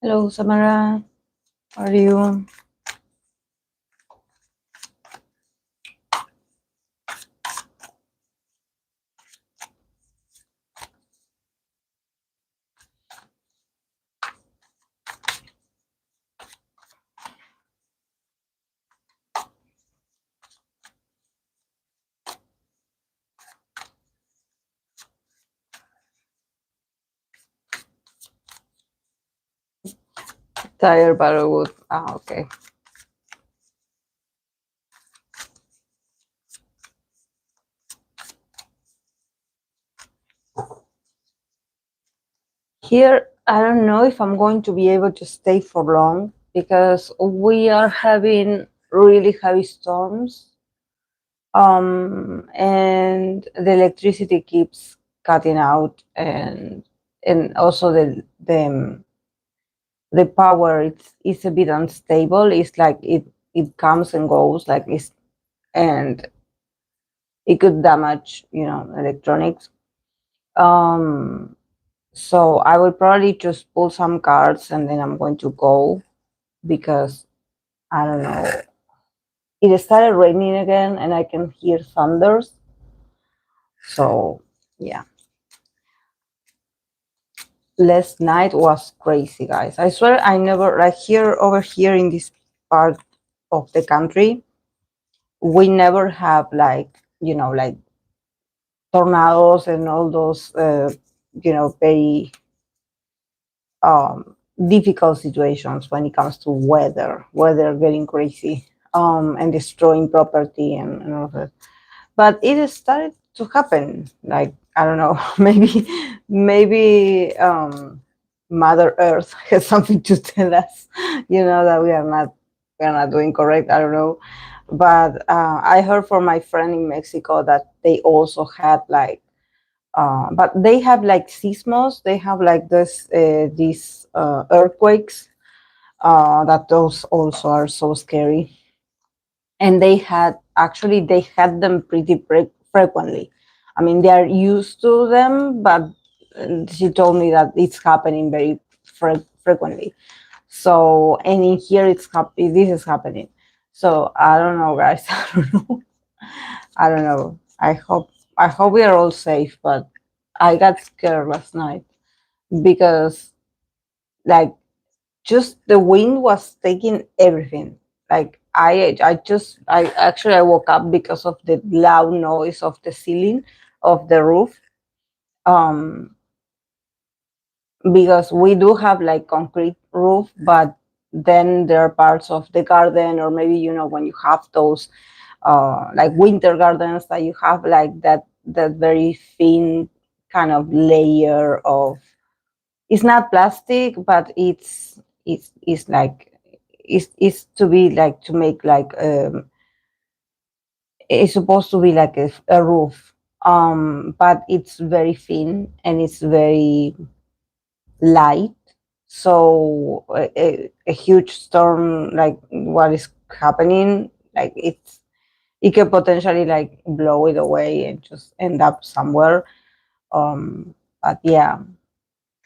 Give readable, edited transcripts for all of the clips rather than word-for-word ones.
Hello, Samara. How are you? Tired, but good. Ah, okay. Here, I don't know if I'm going to be able to stay for long because we are having really heavy storms. And the electricity keeps cutting out, and also the power it's a bit unstable. It's like it comes and goes like it's, and it could damage, electronics. Um, so I will probably just pull some cards and then I'm going to go because I don't know. It started raining again and I can hear thunders. So yeah. Last night was crazy, guys. I swear I never, like, here over here in this part of the country, we never have like, like tornadoes and all those very difficult situations when it comes to weather getting crazy, and destroying property and all of that. But it started to happen, like, I don't know, maybe Mother Earth has something to tell us, that we are not doing correct. I don't know. But I heard from my friend in Mexico that they also had like, but they have like sismos. They have like these earthquakes, that those also are so scary. And they had them pretty frequently. I mean, they are used to them, but she told me that it's happening very frequently. So, and in here this is happening. So I don't know, guys. I don't know. I don't know. I hope we are all safe, but I got scared last night because, like, just the wind was taking everything. Like, I woke up because of the loud noise of the ceiling of the roof. Um, because we do have like concrete roof, but then there are parts of the garden, or maybe, when you have those like winter gardens, that you have like that very thin kind of layer of, it's not plastic, but it's like, it's to be like, to make like, it's supposed to be like a roof, but it's very thin and it's very light. So a huge storm like what is happening, like it could potentially like blow it away and just end up somewhere. But yeah,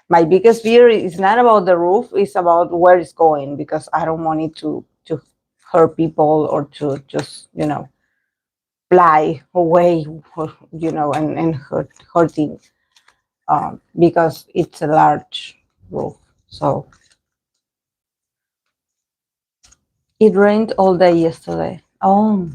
my biggest fear is not about the roof, it's about where it's going, because I don't want it to hurt people, or to just, fly away, and hurting, because it's a large roof. So it rained all day yesterday. Oh,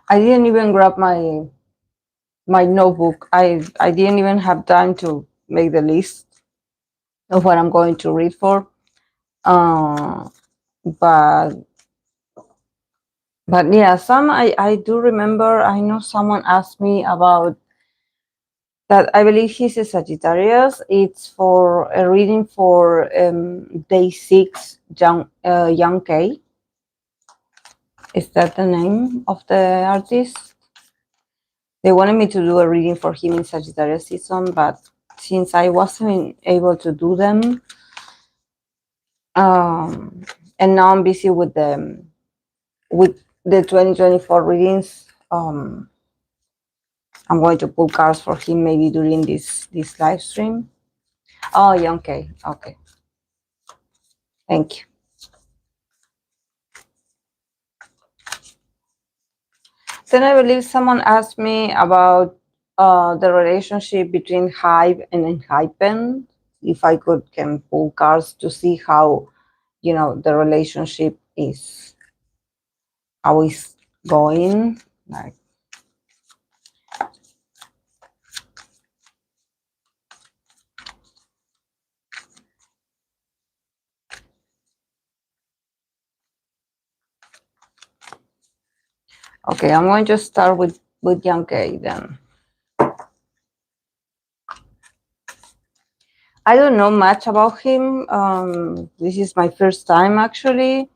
I didn't even grab my notebook. I didn't even have time to make the list of what I'm going to read for. Uh, but yeah, some I do remember. I know someone asked me about that. I believe he's a Sagittarius. It's for a reading for Day6 YoungK. Is that the name of the artist? They wanted me to do a reading for him in Sagittarius season, but since I wasn't able to do them, um, and now I'm busy with the 2024 readings. I'm going to pull cards for him maybe during this live stream. Oh, yeah, okay, okay. Thank you. Then I believe someone asked me about the relationship between Hybe and Enhypen. If I could can pull cards to see how the relationship is how it's going. Like, okay, I'm going to start with YoungK then. I don't know much about him. This is my first time actually.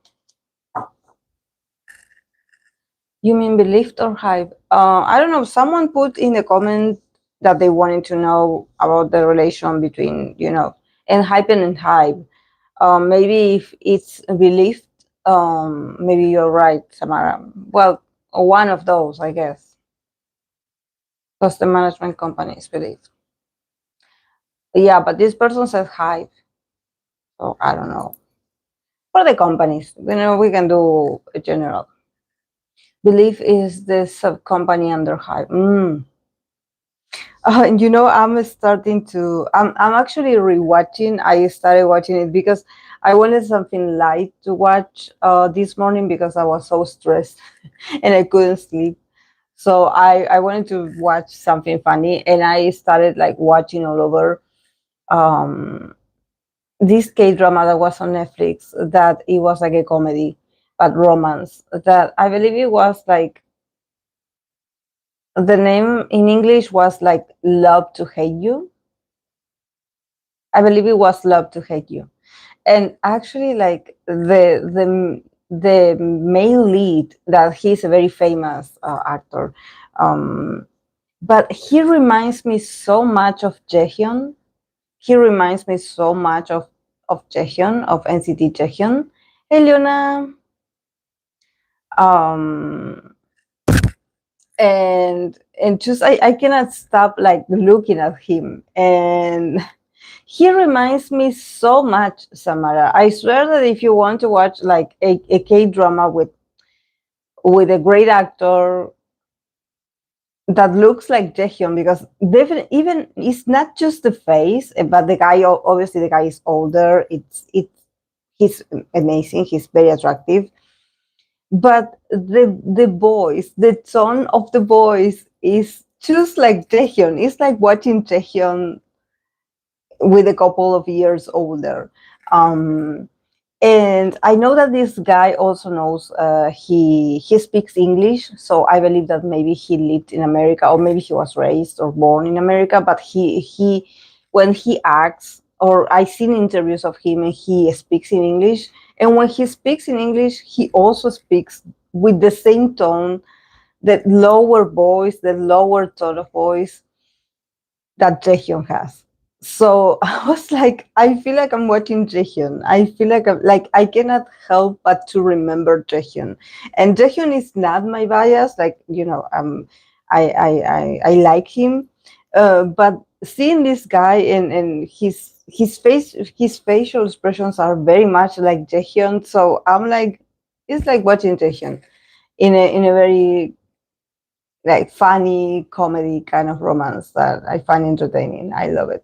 You mean Belift or Hybe? I don't know. Someone put in the comment that they wanted to know about the relation between, Enhypen and Hybe. Maybe if it's Belift, maybe you're right, Samara. Well, one of those, I guess, because the management company is Belift. Yeah, but this person says Hybe, so I don't know. For the companies, we can do a general. Belief is the sub company under Hybe. I'm starting to. I'm actually rewatching. I started watching it because I wanted something light to watch this morning because I was so stressed and I couldn't sleep. So I wanted to watch something funny, and I started like watching all over this K drama that was on Netflix. That it was like a comedy, but romance. That I believe it was like the name in English was like Love to Hate You. I believe it was Love to Hate You. And actually, like the male lead, that he's a very famous actor, um, but he reminds me so much of Jaehyun. He reminds me so much of Jaehyun, of NCT Jaehyun. Hey, Leona. Um, and just I cannot stop like looking at him, and he reminds me so much, Samara. I swear that if you want to watch like a K drama with a great actor that looks like Jaehyun, because definitely even it's not just the face, but the guy, obviously the guy is older. He's amazing. He's very attractive, but the voice, the tone of the voice is just like Jaehyun. It's like watching Jaehyun with a couple of years older. Um, and I know that this guy also knows he speaks English, so I believe that maybe he lived in America, or maybe he was raised or born in America. But he when he acts, or I seen interviews of him, and he speaks in English. And when he speaks in English, he also speaks with the same tone, the lower voice, the lower tone of voice that Jaehyun has. So I was like, I feel like I'm watching Jaehyun. I feel like I cannot help but to remember Jaehyun. And Jaehyun is not my bias. Like, I like him, but seeing this guy, and his facial expressions are very much like Jaehyun. So I'm like, it's like watching Jaehyun in a very like funny comedy kind of romance that I find entertaining. I love it.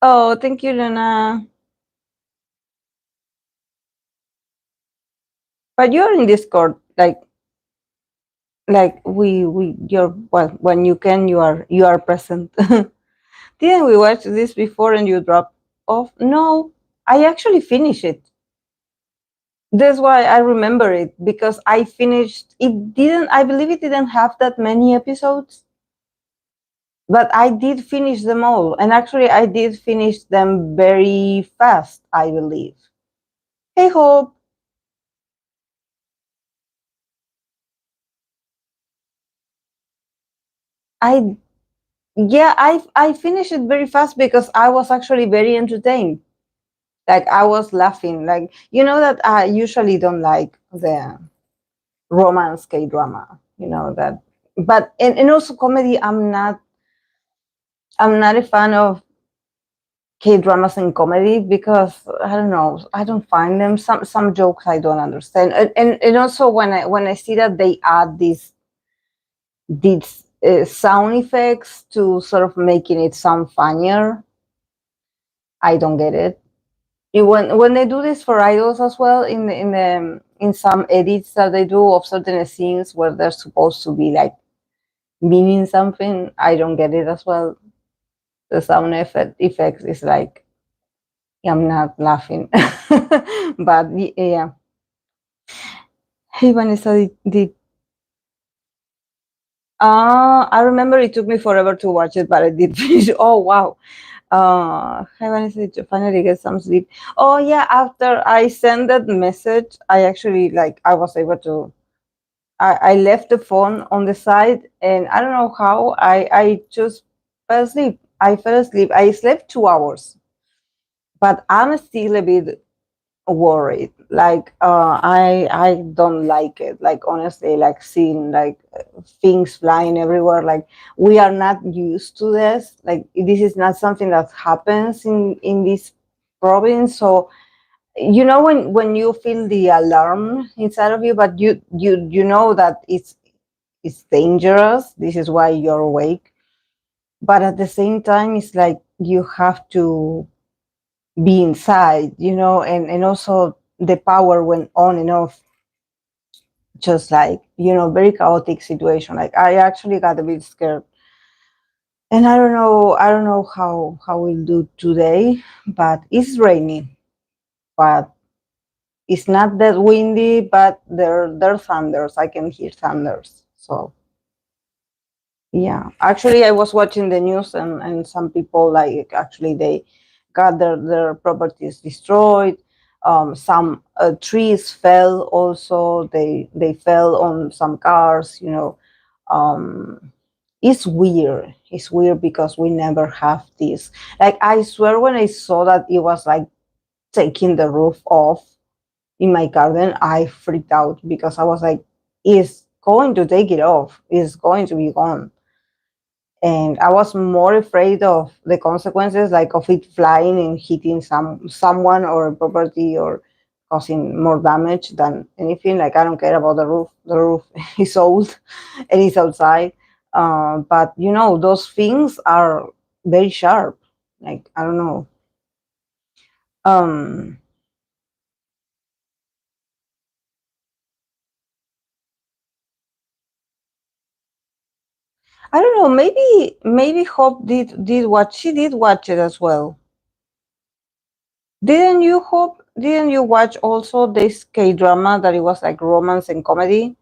Oh, thank you, Luna. But you're in Discord, like we you're well when you can you are present. Didn't we watch this before and you dropped off? No, I actually finished it. That's why I remember it, because I finished it. Didn't I believe it didn't have that many episodes, but I did finish them all, and actually I did finish them very fast, I believe. Hey Hope, I yeah, I finished it very fast because I was actually very entertained. Like I was laughing. Like you know that I usually don't like the romance K drama. You know that, but and also comedy. I'm not a fan of K dramas and comedy because I don't know. I don't find them some jokes I don't understand. And also when I see that they add these sound effects to sort of making it sound funnier, I don't get it. When they do this for idols as well in some edits that they do of certain scenes where they're supposed to be like meaning something, I don't get it as well. The sound effects is like, yeah, I'm not laughing. But yeah. Hey Vanessa, did I remember it took me forever to watch it, but I did finish. Oh wow. Hi Vanessa, did you finally get some sleep? Oh yeah, after I sent that message, I actually like I was able to I left the phone on the side, and I don't know how I just fell asleep. I fell asleep. I slept 2 hours, but I'm still a bit worried. Like I don't like it. Like honestly, like seeing like things flying everywhere. Like we are not used to this. Like this is not something that happens in this province. So you know when you feel the alarm inside of you, but you know that it's dangerous. This is why you're awake. But at the same time, it's like you have to be inside, you know, and also the power went on and off, just like, you know, very chaotic situation. Like I actually got a bit scared. And I don't know how we'll do today, but it's raining. But it's not that windy, but there are thunders. I can hear thunders. So yeah, actually, I was watching the news, and some people like actually they got their properties destroyed. Some trees fell. Also, they fell on some cars. You know, it's weird. It's weird because we never have this. Like I swear, when I saw that it was like taking the roof off in my garden, I freaked out because I was like, "It's going to take it off. It's going to be gone." And I was more afraid of the consequences, like of it flying and hitting someone or a property or causing more damage than anything. Like I don't care about the roof. The roof is old and it's outside. But you know, those things are very sharp. Like I don't know. Um, I don't know. Maybe Hope did watch. She did watch it as well. Didn't you, Hope? Didn't you watch also this K drama that it was like romance and comedy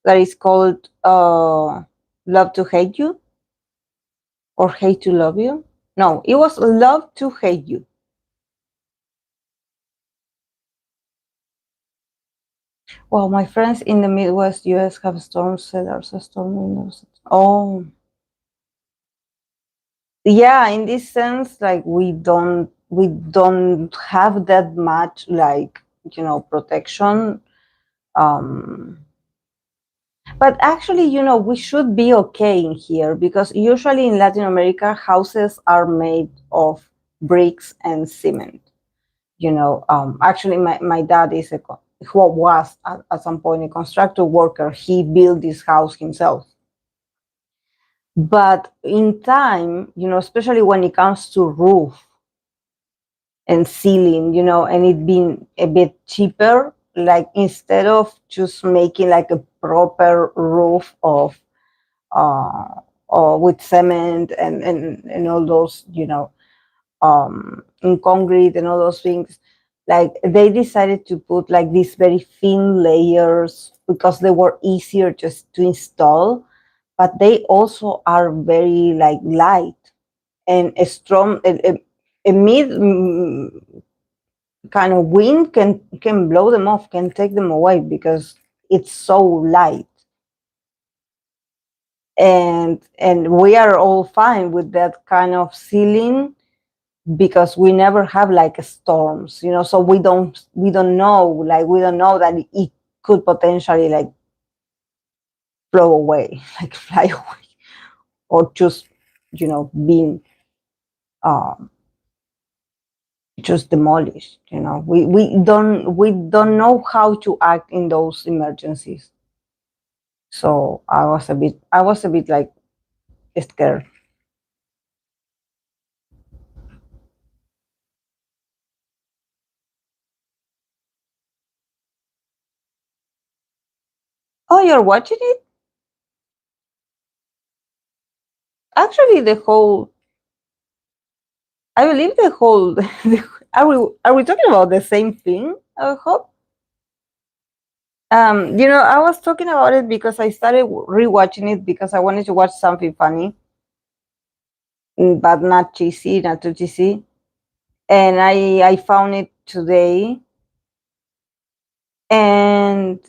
that is called Love to Hate You or Hate to Love You? No, it was Love to Hate You. Well, my friends in the Midwest US have storm cellars, storm windows. Oh, yeah, in this sense, like we don't have that much like, you know, protection. Um But actually, you know, we should be okay in here because usually in Latin America, houses are made of bricks and cement. You know, actually, my dad is who was at some point a constructor worker. He built this house himself. But in time, you know, especially when it comes to roof and ceiling, you know, and it being a bit cheaper, like instead of just making like a proper roof of uh or with cement and all those, in concrete and all those things, like they decided to put like these very thin layers because they were easier just to install, but they also are very like light and a strong, a mid kind of wind can blow them off, can take them away because it's so light. And we are all fine with that kind of ceiling because we never have like storms, so we don't know, like we don't know that it could potentially like blow away, like fly away, or just being um just demolished. We don't know how to act in those emergencies. So I was a bit like scared. Oh, you're watching it? Actually, I believe the whole. Are we talking about the same thing? I hope. I was talking about it because I started rewatching it because I wanted to watch something funny, but not cheesy, not too cheesy. And I found it today. And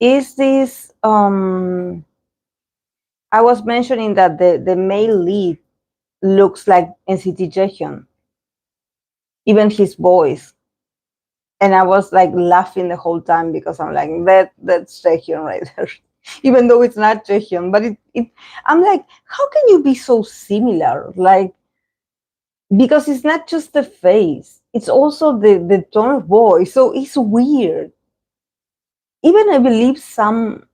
is this I was mentioning that the male lead looks like NCT Jaehyun, even his voice. And I was like laughing the whole time because I'm like, that's Jaehyun right there. Even though it's not Jaehyun, but I'm like, how can you be so similar? Like, because it's not just the face, it's also the tone of voice. So it's weird. Even I believe some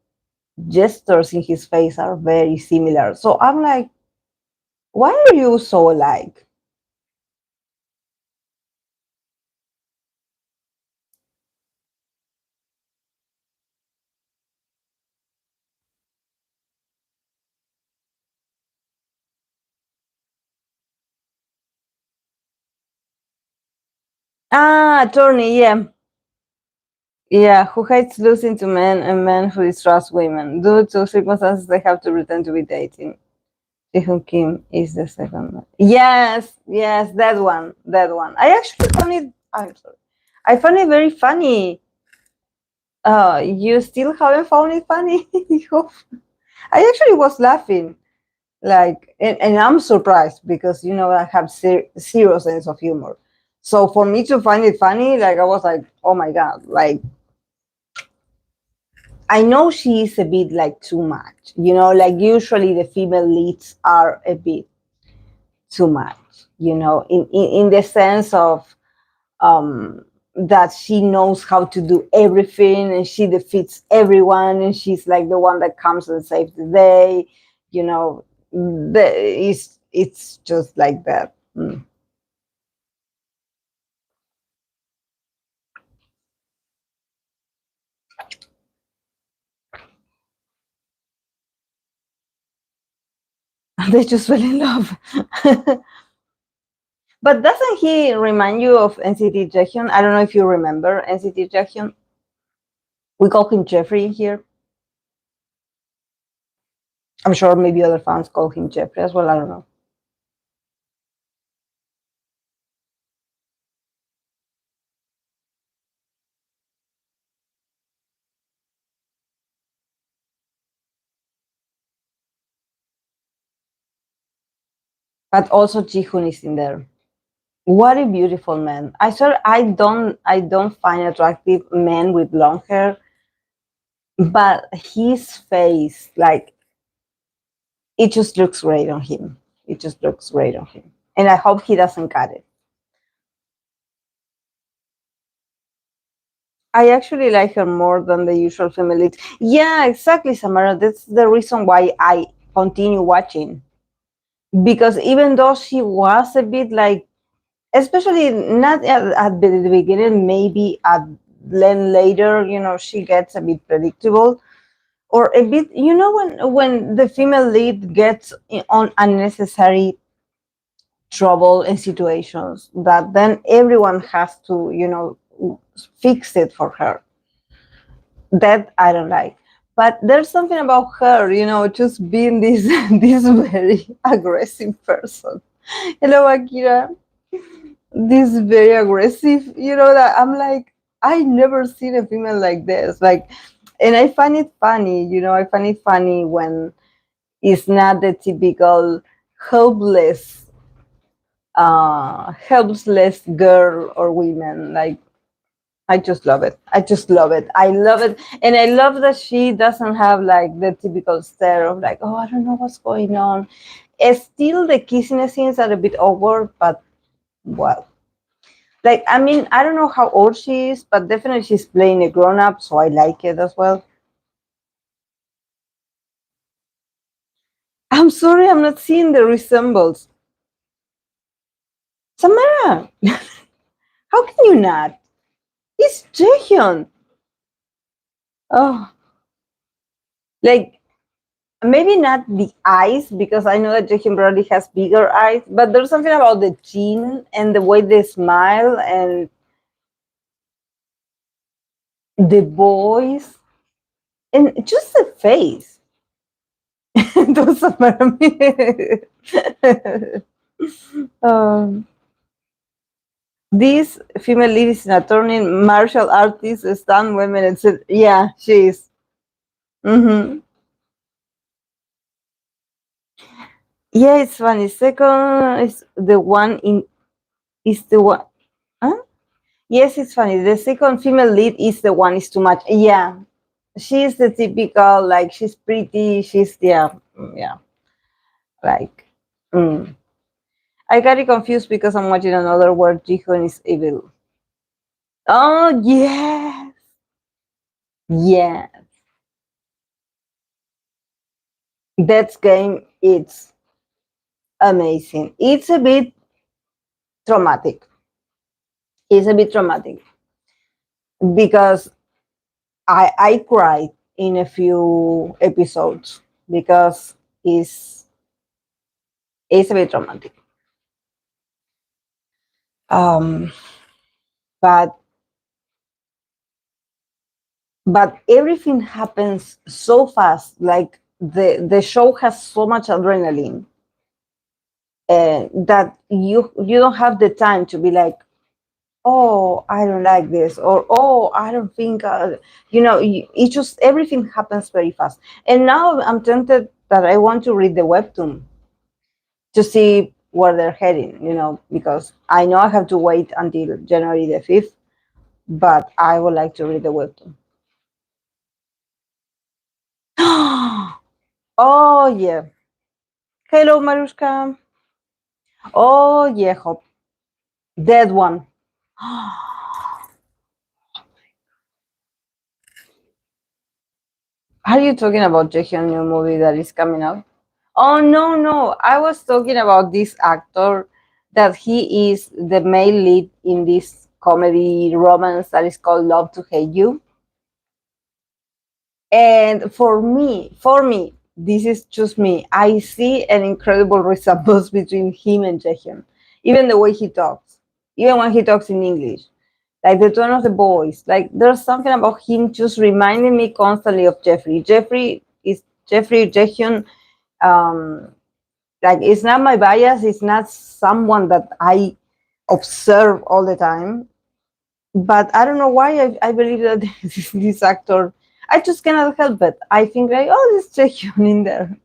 gestures in his face are very similar. So I'm like, why are you so alike? Ah, attorney, yeah. Yeah, who hates losing to men and men who distrust women. Due to circumstances, they have to pretend to be dating. Jaehyun Kim is the second one. Yes, yes, that one, that one. I actually found it. I'm sorry. I found it very funny. You still haven't found it funny? I actually was laughing, like, and I'm surprised because I have zero sense of humor. So for me to find it funny, like I was like, oh my god, like I know she is a bit like too much, like usually the female leads are a bit too much, in the sense of that she knows how to do everything and she defeats everyone and she's like the one that comes and saves the day, you know. It's just like that. They just fell in love. But doesn't he remind you of NCT Jaehyun? I don't know if you remember NCT Jaehyun. We call him Jeffrey here. I'm sure maybe other fans call him Jeffrey as well. I don't know. But also Jihoon is in there. What a beautiful man! I don't find attractive men with long hair, but his face, like it just looks great on him. It just looks great on him, and I hope he doesn't cut it. I actually like her more than the usual female lead. Yeah, exactly, Samara. That's the reason why I continue watching. Because even though she was a bit like, especially not at the beginning, maybe at then later, she gets a bit predictable, or a bit, when the female lead gets on unnecessary trouble in situations that then everyone has to, fix it for her. That I don't like. But there's something about her, just being this this very aggressive person. Hello, Akira. This very aggressive, that I'm like, I never seen a female like this. Like, and I find it funny, I find it funny when it's not the typical helpless, helpless girl or women. Like, I just love it. I just love it. I love it. And I love that she doesn't have like the typical stare of like, oh, I don't know what's going on. Still, the kissing scenes are a bit awkward, but well, like, I mean, I don't know how old she is, but definitely she's playing a grown up, so I like it as well. I'm sorry, I'm not seeing the resemblance. Samara, how can you not? It's Jaehyun. Oh, like, maybe not the eyes, because I know that Jaehyun probably has bigger eyes, but there's something about the chin and the way they smile and the voice and just the face. Those are me. um, this female lead is an attorney, martial artist, stunt women, etc. Yeah, she is. Mm-hmm. Yeah, it's funny. Second is the one in is the one. Huh? Yes, it's funny. The second female lead is the one is too much. Yeah, she's the typical, like, she's pretty. She's, yeah, yeah, like. Mm. I got it confused because I'm watching another where Jihoon is evil. Oh yeah, yeah. That game, it's amazing. It's a bit traumatic. It's a bit traumatic because I cried in a few episodes because it's a bit traumatic. Um, but everything happens so fast. Like, the show has so much adrenaline, that you don't have the time to be like, oh, I don't like this, or oh, I don't think, it just, everything happens very fast. And now I'm tempted that I want to read the webtoon to see where they're heading, because I know I have to wait until January the 5th, but I would like to read the webtoon. Oh yeah. Hello, Marushka. Oh yeah, Hop. Dead one. Are you talking about Jaehyun new movie that is coming out? Oh no, no. I was talking about this actor that he is the male lead in this comedy romance that is called Love to Hate You. And for me, this is just me. I see an incredible resemblance between him and Jaehyun. Even the way he talks, even when he talks in English, like the tone of the voice. Like, there's something about him just reminding me constantly of Jeffrey. Jeffrey Jaehyun. Um, like, it's not my bias. It's not someone that I observe all the time, but I don't know why I believe that this actor, I just cannot help it. I think like, oh, this Jaehyun in there.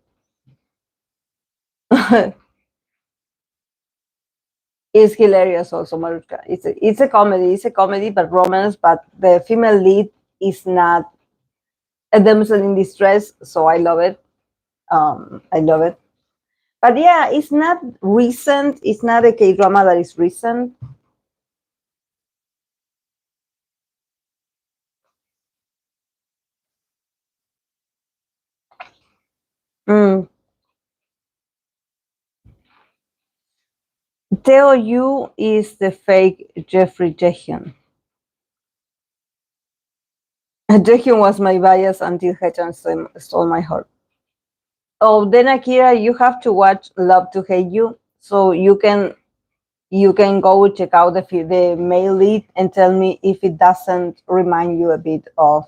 It's hilarious also, Marutka. It's a comedy, but romance, but the female lead is not a damsel in distress, so I love it. I love it. But yeah, it's not recent. It's not a K drama that is recent. Mm. Teo Yu is the fake Jeffrey Jaehyun. Jaehyun was my bias until Haechan stole my heart. Oh, then Akira, you have to watch Love to Hate You, so you can go check out the male lead and tell me if it doesn't remind you a bit of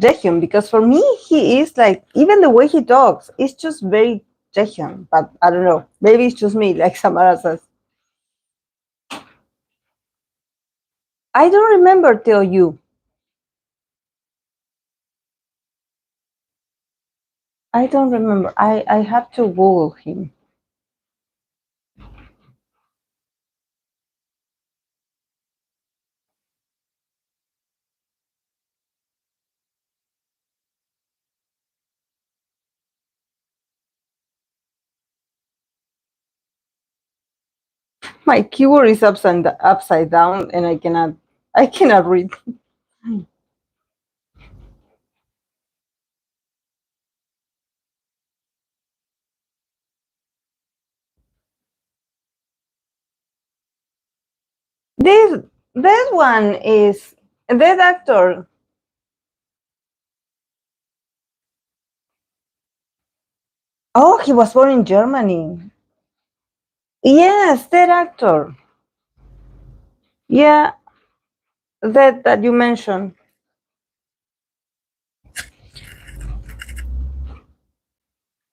Jaehyun, because for me he is like, even the way he talks, it's just very Jaehyun. But I don't know, maybe it's just me, like Samara says. I don't remember Tell You. I don't remember. I have to Google him. My keyboard is upside down, and I cannot read. This one is that actor. Oh, he was born in Germany. Yes, that actor. Yeah, that you mentioned.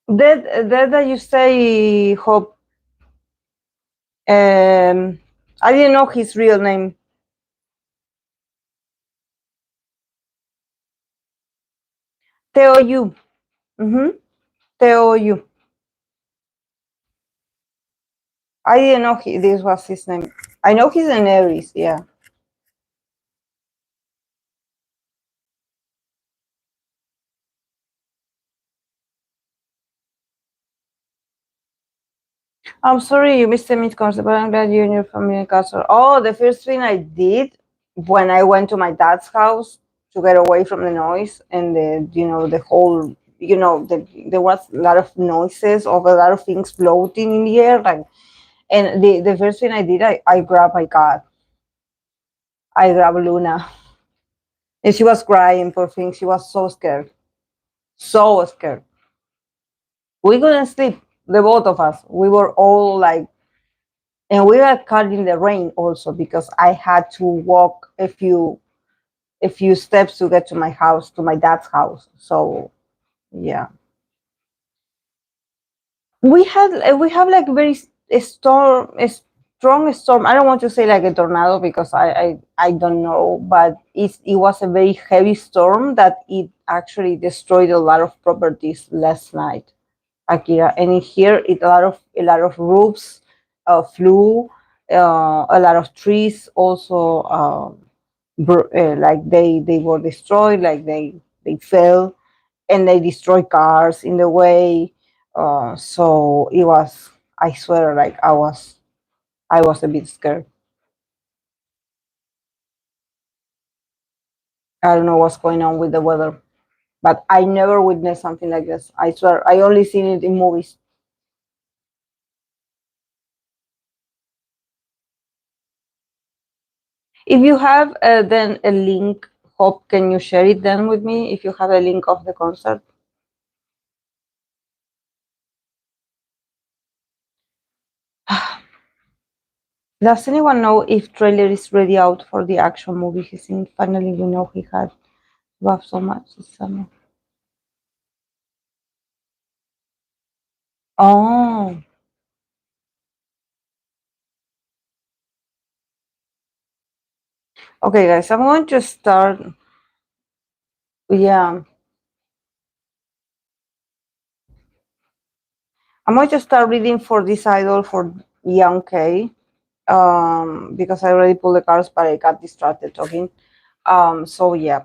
That you say, Hope. I didn't know his real name. Teo Yu. Mm-hmm. Teo Yu. I didn't know this was his name. I know he's an Aries. Yeah. I'm sorry you missed the meet concert, but I'm glad you and your family castle. Oh, the first thing I did when I went to my dad's house to get away from the noise and the whole, there was a lot of noises of a lot of things floating in the air, like, and the first thing I did, I grabbed my cat. I grabbed Luna, and she was crying. Poor thing, she was so scared, so scared. We couldn't sleep, the both of us. We were all like, and we were caught in the rain also because I had to walk a few steps to get to my house, to my dad's house. So yeah, we have like very a strong storm. I don't want to say like a tornado because I don't know, but it was a very heavy storm that it actually destroyed a lot of properties last night, Akira. And in here, a lot of roofs flew, a lot of trees also, like they were destroyed, like they fell, and they destroyed cars in the way. So it was. I swear, like I was a bit scared. I don't know what's going on with the weather, but I never witnessed something like this. I swear, I only seen it in movies. If you have then a link, Hope, can you share it then with me? If you have a link of the concert. Does anyone know if trailer is ready out for the action movie he's in? Finally, we know he had loved so much this summer. Oh, okay, guys. I'm going to start. Yeah, I'm going to start reading for this idol for YoungK. Because I already pulled the cards, but I got distracted talking. So yeah,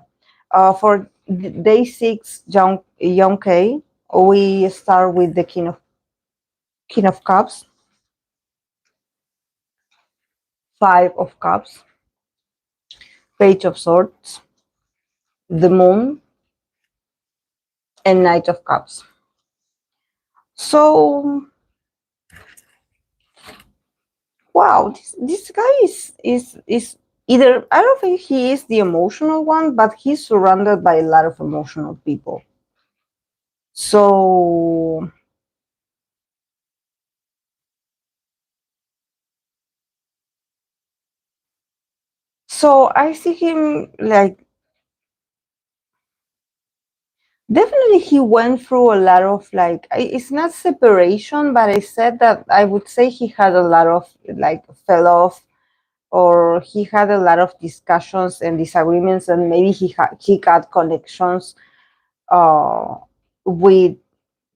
for Day 6, YoungK, we start with the King of Cups, Five of Cups, Page of Swords, the Moon, and Knight of Cups. So wow, this guy is either I don't think he is the emotional one, but he's surrounded by a lot of emotional people. So I see him like definitely he went through a lot of like it's not separation, but I said that I would say he had a lot of like fell off, or he had a lot of discussions and disagreements, and maybe he got connections uh with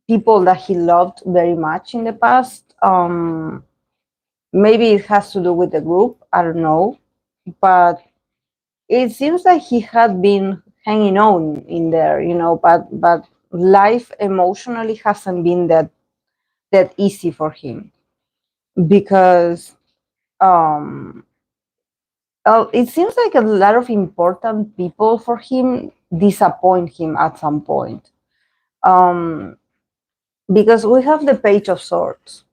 people that he loved very much in the past. Maybe it has to do with the group, I don't know, but it seems like he had been hanging on in there, but life emotionally hasn't been that easy for him, because um it seems like a lot of important people for him disappoint him at some point. um because we have the Page of Swords.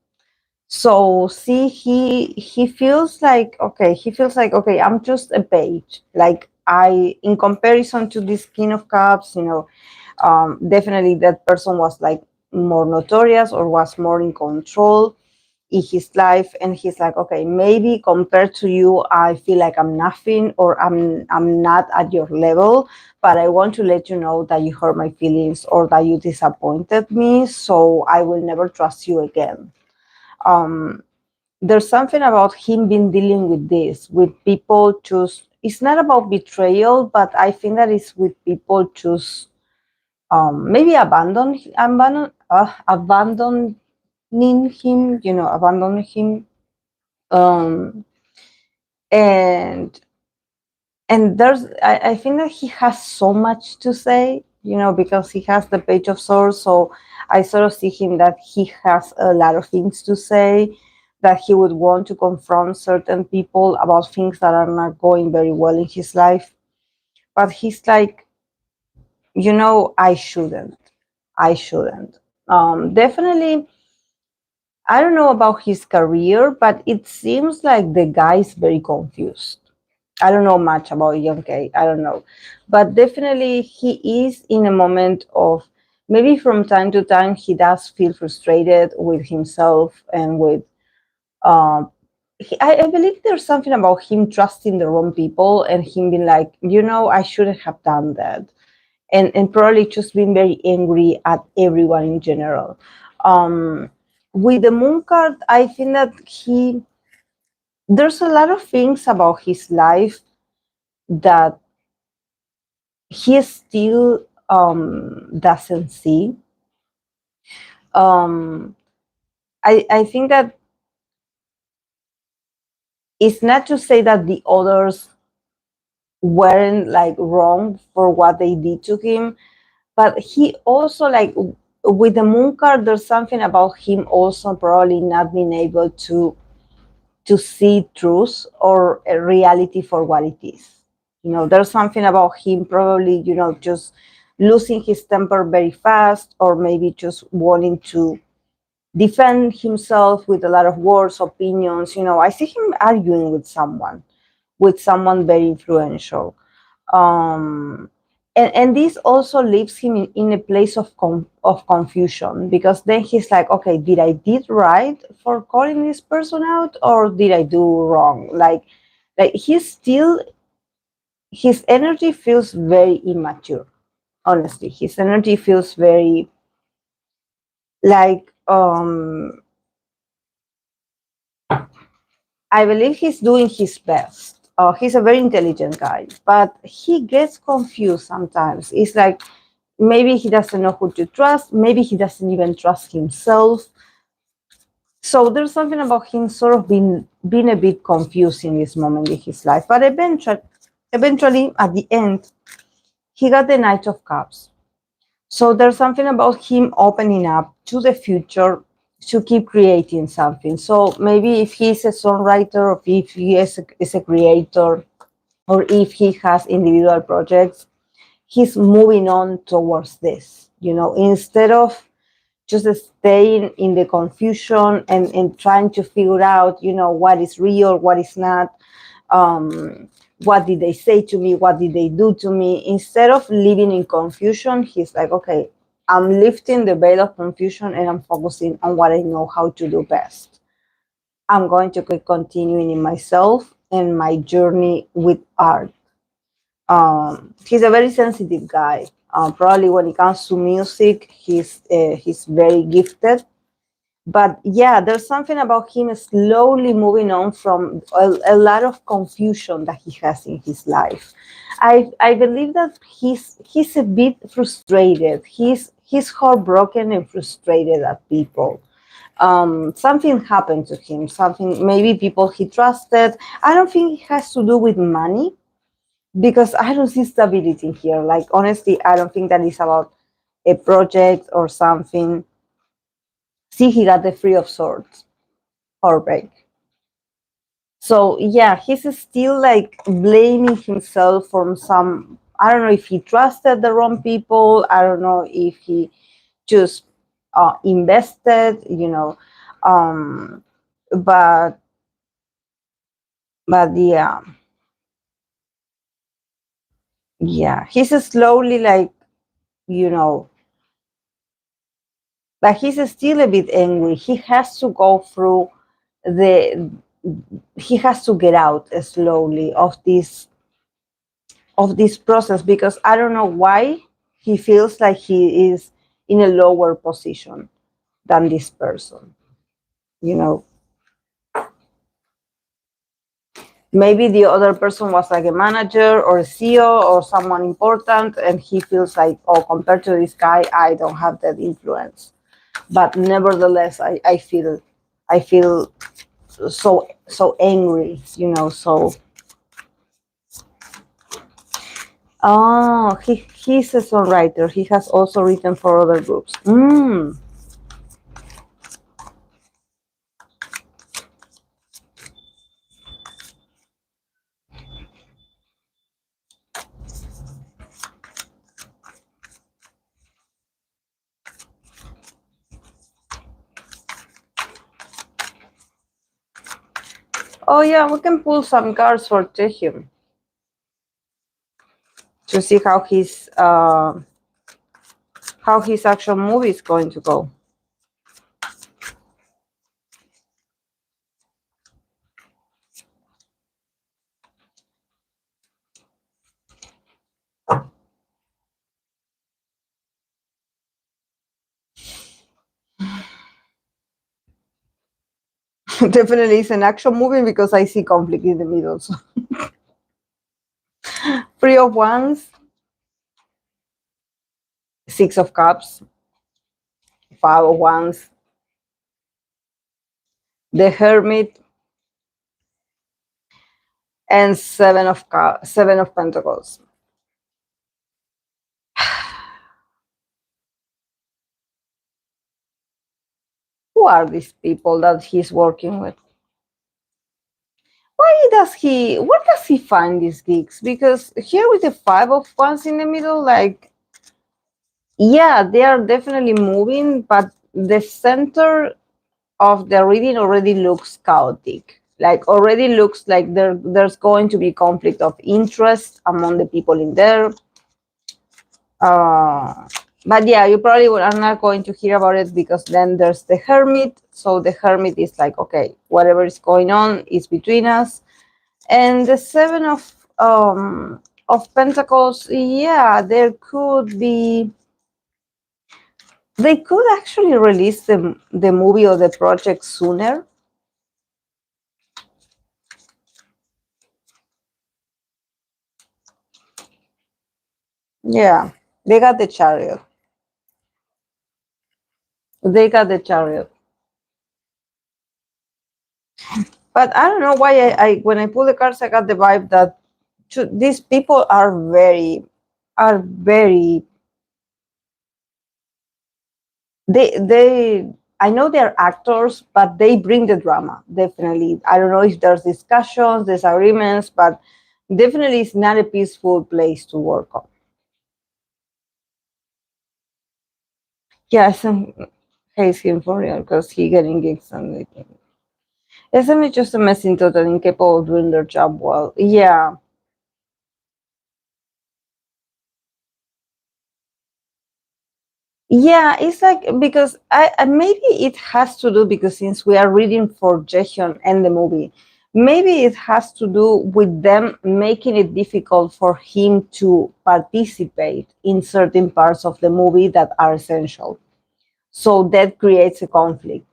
So see, he feels like okay. He feels like okay. I'm just a page. Like I, in comparison to this King of Cups, definitely that person was like more notorious or was more in control in his life, and he's like, okay, maybe compared to you, I feel like I'm nothing, or I'm not at your level. But I want to let you know that you hurt my feelings or that you disappointed me. So I will never trust you again. Um, there's something about him being dealing with this, with people choose. It's not about betrayal, but I think that it's with people choose maybe abandoning him, abandoning him. Um, and I think that he has so much to say, because he has the Page of Swords. So I sort of see him that he has a lot of things to say, that he would want to confront certain people about things that are not going very well in his life. But he's like, I shouldn't. Definitely, I don't know about his career, but it seems like the guy is very confused. I don't know much about YoungK. I don't know, but definitely he is in a moment of, maybe from time to time he does feel frustrated with himself and with. Um, I believe there's something about him trusting the wrong people and him being like, I shouldn't have done that, and probably just being very angry at everyone in general. Um, with the Moon card, I think that there's a lot of things about his life that he still doesn't see. Um, I think that it's not to say that the others weren't like wrong for what they did to him, but he also like with the Moon card, there's something about him also probably not being able to see truth or a reality for what it is. There's something about him probably, just losing his temper very fast, or maybe just wanting to defend himself with a lot of words, opinions. I see him arguing with someone very influential. Um, and this also leaves him in a place of confusion, because then he's like, okay, did I did right for calling this person out, or did I do wrong? Like he's still, his energy feels very immature. Honestly, his energy feels very like I believe he's doing his best. He's a very intelligent guy, but he gets confused sometimes. It's like maybe he doesn't know who to trust. Maybe he doesn't even trust himself. So there's something about him sort of being a bit confused in this moment in his life. But eventually, at the end, he got the Knight of Cups. So there's something about him opening up to the future to keep creating something. So maybe if he's a songwriter, or if he is a creator, or if he has individual projects, he's moving on towards this, instead of just staying in the confusion and trying to figure out, what is real, what is not. What did they say to me? What did they do to me? Instead of living in confusion, he's like, okay, I'm lifting the veil of confusion and I'm focusing on what I know how to do best. I'm going to keep continuing in myself and my journey with art. He's a very sensitive guy. Probably when it comes to music, he's very gifted. But yeah, there's something about him slowly moving on from a lot of confusion that he has in his life. I believe that he's a bit frustrated. He's heartbroken and frustrated at people. Something happened to him. Something, maybe people he trusted. I don't think it has to do with money, because I don't see stability here. Like, honestly, I don't think that is about a project or something. See, he got the Free of Swords heartbreak. So yeah, he's still like blaming himself from some. I don't know if he trusted the wrong people. I don't know if he just invested. Um, but yeah, he's slowly like, you know but he's still a bit angry. He has to go through the he has to get out slowly of this process, because I don't know why he feels like he is in a lower position than this person. You know, maybe the other person was like a manager or a CEO or someone important, and he feels like, oh, compared to this guy, I don't have that influence. But nevertheless, I feel so angry, so. Oh, he's a songwriter. He has also written for other groups. Oh yeah, we can pull some cards for Jaehyun to see how his action movie is going to go. Definitely, it's an action movie because I see conflict in the middle. So. Three of Wands, Six of Cups, Five of Wands, the Hermit, and Seven of Pentacles. Who are these people that he's working with? Where does he find these gigs? Because here with the Five of Wands in the middle, like, yeah, they are definitely moving, but the center of the reading already looks chaotic. Like, already looks like there's going to be conflict of interest among the people in there. Uh, but yeah, you probably are not going to hear about it, because then there's the Hermit. So the Hermit is like, okay, whatever is going on is between us. And the Seven of Pentacles, yeah, they could actually release the movie or the project sooner. Yeah, they got the Chariot. They got the Chariot. But I don't know why I when I pull the cards, I got the vibe that these people are very they I know they're actors, but they bring the drama, definitely. I don't know if there's discussions, disagreements, but definitely it's not a peaceful place to work on. Yeah, I hates him for real, because he getting gigs and SM is just a messing total, incapable of doing their job well. Yeah. Yeah, it's like because maybe it has to do because since we are reading for Jaehyun and the movie, maybe it has to do with them making it difficult for him to participate in certain parts of the movie that are essential. So that creates a conflict,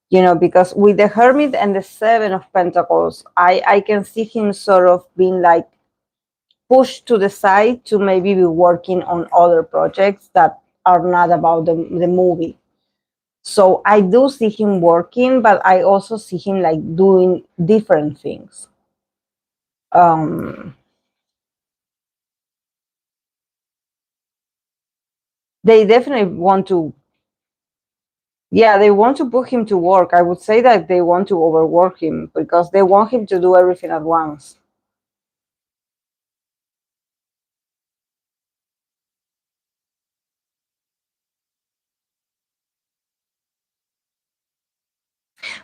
because with the Hermit and the Seven of Pentacles, I can see him sort of being like pushed to the side to maybe be working on other projects that are not about the movie. So I do see him working, but I also see him like doing different things. Um, they definitely want to, yeah, they want to put him to work. I would say that they want to overwork him because they want him to do everything at once.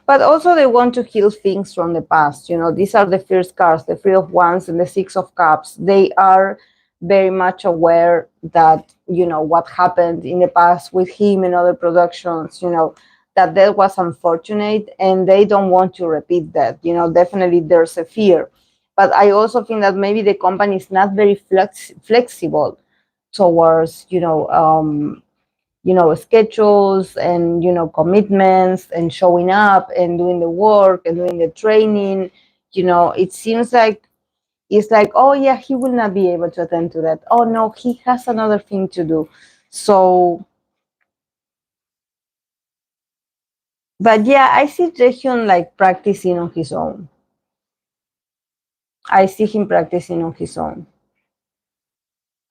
But also they want to heal things from the past. These are the first cards, the Three of Wands and the Six of Cups. They are very much aware that, what happened in the past with him and other productions, that was unfortunate and they don't want to repeat that. Definitely there's a fear. But I also think that maybe the company is not very flexible towards, schedules and commitments and showing up and doing the work and doing the training. It seems like it's like, oh yeah, he will not be able to attend to that. Oh no, he has another thing to do. So, but yeah, I see Jaehyun like practicing on his own. I see him practicing on his own.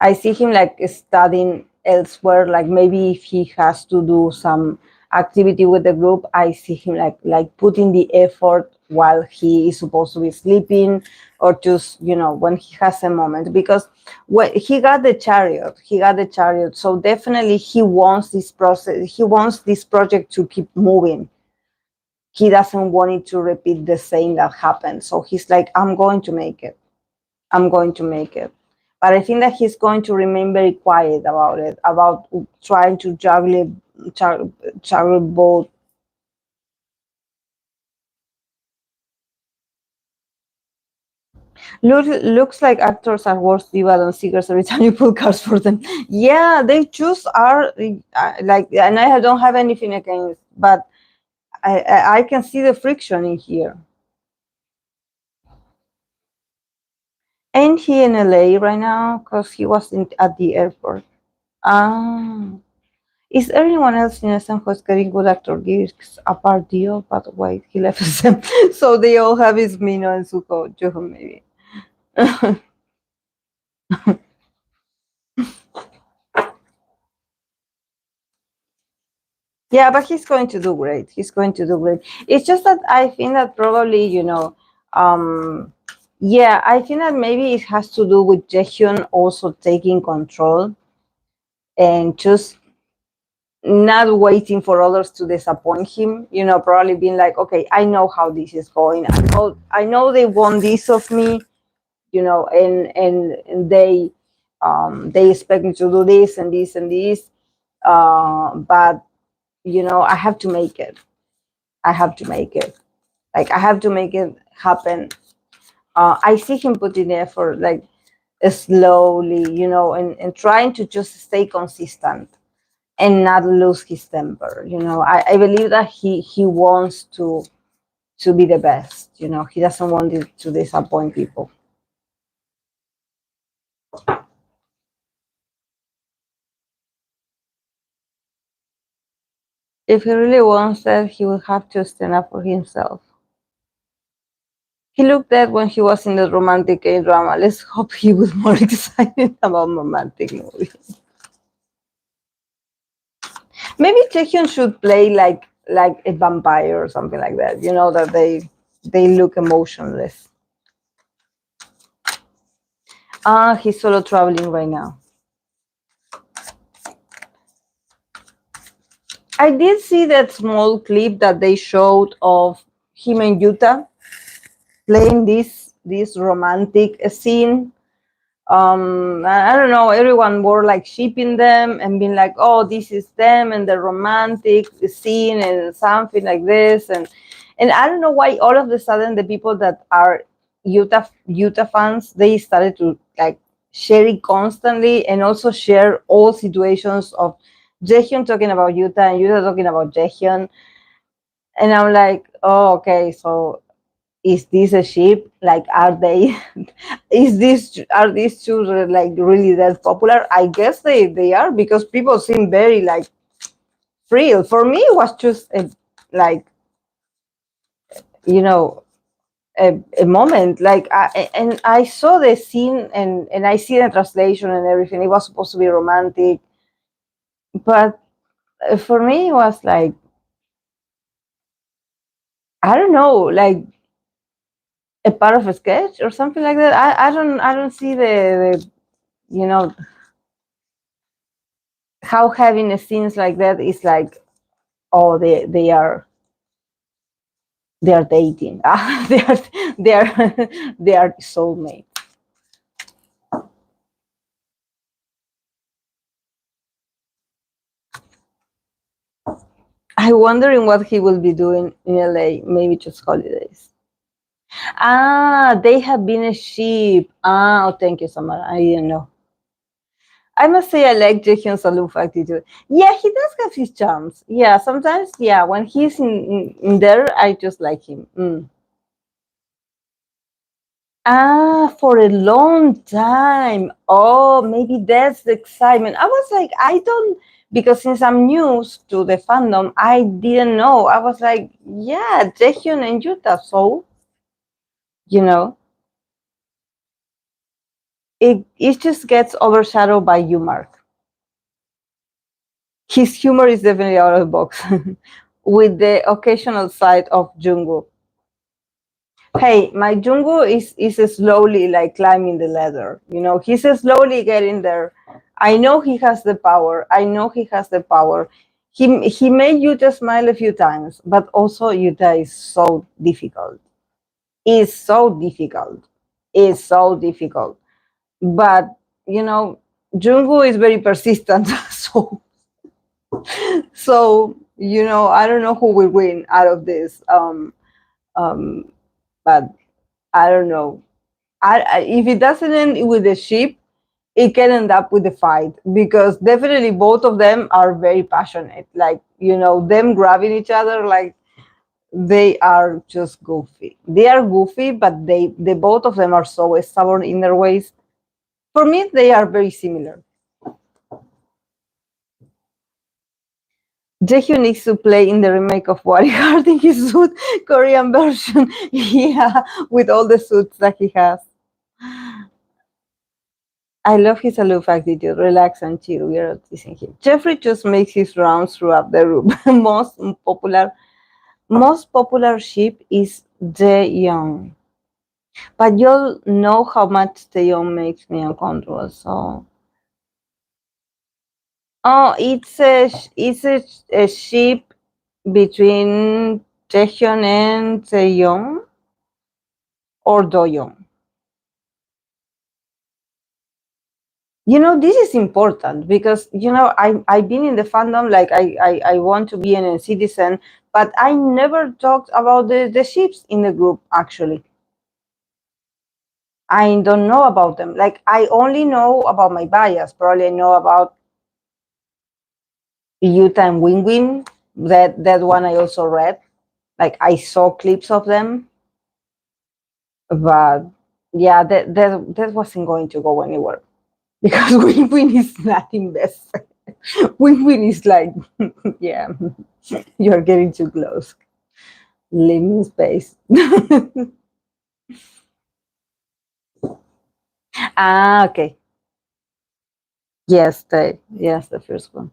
I see him like studying elsewhere. Like maybe if he has to do some activity with the group, I see him like putting the effort while he is supposed to be sleeping, or just when he has a moment. Because when he got the chariot. So definitely he wants this process. He wants this project to keep moving. He doesn't want it to repeat the same that happened. So he's like, I'm going to make it. I'm going to make it. But I think that he's going to remain very quiet about it, about trying to juggle both. Looks like actors are worse diva than seekers every time you pull cards for them. Yeah, they just are like, and I don't have anything against, but I can see the friction in here. Ain't he in LA right now? Because he was at the airport. Ah. Is everyone else in SM who's getting good actor gigs apart Dio? But wait, he left SM. So they all have his Mino and Suko, Jaehyun maybe. Yeah, but he's going to do great. He's going to do great. It's just that I think that probably, yeah, I think that maybe it has to do with Jaehyun also taking control and just not waiting for others to disappoint him, probably being like, okay, I know how this is going. I know they want this of me, and they expect me to do this and this and this. But I have to make it. I have to make it. Like I have to make it happen. I see him putting the effort like slowly, and trying to just stay consistent and not lose his temper. I believe that he wants to be the best. He doesn't want it to disappoint people. If he really wants that, he will have to stand up for himself. He looked dead when he was in the romantic K drama. Let's hope he was more excited about romantic movies. Maybe Taehyun should play like a vampire or something like that. That they look emotionless. He's solo traveling right now. I did see that small clip that they showed of him and Yuta playing this romantic scene. I don't know, everyone were like shipping them and being like, oh, this is them and the romantic scene and something like this. And I don't know why all of a sudden the people that are Yuta fans, they started to like share it constantly and also share all situations of Jaehyun talking about Yuta and Yuta talking about Jaehyun. And I'm like, oh, okay, so is this a ship? Like, are they? Are these two like really that popular? I guess they are, because people seem very like real. For me, it was just like you know a moment. Like, and I saw the scene and I see the translation and everything. It was supposed to be romantic, but for me, it was like, I don't know, like a part of a sketch or something like that. I don't see the you know how having a scenes like that is like, oh, they are dating. They are they are soulmates. I wondering what he will be doing in LA. Maybe just holidays. They have been a sheep. Oh, thank you, Samara. I didn't know. I must say I like Jaehyun's aloof attitude. Yeah, he does have his charms. Yeah, sometimes, yeah, when he's in there, I just like him. For a long time. Oh, maybe that's the excitement. I was like, I don't, because since I'm new to the fandom, I didn't know. I was like, yeah, Jaehyun and Yuta. So, you know, it just gets overshadowed by you, Mark. His humor is definitely out of the box, with the occasional side of Jungkook. Hey, my Jungkook is slowly like climbing the ladder. He's slowly getting there. I know he has the power. I know he has the power. He made Yuta smile a few times, but also Yuta is so difficult. Is so difficult. Is so difficult. But Jungkook is very persistent. So I don't know who will win out of this. Um, but I don't know. If it doesn't end with the ship, it can end up with the fight, because definitely both of them are very passionate. Like, them grabbing each other, like they are just goofy. They are goofy, but they both of them are so stubborn in their ways. For me, they are very similar. Jaehyun needs to play in the remake of Bodyguard in his suit Korean version. Yeah, with all the suits that he has. I love his aloof attitude, relax and chill. We are teasing him. Jeffrey just makes his rounds throughout the room. Popular, most popular ship is Jaehyun. But you'll know how much Jaehyun makes me uncomfortable. So, oh, it's a ship between Jaehyun and Jaehyun or Doyoung. This is important because I've been in the fandom, like I want to be a citizen, but I never talked about the ships in the group. Actually, I don't know about them. Like, I only know about my bias. Probably I know about Yuta and Wing Wing. That one I also read. Like, I saw clips of them, but yeah, that wasn't going to go anywhere because Wing Wing is not invested. Wing Wing is like, yeah, you're getting too close. Leave me space. Okay. Yes, the first one.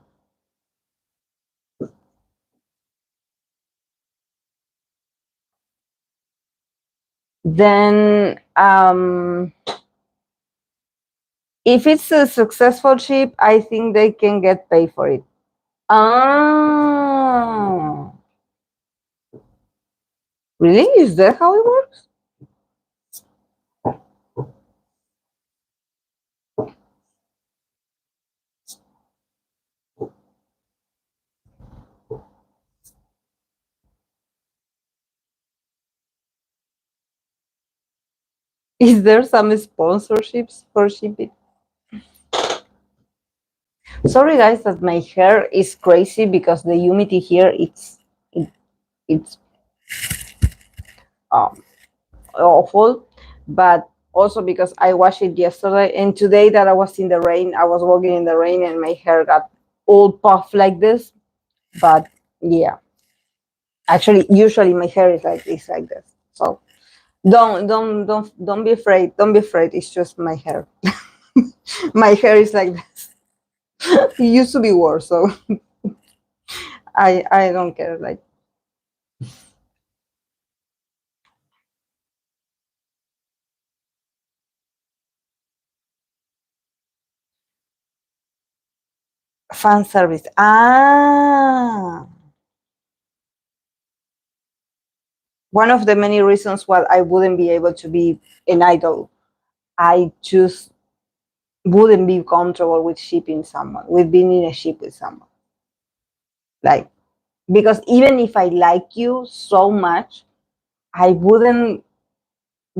Then, if it's a successful ship, I think they can get paid for it. Ah, Really? Is that how it works? Is there some sponsorships for shipping? Sorry, guys, that my hair is crazy because the humidity here it's um, awful, but also because I washed it yesterday and today that I was in the rain, I was walking in the rain and my hair got all puffed like this. But yeah, actually, usually my hair is like this. So don't be afraid. Don't be afraid. It's just my hair. My hair is like this. It used to be worse, so I don't care. Like fan service. Ah, one of the many reasons why I wouldn't be able to be an idol. I just wouldn't be comfortable with shipping someone, with being in a ship with someone. Like because even if I like you so much, I wouldn't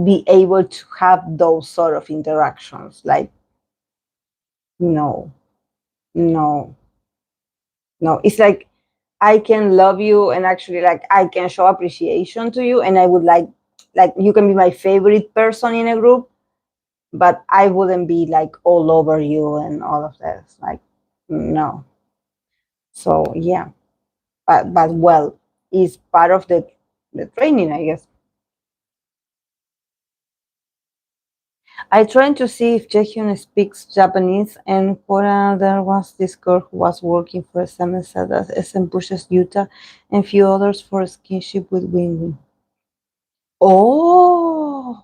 be able to have those sort of interactions. Like no, no, no. It's like I can love you and actually like I can show appreciation to you, and I would like you can be my favorite person in a group, but I wouldn't be like all over you and all of this. Like no. So yeah, but well, it's part of the training, I guess. I tried to see if Jaehyun speaks Japanese, and there was this girl who was working for SM said that SM pushes Utah and few others for a skinship with Wing. Oh,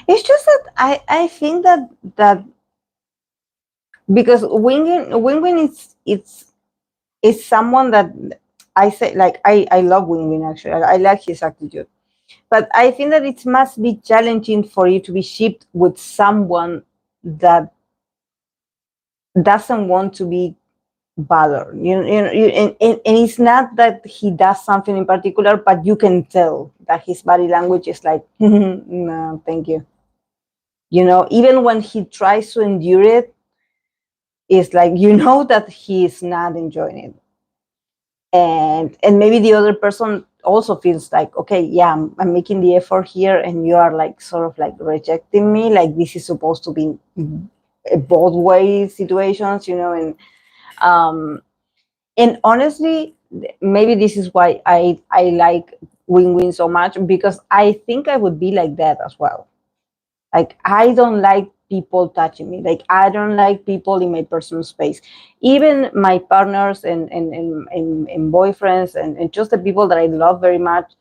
it's just that I think that because Wing is someone that I say like I love Wing actually. I like his attitude. But I think that it must be challenging for you to be shipped with someone that doesn't want to be bothered. And it's not that he does something in particular, but you can tell that his body language is like, no, thank you. Even when he tries to endure it, it's like that he is not enjoying it. And maybe the other person also feels like, okay, yeah, I'm making the effort here and you are like sort of like rejecting me, like this is supposed to be both way situations, um and honestly, maybe this is why I like win-win so much, because I think I would be like that as well. Like I don't like people touching me. Like I don't like people in my personal space. Even my partners and boyfriends and just the people that I love very much,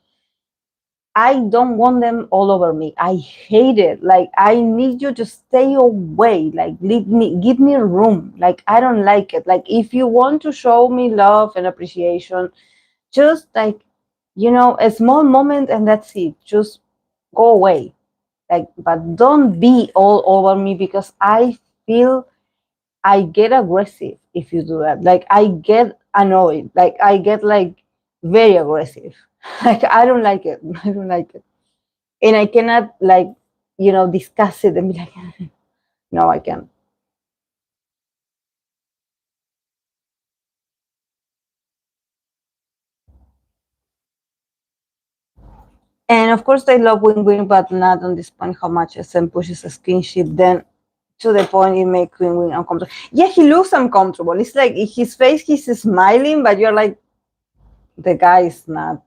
I don't want them all over me. I hate it. Like I need you to stay away. Like leave me, give me room. Like I don't like it. Like if you want to show me love and appreciation, just like a small moment and that's it. Just go away. Like, but don't be all over me because I feel I get aggressive if you do that. Like I get annoyed. Like I get like very aggressive. Like I don't like it. I don't like it. And I cannot like, discuss it and be like, no, I can't. And of course, I love win-win, but not on this point how much SM pushes a skinship. Then to the point it makes win-win uncomfortable. Yeah, he looks uncomfortable. It's like in his face, he's smiling, but you're like, the guy is not.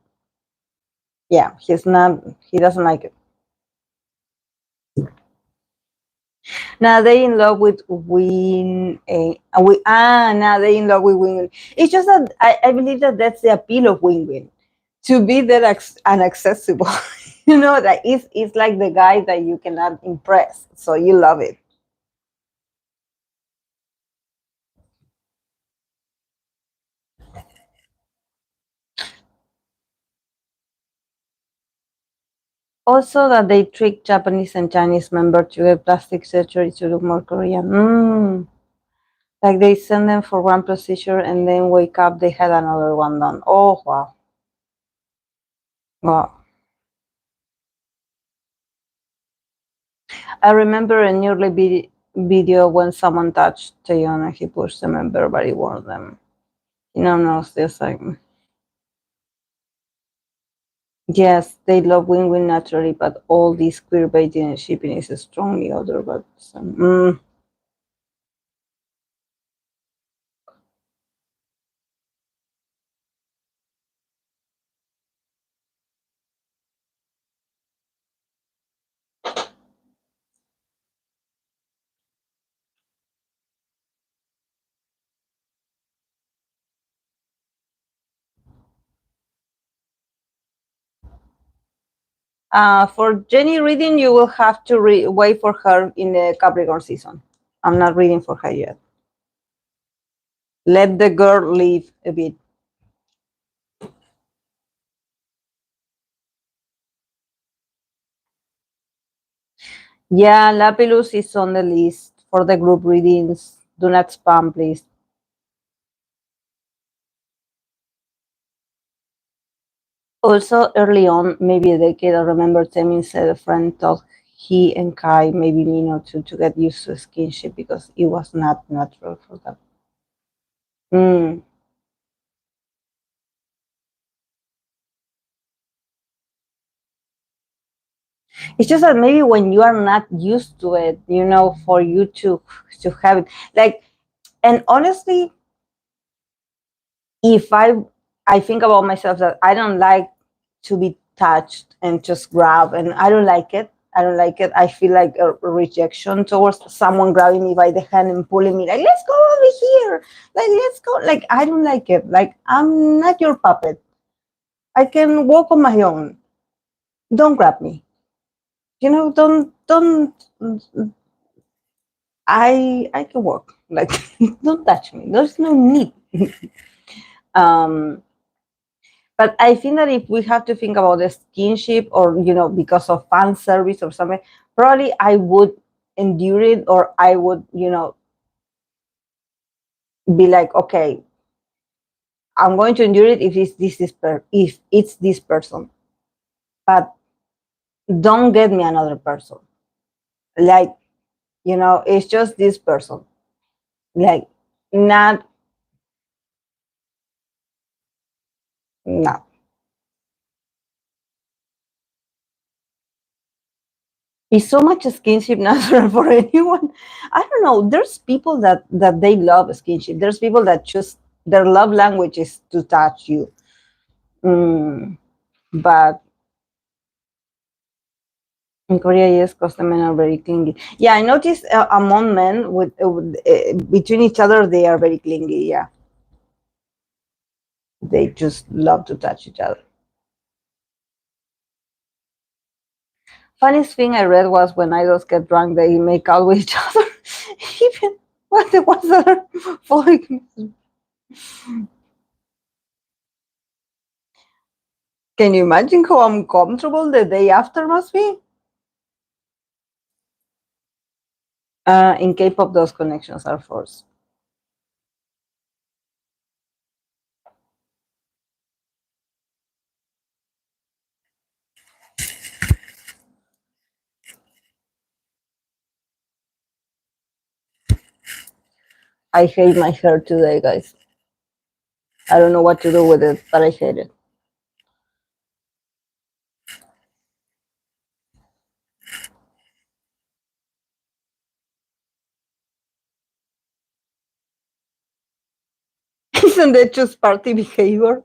Yeah, he's not. He doesn't like it. Now they in love with Win. Now they in love with Win. It's just that I believe that that's the appeal of Win to be that inaccessible. That it's like the guy that you cannot impress, so you love it. Also, that they trick Japanese and Chinese members to get plastic surgery to look more Korean. Like they send them for one procedure and then wake up, they had another one done. Oh, wow. Wow. I remember an early video when someone touched Jaehyun and he pushed them and verbally warned them. No, it's just like, yes, they love win-win naturally, but all this queer baiting and shipping is strongly other. But for Jenny reading, you will have to wait for her in the Capricorn season. I'm not reading for her yet. Let the girl live a bit. Yeah, Lapilus is on the list for the group readings. Do not spam, please. Also, early on, maybe a decade, I remember Temin said a friend told he and Kai, maybe Mino, to get used to skinship because it was not natural for them. Mm. It's just that maybe when you are not used to it, for you to have it, like, and honestly, if I think about myself that I don't like to be touched and just grab, and I don't like it. I don't like it. I feel like a rejection towards someone grabbing me by the hand and pulling me like, let's go over here. Like, let's go. Like, I don't like it. Like, I'm not your puppet. I can walk on my own. Don't grab me. Don't I can walk. Like, don't touch me. There's no need. um But I think that if we have to think about the skinship or, because of fan service or something, probably I would endure it, or I would, be like, okay, I'm going to endure it if it's this person, but don't get me another person. Like, it's just this person. Like, not, no. Is so much skinship natural for anyone? I don't know. There's people that they love skinship. There's people that just their love language is to touch you. But in Korea, yes, because the men are very clingy. Yeah, I noticed among men between each other, they are very clingy. Yeah, they just love to touch each other. Funniest thing I read was when idols get drunk, they make out with each other. Even what the ones that are falling. Can you imagine how uncomfortable the day after must be? In K-pop, those connections are forced. I hate my hair today, guys. I don't know what to do with it, but I hate it. Isn't that just party behavior?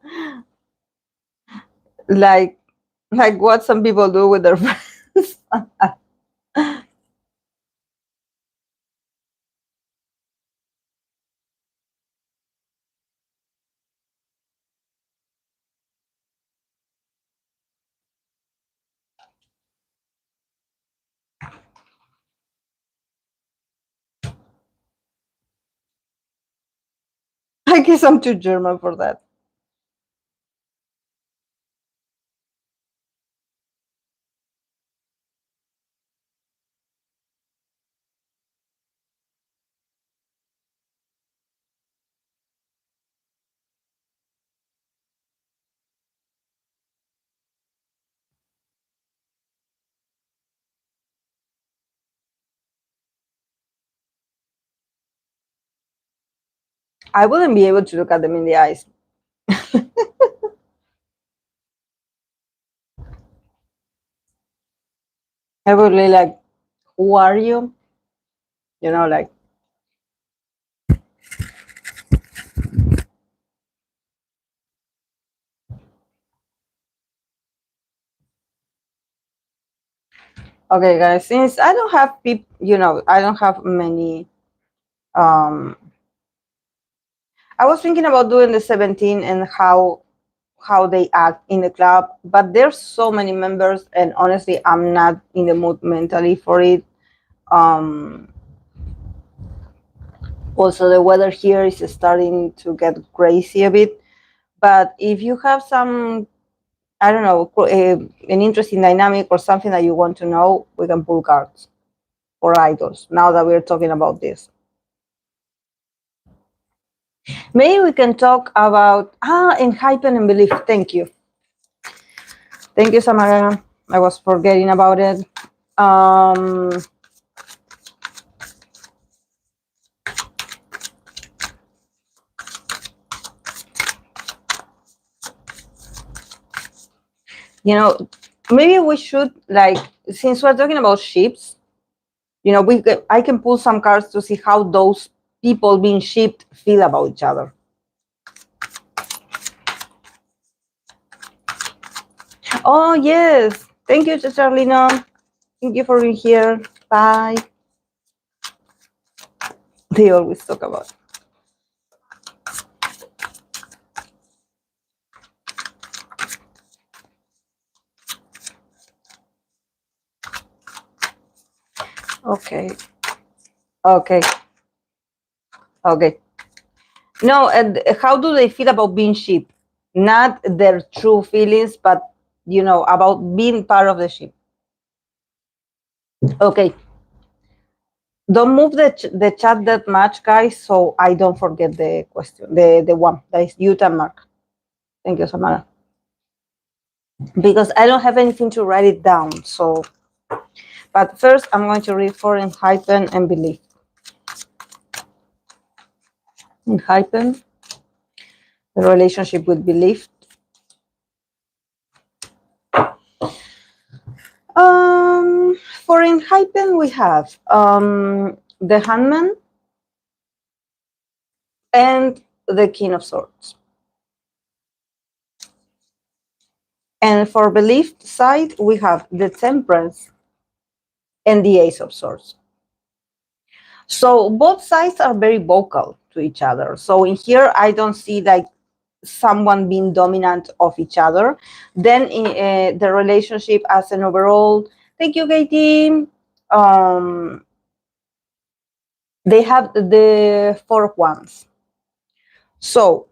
Like, like what some people do with their friends. I guess I'm too German for that. I wouldn't be able to look at them in the eyes. I would be like, who are you? You know, like, okay, guys, since I don't have people, I don't have many. I was thinking about doing the 17 and how they act in the club, but there's so many members, and honestly, I'm not in the mood mentally for it. Um, Also, the weather here is starting to get crazy a bit. But if you have some, I don't know, an interesting dynamic or something that you want to know, we can pull cards for idols. Now that we're talking about this, maybe we can talk about Enhypen and Belift. Thank you, Samara. I was forgetting about it. Um, Maybe we should, like, since we're talking about ships, I can pull some cards to see how those people being shipped feel about each other. Oh, yes. Thank you, Charlino. Thank you for being here. Bye. They always talk about. Okay. Okay. Okay. No, and how do they feel about being sheep? Not their true feelings, but about being part of the sheep. Okay. Don't move the chat that much, guys, so I don't forget the question. The one that is Utah Mark. Thank you, Samara. Because I don't have anything to write it down. So, but first I'm going to read for Enhypen and Belief. Enhypen, the relationship with Belief. For Enhypen we have the Hangman and the King of Swords. And for Belief side, we have the Temperance and the Ace of Swords. So both sides are very vocal to each other. So in here, I don't see like someone being dominant of each other. Then in the relationship as an overall, thank you, Katie. They have the 4 wands. So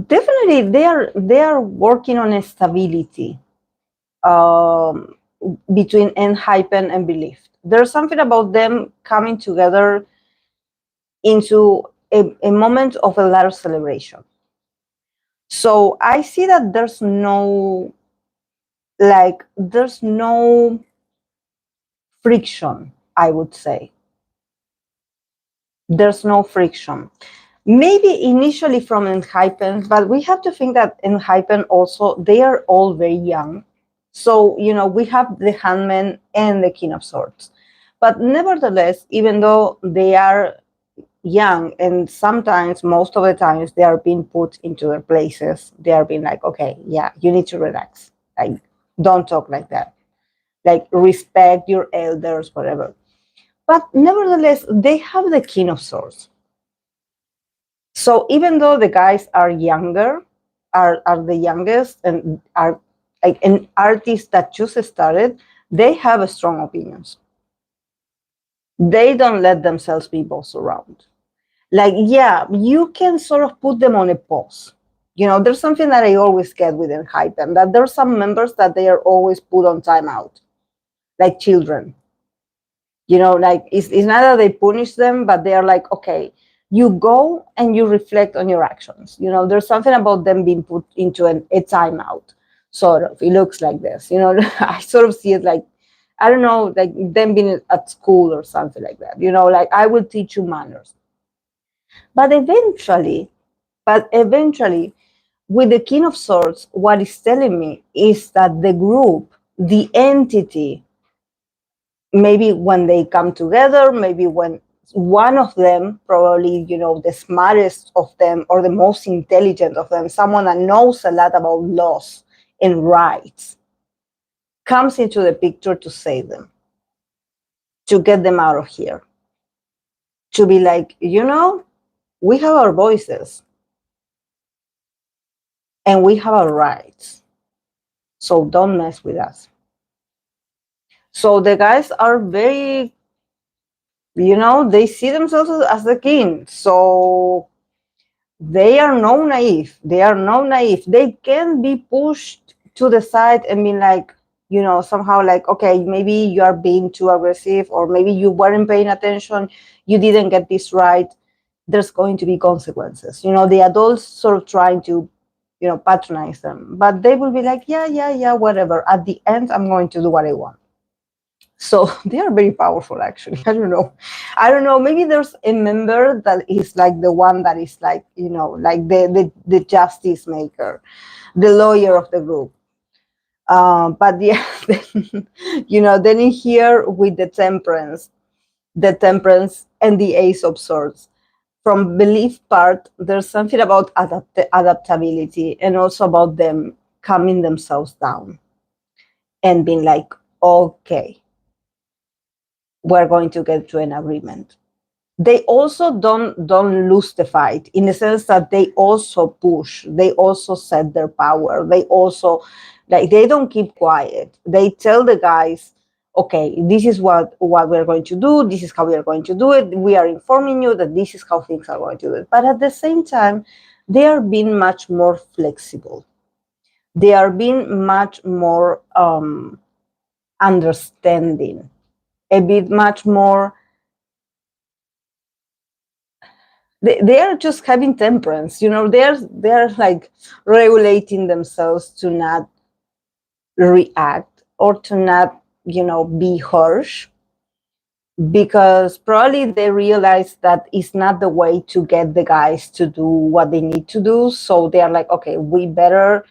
definitely they are working on a stability between Enhypen and Belief. There's something about them coming together into a moment of a lot of celebration. So I see that there's no friction, I would say. There's no friction. Maybe initially from Enhypen, but we have to think that Enhypen also, they are all very young. So, we have the Hangman and the King of Swords. But nevertheless, even though they are young and sometimes, most of the times, they are being put into their places, they are being like, okay, yeah, you need to relax. Like, don't talk like that. Like, respect your elders, whatever. But nevertheless, they have the King of Swords. So even though the guys are younger, are the youngest, and are like an artist that just started, they have strong opinions. They don't let themselves be bossed around. Like, yeah, you can sort of put them on a pause. There's something that I always get with Enhypen, that there's some members that they are always put on timeout, like children. Like it's not that they punish them, but they are like, okay, you go and you reflect on your actions. There's something about them being put into a timeout, sort of. It looks like this. I sort of see it like I don't know, like them being at school or something like that. Like I will teach you manners. But eventually, with the King of Swords, what it's telling me is that the group, the entity, maybe when they come together, maybe when one of them, probably, the smartest of them or the most intelligent of them, someone that knows a lot about laws and rights, comes into the picture to save them, to get them out of here, to be like, we have our voices and we have our rights. So don't mess with us. So the guys are very, they see themselves as the king. So they are no naive. They are no naive. They can be pushed to the side and be like, somehow like, okay, maybe you are being too aggressive, or maybe you weren't paying attention. You didn't get this right. There's going to be consequences. The adults sort of trying to, patronize them, but they will be like, yeah, whatever. At the end, I'm going to do what I want. So they are very powerful, actually. I don't know. Maybe there's a member that is like the one that is like, like the justice maker, the lawyer of the group. But yeah, then, then in here with the temperance and the ace of swords. From belief part, there's something about adaptability, and also about them calming themselves down and being like, okay, we're going to get to an agreement. They also don't lose the fight, in the sense that they also push, they also set their power, they also, like, they don't keep quiet. They tell the guys, okay, this is what we're going to do, this is how we are going to do it, we are informing you that this is how things are going to do it. But at the same time, they are being much more flexible. They are being much more understanding, a bit much more. They are just having temperance, they're like regulating themselves to not react, or to not, be harsh, because probably they realize that it's not the way to get the guys to do what they need to do. So they are like, okay, we better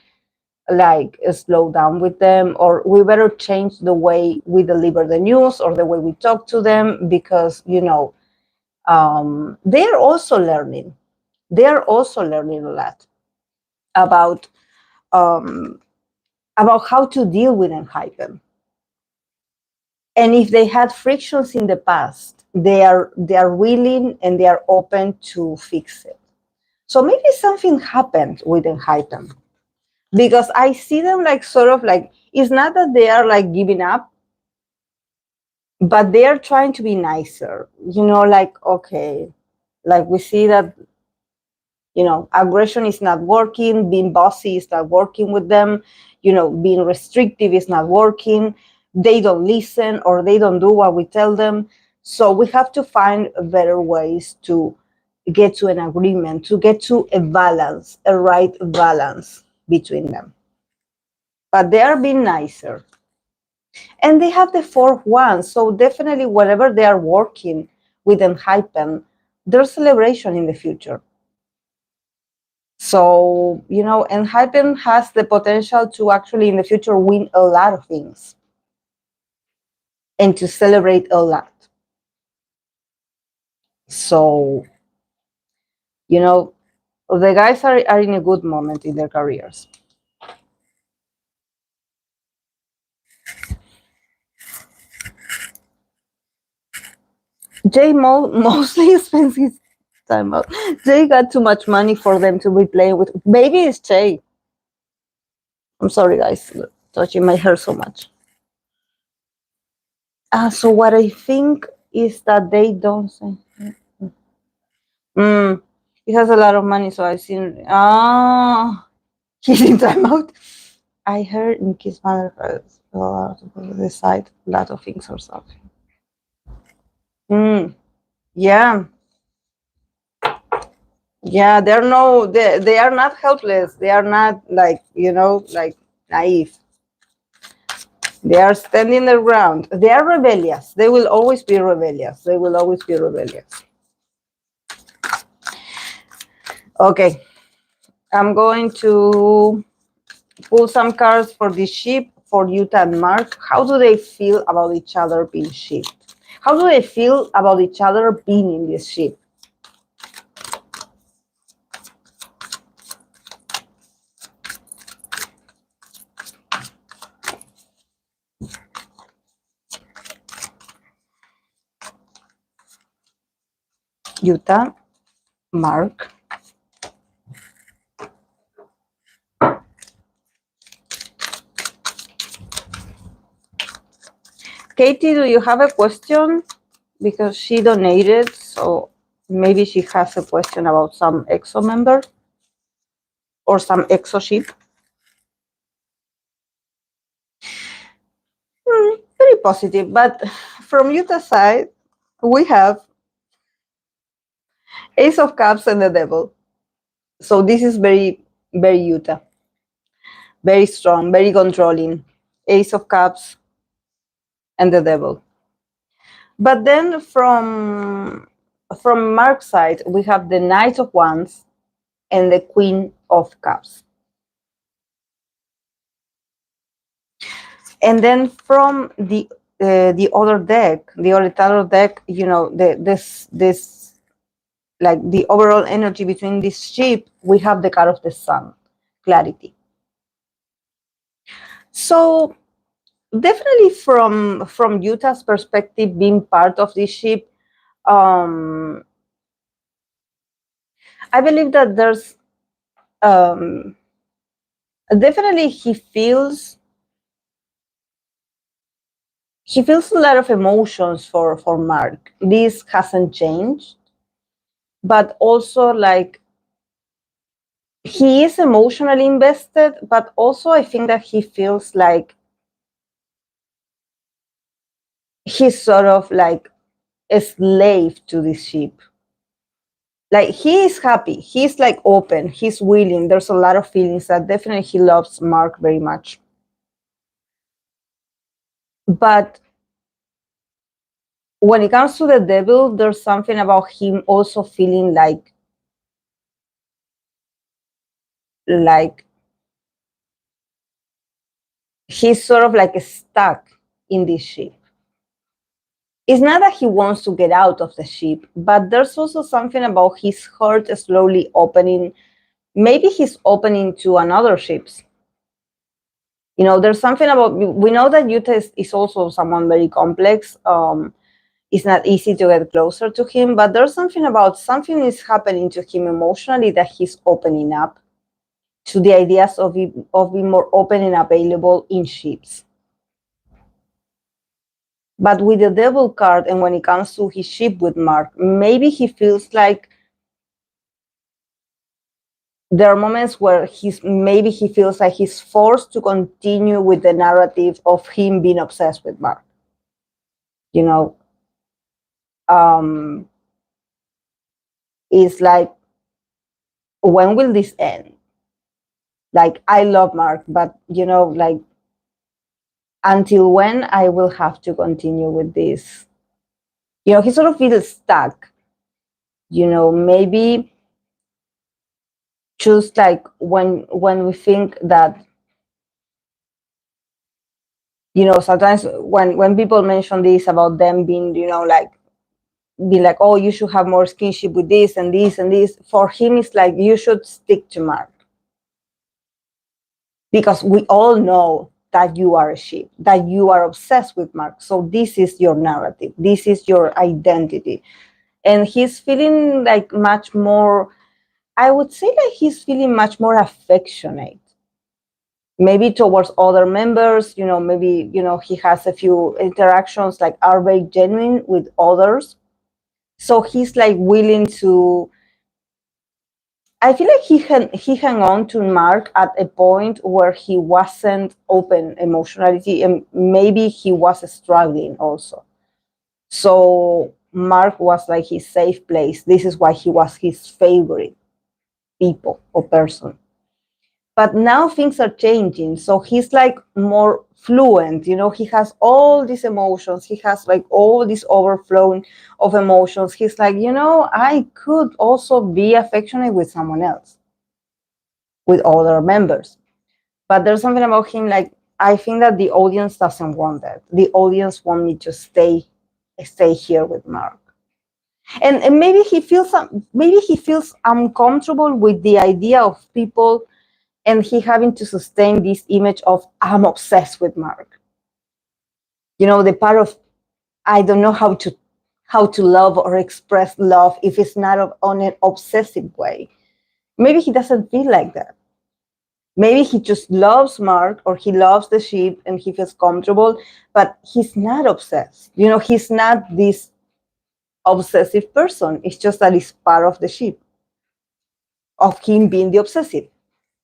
like slow down with them, or we better change the way we deliver the news or the way we talk to them, because they're also learning. They are also learning a lot about um, how to deal with Enhypen. And if they had frictions in the past, they are willing and they are open to fix it. So maybe something happened with Enhypen, because I see them like sort of like, it's not that they are like giving up, but they are trying to be nicer. Like, okay, like we see that aggression is not working, being bossy is not working with them, being restrictive is not working, they don't listen or they don't do what we tell them. So we have to find better ways to get to an agreement, to get to a balance, a right balance between them. But they are being nicer. And they have the fourth one, so definitely whatever they are working with Enhypen, there's celebration in the future. So, Enhypen has the potential to actually in the future win a lot of things and to celebrate a lot. So, the guys are in a good moment in their careers. Jay mostly spends his time out. Jay got too much money for them to be playing with. Maybe it's Jay. I'm sorry, guys, touching my hair so much. So what I think is that they don't say. He has a lot of money, so I've seen. He's in timeout. I heard in Kiss Mother has a lot of decide a lot of things or something. Yeah. Yeah, they are not helpless. They are not like, like naive. They are standing their ground. They are rebellious. They will always be rebellious. They will always be rebellious. Okay, I'm going to pull some cards for this ship for Yuta and Mark. How do they feel about each other being shipped? How do they feel about each other being in this ship? Yuta, Mark. Katie, do you have a question? Because she donated, so maybe she has a question about some EXO member or some EXO ship. Very positive, but from Yuta's side, we have Ace of Cups and the Devil. So this is very, very Yuta. Very strong, very controlling. Ace of Cups and the Devil. But then from Mark's side, we have the Knight of Wands and the Queen of Cups. And then from the other deck, the other deck, you know, this like the overall energy between this ship, we have the card of the Sun, clarity. So definitely from Yuta's perspective, being part of this ship, I believe that there's definitely he feels a lot of emotions for Mark. This hasn't changed, but also like he is emotionally invested, but also I think that he feels like he's sort of like a slave to this ship. Like he is happy, he's like open, he's willing. There's a lot of feelings that definitely he loves Mark very much. But when it comes to the Devil, there's something about him also feeling like he's sort of like stuck in this ship. It's not that he wants to get out of the ship, but there's also something about his heart slowly opening. Maybe he's opening to another ships. You know, there's something about, we know that Yuta is also someone very complex. It's not easy to get closer to him, but there's something about something is happening to him emotionally that he's opening up to the ideas of being more open and available in ships. But with the Devil card, and when it comes to his ship with Mark, maybe he feels like there are moments where he feels like he's forced to continue with the narrative of him being obsessed with Mark. You know, it's like, when will this end? Like, I love Mark, but you know, like, until when I will have to continue with this? You know, he sort of feels stuck. You know, maybe just like when we think that, you know, sometimes when people mention this about them being, you know, like, be like, oh, you should have more skinship with this and this and this. For him, it's like, you should stick to Mark. Because we all know that you are a sheep, that you are obsessed with Mark. So this is your narrative. This is your identity. And he's feeling like much more, I would say that he's feeling much more affectionate. Maybe towards other members, you know, maybe, you know, he has a few interactions like are very genuine with others. So he's like willing to, I feel like he hung on to Mark at a point where he wasn't open emotionally, and maybe he was struggling also. So Mark was like his safe place. This is why he was his favorite people or person. But now things are changing. So he's like more fluent, he has all these emotions. He has like all this overflowing of emotions. He's like, I could also be affectionate with someone else, with other members. But there's something about him, like, I think that the audience doesn't want that. The audience want me to stay here with Mark. And maybe he feels uncomfortable with the idea of people and he having to sustain this image of I'm obsessed with Mark. The part of I don't know how to love or express love if it's not on an obsessive way. Maybe he doesn't feel like that. Maybe he just loves Mark or he loves the sheep and he feels comfortable, but he's not obsessed. He's not this obsessive person. It's just that it's part of the sheep, of him being the obsessive.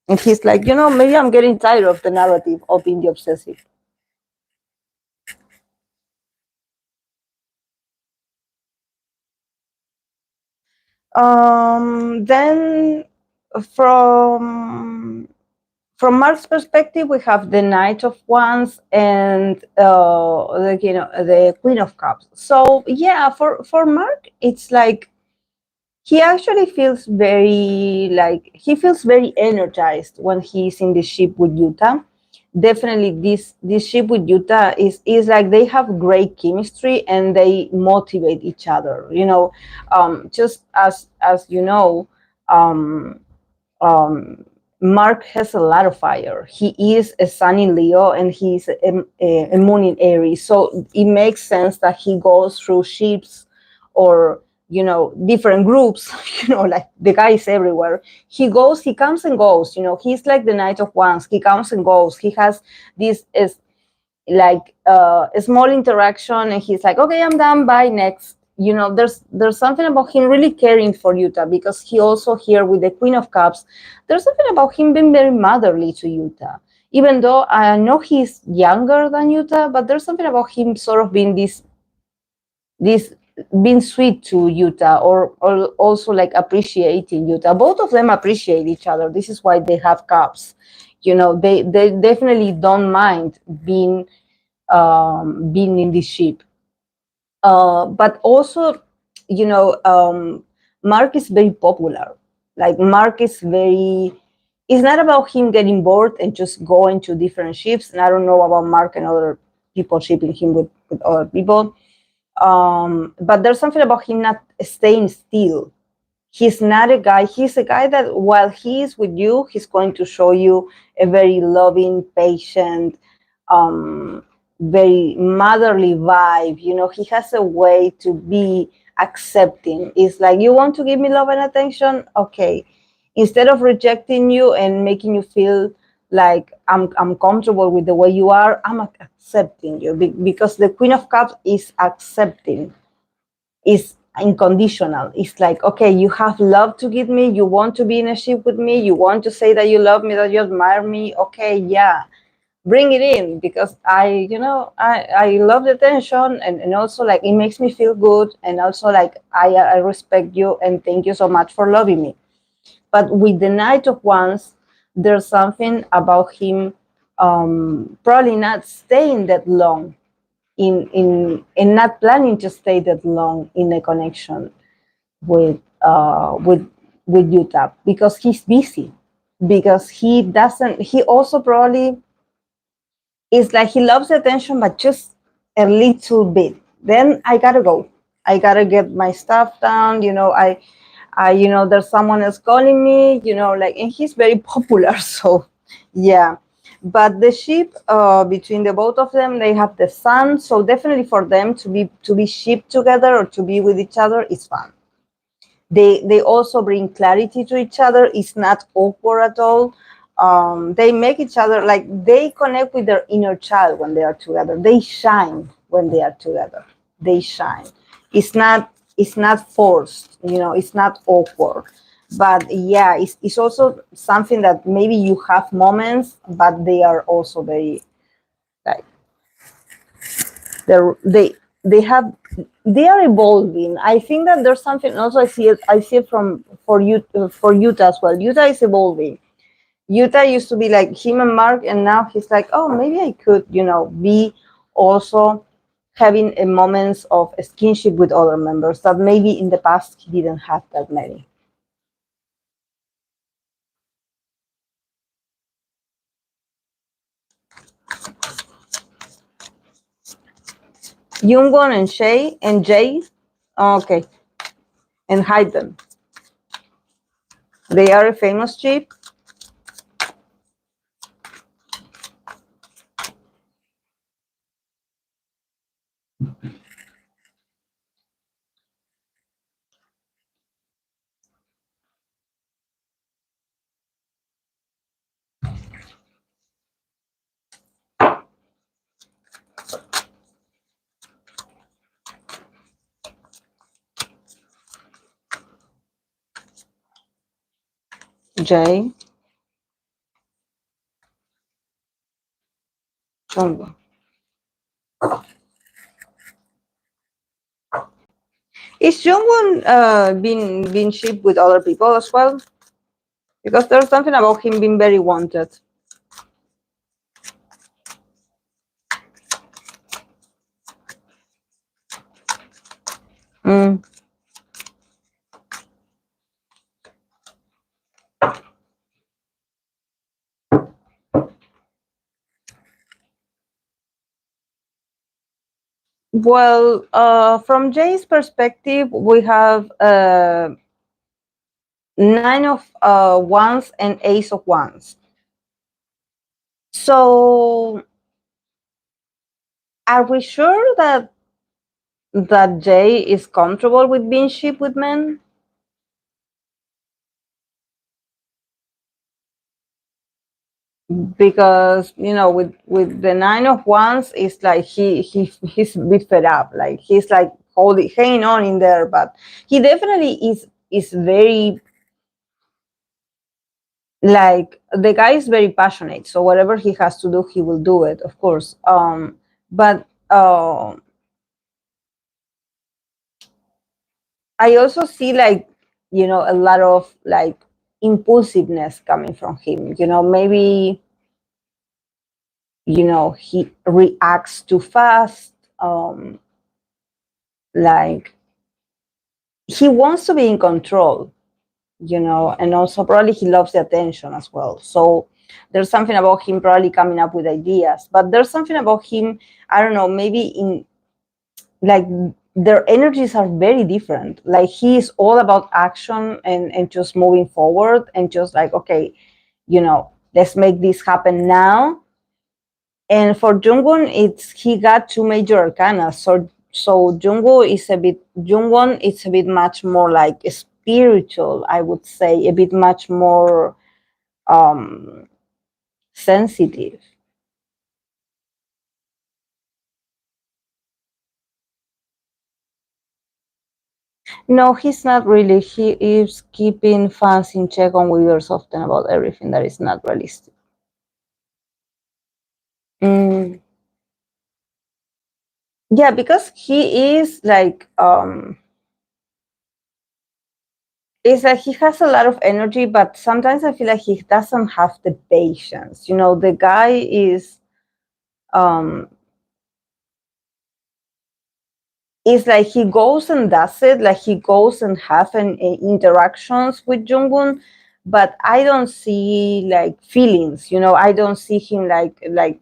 And he's like, maybe I'm getting tired of the narrative of being the obsessive. Then from Mark's perspective, we have the Knight of Wands and the Queen of Cups. So yeah, for Mark, it's like he actually feels very energized when he's in the ship with Yuta. Definitely, this ship with Yuta is like they have great chemistry and they motivate each other. Just as um, um, Mark has a lot of fire. He is a sun in Leo and he's a moon in Aries. So it makes sense that he goes through ships or, different groups, like the guy is everywhere. He comes and goes, he's like the Knight of Wands. He comes and goes. He has this is like a small interaction and he's like, okay, I'm done, bye, next. There's something about him really caring for Yuta, because he also here with the Queen of Cups, there's something about him being very motherly to Yuta, even though I know he's younger than Yuta, but there's something about him sort of being this being sweet to Yuta, or also like appreciating Yuta. Both of them appreciate each other. This is why they have cups. They definitely don't mind being in this ship. But also, Mark is very popular. Like Mark is very. It's not about him getting bored and just going to different ships. And I don't know about Mark and other people shipping him with other people. But there's something about him not staying still. He's not a guy. He's a guy that while he's with you, he's going to show you a very loving, patient, um, very motherly vibe. He has a way to be accepting. It's like, you want to give me love and attention? Okay. Instead of rejecting you and making you feel like I'm comfortable with the way you are, I'm accepting you, because the Queen of Cups is accepting, is unconditional. It's like, okay, you have love to give me, you want to be in a ship with me, you want to say that you love me, that you admire me. Okay, yeah, bring it in, because I love the tension, and also like it makes me feel good, and also like I respect you and thank you so much for loving me. But with the Knight of Wands, there's something about him probably not staying that long in not planning to stay that long in a connection with with Utah, because he's busy, because he also probably is like he loves attention but just a little bit. Then I gotta get my stuff down. There's someone else calling me, like, and he's very popular. So yeah. But the ship, between the both of them, they have the sun. So definitely for them to be shipped together or to be with each other is fun. They also bring clarity to each other. It's not awkward at all. They make each other, like, they connect with their inner child when they are together. They shine when they are together. They shine. It's not forced. It's not awkward. But yeah, it's also something that maybe you have moments, but they are also very, like, they are evolving. I think that there's something also I see it from for Utah as well. Utah is evolving. Utah used to be like him and Mark, and now he's like, oh, maybe I could, be also having a moments of skinship with other members that maybe in the past he didn't have that many. Jungwon and Shay and Jay, okay, and Hyben. They are a famous chip. Jay, Jungwon. Is Jungwon been shipped with other people as well? Because there's something about him being very wanted. Mm. Well, from Jay's perspective, we have nine of wands and ace of wands. So, are we sure that Jay is comfortable with being shipped with men? Because with the nine of wands, it's like he's a bit fed up. Like he's like holding hanging on in there, but he definitely is very, like, the guy is very passionate, so whatever he has to do he will do it, of course. But I also see, like, a lot of like impulsiveness coming from him. Maybe he reacts too fast. Like, he wants to be in control, and also probably he loves the attention as well. So there's something about him probably coming up with ideas, but there's something about him, I don't know, maybe in, like, their energies are very different. Like, he's all about action and just moving forward and just like, okay, let's make this happen now. And for Jungwon, he got two major arcana. So Jungwon is a bit much more like spiritual, I would say, a bit much more um sensitive. No, he's not really. He is keeping fans in check on Weavers often about everything that is not realistic. Mm. Yeah, because he is like, it's like he has a lot of energy, but sometimes I feel like he doesn't have the patience. The guy is, um it's like he goes and does it, like he goes and have interactions with Jungwon, but I don't see like feelings. I don't see him like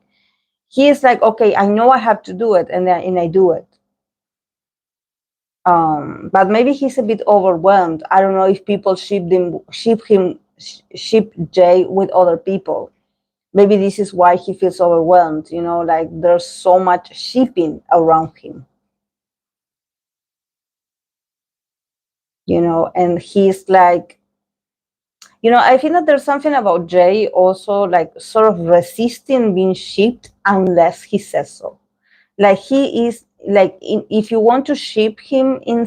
he is like, okay, I know I have to do it, and I do it. But maybe he's a bit overwhelmed. I don't know if people ship Jay with other people. Maybe this is why he feels overwhelmed. Like there's so much shipping around him. And he's like, I feel that there's something about Jay also like sort of resisting being shipped unless he says so. Like he is like, if you want to ship him in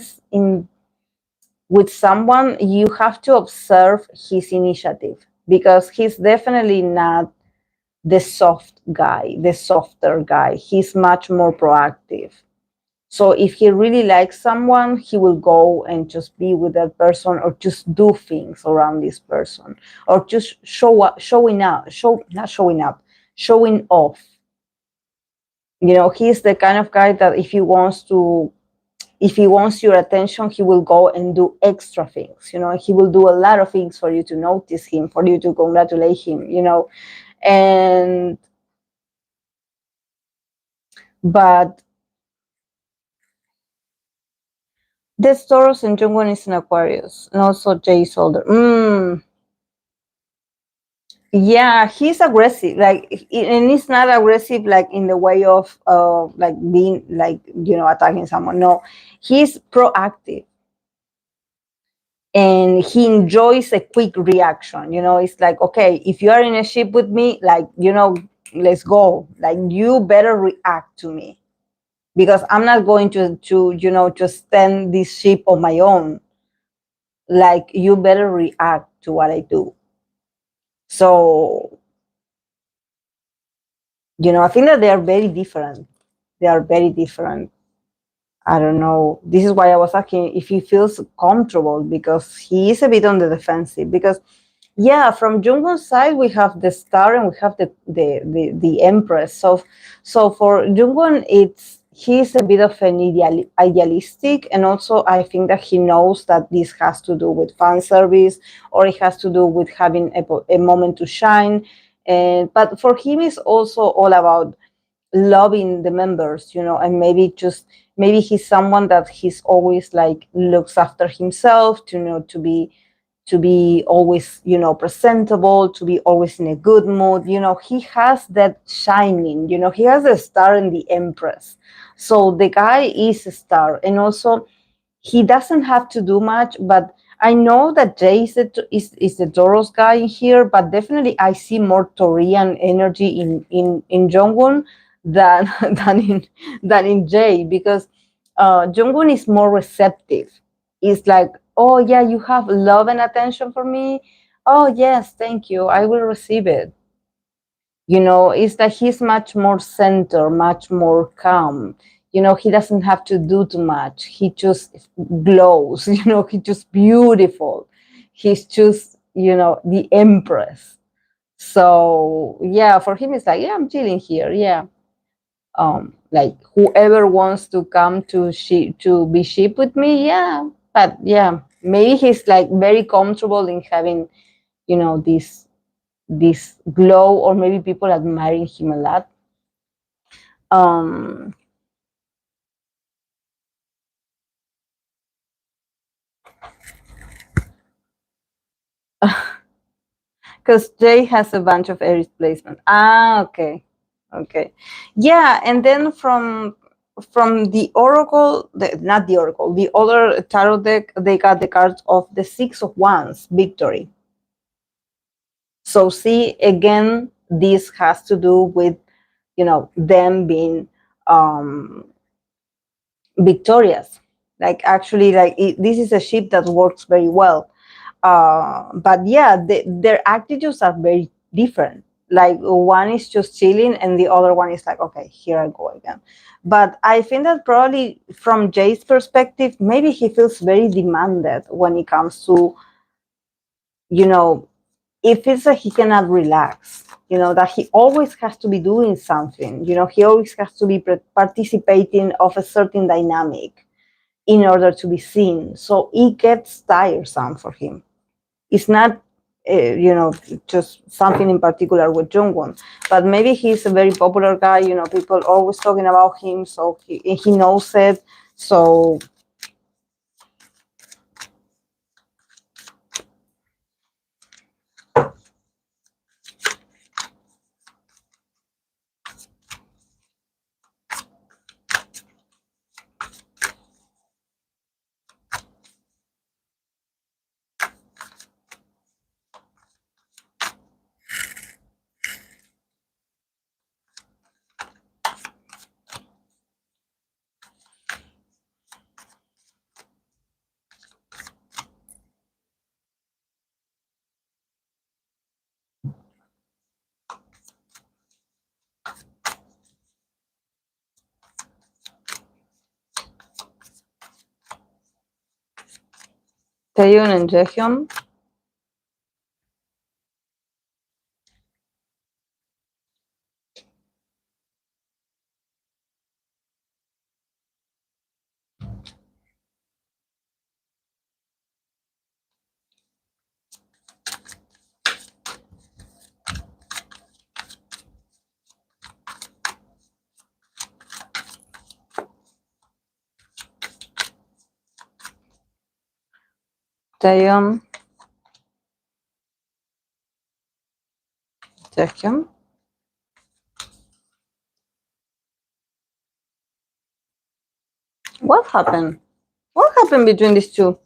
with someone, you have to observe his initiative, because he's definitely not the soft guy, the softer guy. He's much more proactive. So if he really likes someone, he will go and just be with that person, or just do things around this person, or just show up, showing up, show not showing up, showing off. He's the kind of guy that if he wants your attention, he will go and do extra things. He will do a lot of things for you to notice him, for you to congratulate him. And but this Taurus and Jungwon is in Aquarius, and also Jay is older. Yeah, he's aggressive, and he's not aggressive like in the way of like being like attacking someone. No, he's proactive, and he enjoys a quick reaction. It's like, okay, if you are in a ship with me, like let's go. Like, you better react to me, because I'm not going to just stand this ship on my own. Like, you better react to what I do. So I think that they are very different. They are very different. I don't know. This is why I was asking if he feels comfortable, because he is a bit on the defensive. Because, yeah, from Jungkook's side, we have the star and we have the empress. So for Jungkook, he's a bit of an idealistic, and also I think that he knows that this has to do with fan service, or it has to do with having a moment to shine. But for him, it's also all about loving the members, and maybe he's someone that he's always like looks after himself, to be always presentable, to be always in a good mood. He has that shining. He has a star in the empress. So the guy is a star, and also he doesn't have to do much. But I know that Jay is the Taurus guy in here, but definitely I see more Taurian energy in Jongwon than than in Jay, because Jongwon is more receptive. It's like, oh yeah, you have love and attention for me. Oh yes, thank you. I will receive it. It's that he's much more centered, much more calm. He doesn't have to do too much. He just glows. He's just beautiful. He's just the empress. So yeah, for him it's like, yeah, I'm chilling here. Yeah, like whoever wants to come to be sheep with me, yeah. But yeah, maybe he's like very comfortable in having this glow, or maybe people admiring him a lot. um because Jay has a bunch of Aries placement. Okay. Okay. Yeah, and then from the oracle, not the oracle, the other tarot deck, they got the cards of the Six of Wands, victory. So see, again, this has to do with them being victorious. Like, actually, like this is a ship that works very well. But yeah, their attitudes are very different. Like, one is just chilling, and the other one is like, okay, here I go again. But I think that probably from Jay's perspective, maybe he feels very demanded when it comes to, it feels like he cannot relax. That he always has to be doing something. He always has to be participating of a certain dynamic in order to be seen. So it gets tiresome for him. It's not, just something in particular with Jungwon, but maybe he's a very popular guy. People always talking about him, so he knows it. So Taehyun and Jaehyun. Taehyun, Jaehyun. What happened? What happened between these two?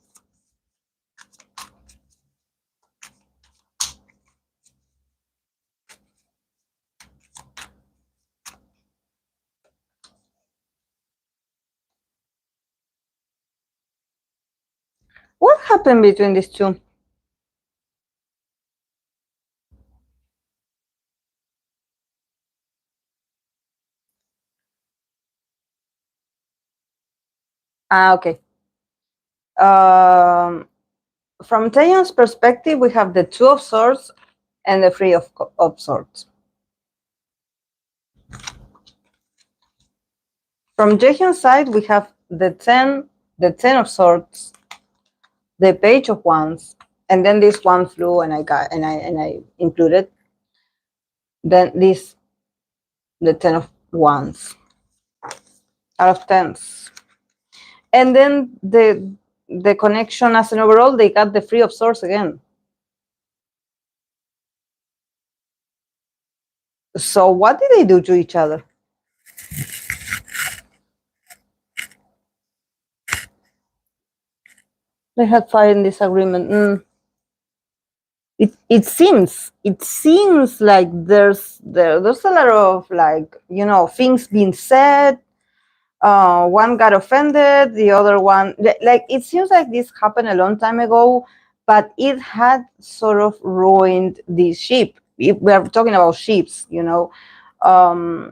What happened between these two? Ah, okay. From Taehyun's perspective, we have the Two of Swords and the Three of Swords. From Jaehyun's side, we have the Ten of Swords, the Page of Wands, and then this one flew, and I included. Then this, the Ten of Wands, out of tens, and then the connection as an overall, they got the Three of Swords again. So what did they do to each other? They had fight and disagreement. It seems like there's a lot of, like, things being said. One got offended, the other one, like, it seems like this happened a long time ago, but it had sort of ruined the ship. We are talking about ships, and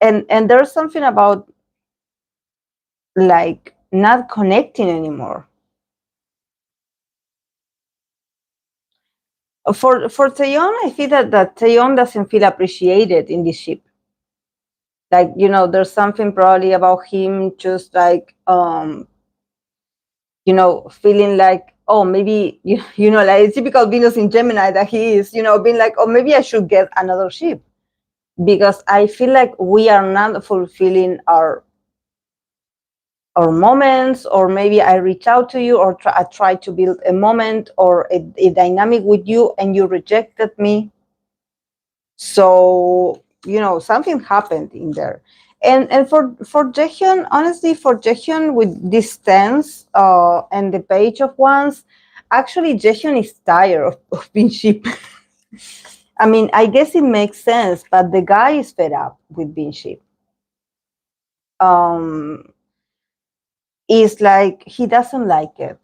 there's something about, like, not connecting anymore. For Taeyeon, I feel that Taeyeon doesn't feel appreciated in this ship. Like, there's something probably about him just like, feeling like, oh, maybe, like typical Venus in Gemini that he is, being like, oh, maybe I should get another ship, because I feel like we are not fulfilling our moments, or maybe I reach out to you, or I try to build a moment or a dynamic with you, and you rejected me. So, something happened in there. And for Jaehyun, honestly, for Jaehyun, with this stance and the Page of Wands, actually Jaehyun is tired of being sheep. I mean, I guess it makes sense, but the guy is fed up with being sheep. It's like he doesn't like it.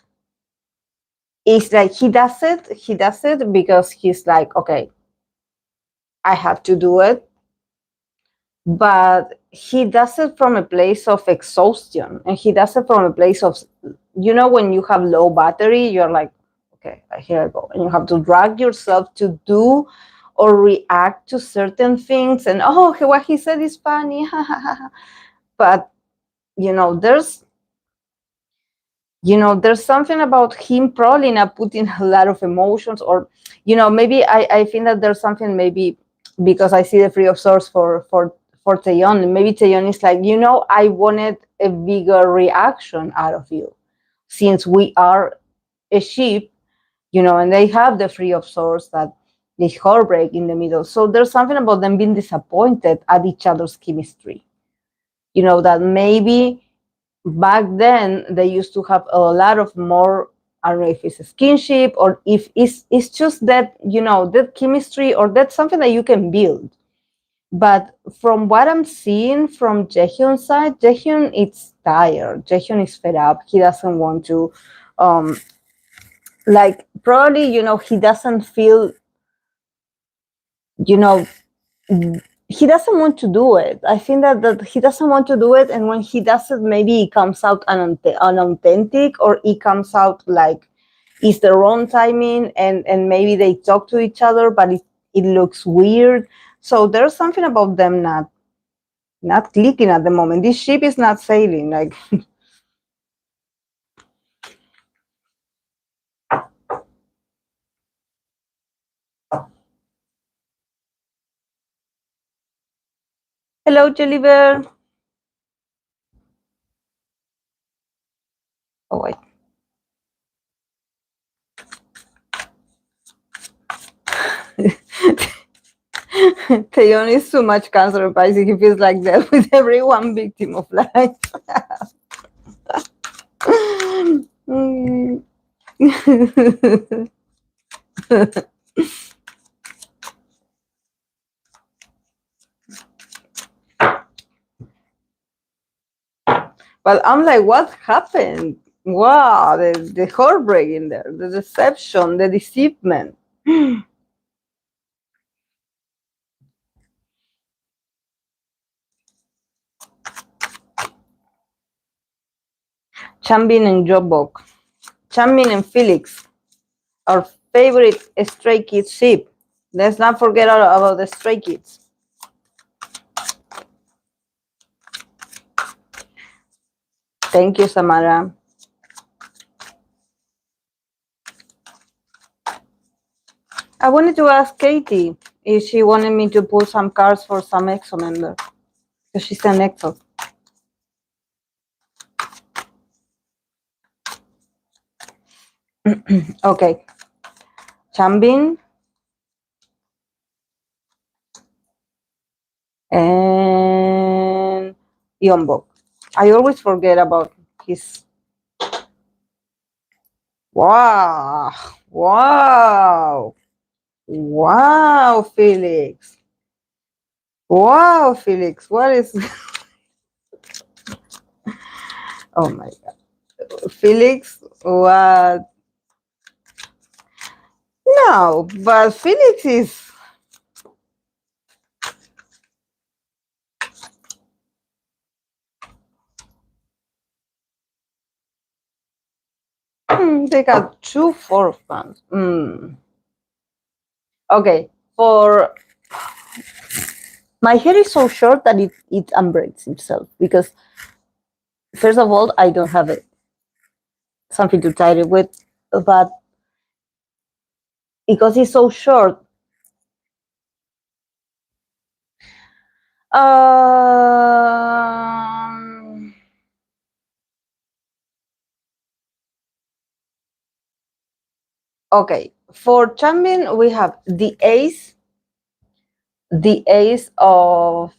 It's like he does it because he's like, okay, I have to do it, but he does it from a place of exhaustion, and he does it from a place of, when you have low battery, you're like, okay, here I go, and you have to drag yourself to do or react to certain things, and what he said is funny. But there's something about him probably not putting a lot of emotions, or maybe I think that there's something, maybe because I see the Three of Swords for Taeyeon, and maybe Taeyeon is like, I wanted a bigger reaction out of you, since we are a ship, and they have the Three of Swords, that the heartbreak in the middle. So there's something about them being disappointed at each other's chemistry, that maybe back then they used to have a lot of more, I don't know if it's a skinship, or if it's just that, that chemistry, or that's something that you can build. But from what I'm seeing from Jaehyun's side, Jaehyun is tired. Jaehyun is fed up. He doesn't want to, like, probably, he doesn't feel, you know, he doesn't want to do it. I think that he doesn't want to do it, and when he does it, maybe it comes out unauthentic, or it comes out like, is the wrong timing, and maybe they talk to each other, but it looks weird. So there's something about them not clicking at the moment. This ship is not sailing. Like, hello, Jelly Bear. Oh wait. Taeyeon is too much cancer and Pisces. He feels like that with everyone victim of life. Mm. But I'm like, what happened? Wow, the heartbreak in there, the deception, the deceitment. Changbin and Jobok. Changbin and Felix, our favorite Stray Kids ship. Let's not forget about the Stray Kids. Thank you, Samara. I wanted to ask Katie if she wanted me to pull some cards for some EXO member, because she's an EXO. Okay. Changbin and Yeonbok. I always forget about his. Wow. Wow. Wow, Felix. Wow, Felix. What is. Oh my God. Felix, what? No, but Felix is. They got 2 4 fans. Okay, for my hair is so short that it unbraids itself, because first of all, I don't have it something to tie it with, but because it's so short. Okay, for Changbin, we have the Ace of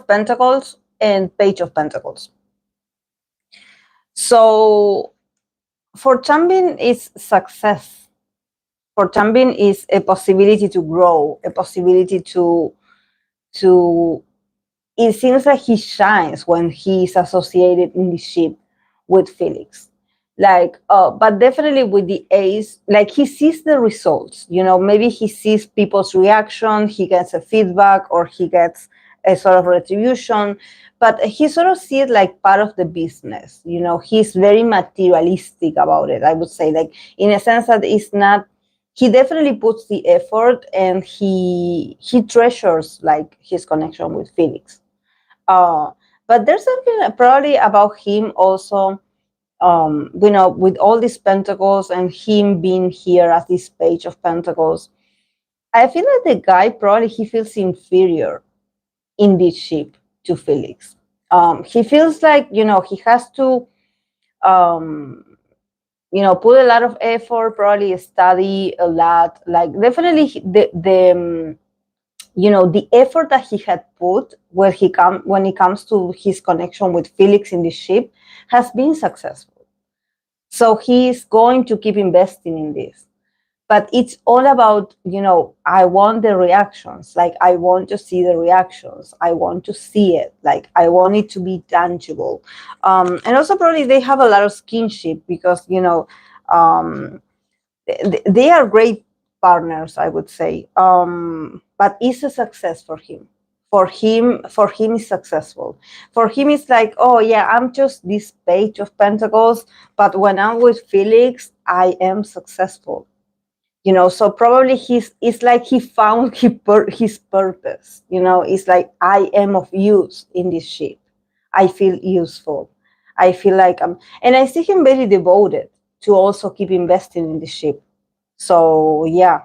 Pentacles and Page of Pentacles. So for Changbin, it's success. For Changbin, is a possibility to grow, a possibility to. It seems like he shines when he's associated in the ship with Felix. Like, but definitely with the Ace, like he sees the results. Maybe he sees people's reaction, he gets a feedback, or he gets a sort of retribution, but he sort of sees it like part of the business. He's very materialistic about it, I would say, like in a sense that it's not. He definitely puts the effort, and he treasures like his connection with Felix. uh, but there's something probably about him also, with all these pentacles and him being here as this Page of Pentacles. I feel like the guy probably he feels inferior in this ship to Felix. He feels like, he has to, put a lot of effort, probably study a lot. Like definitely the effort that he had put when it comes to his connection with Felix in the ship has been successful. So he's going to keep investing in this. But it's all about, I want the reactions. Like, I want to see the reactions. I want to see it. Like, I want it to be tangible. And also probably they have a lot of skinship, because, they are great partners, I would say. But it's a success for him. For him is successful. For him it's like, oh yeah, I'm just this page of pentacles, but when I'm with Felix, I am successful. So probably it's like he found his purpose. It's like, I am of use in this ship. I feel useful. I feel like and I see him very devoted to also keep investing in the ship. So yeah,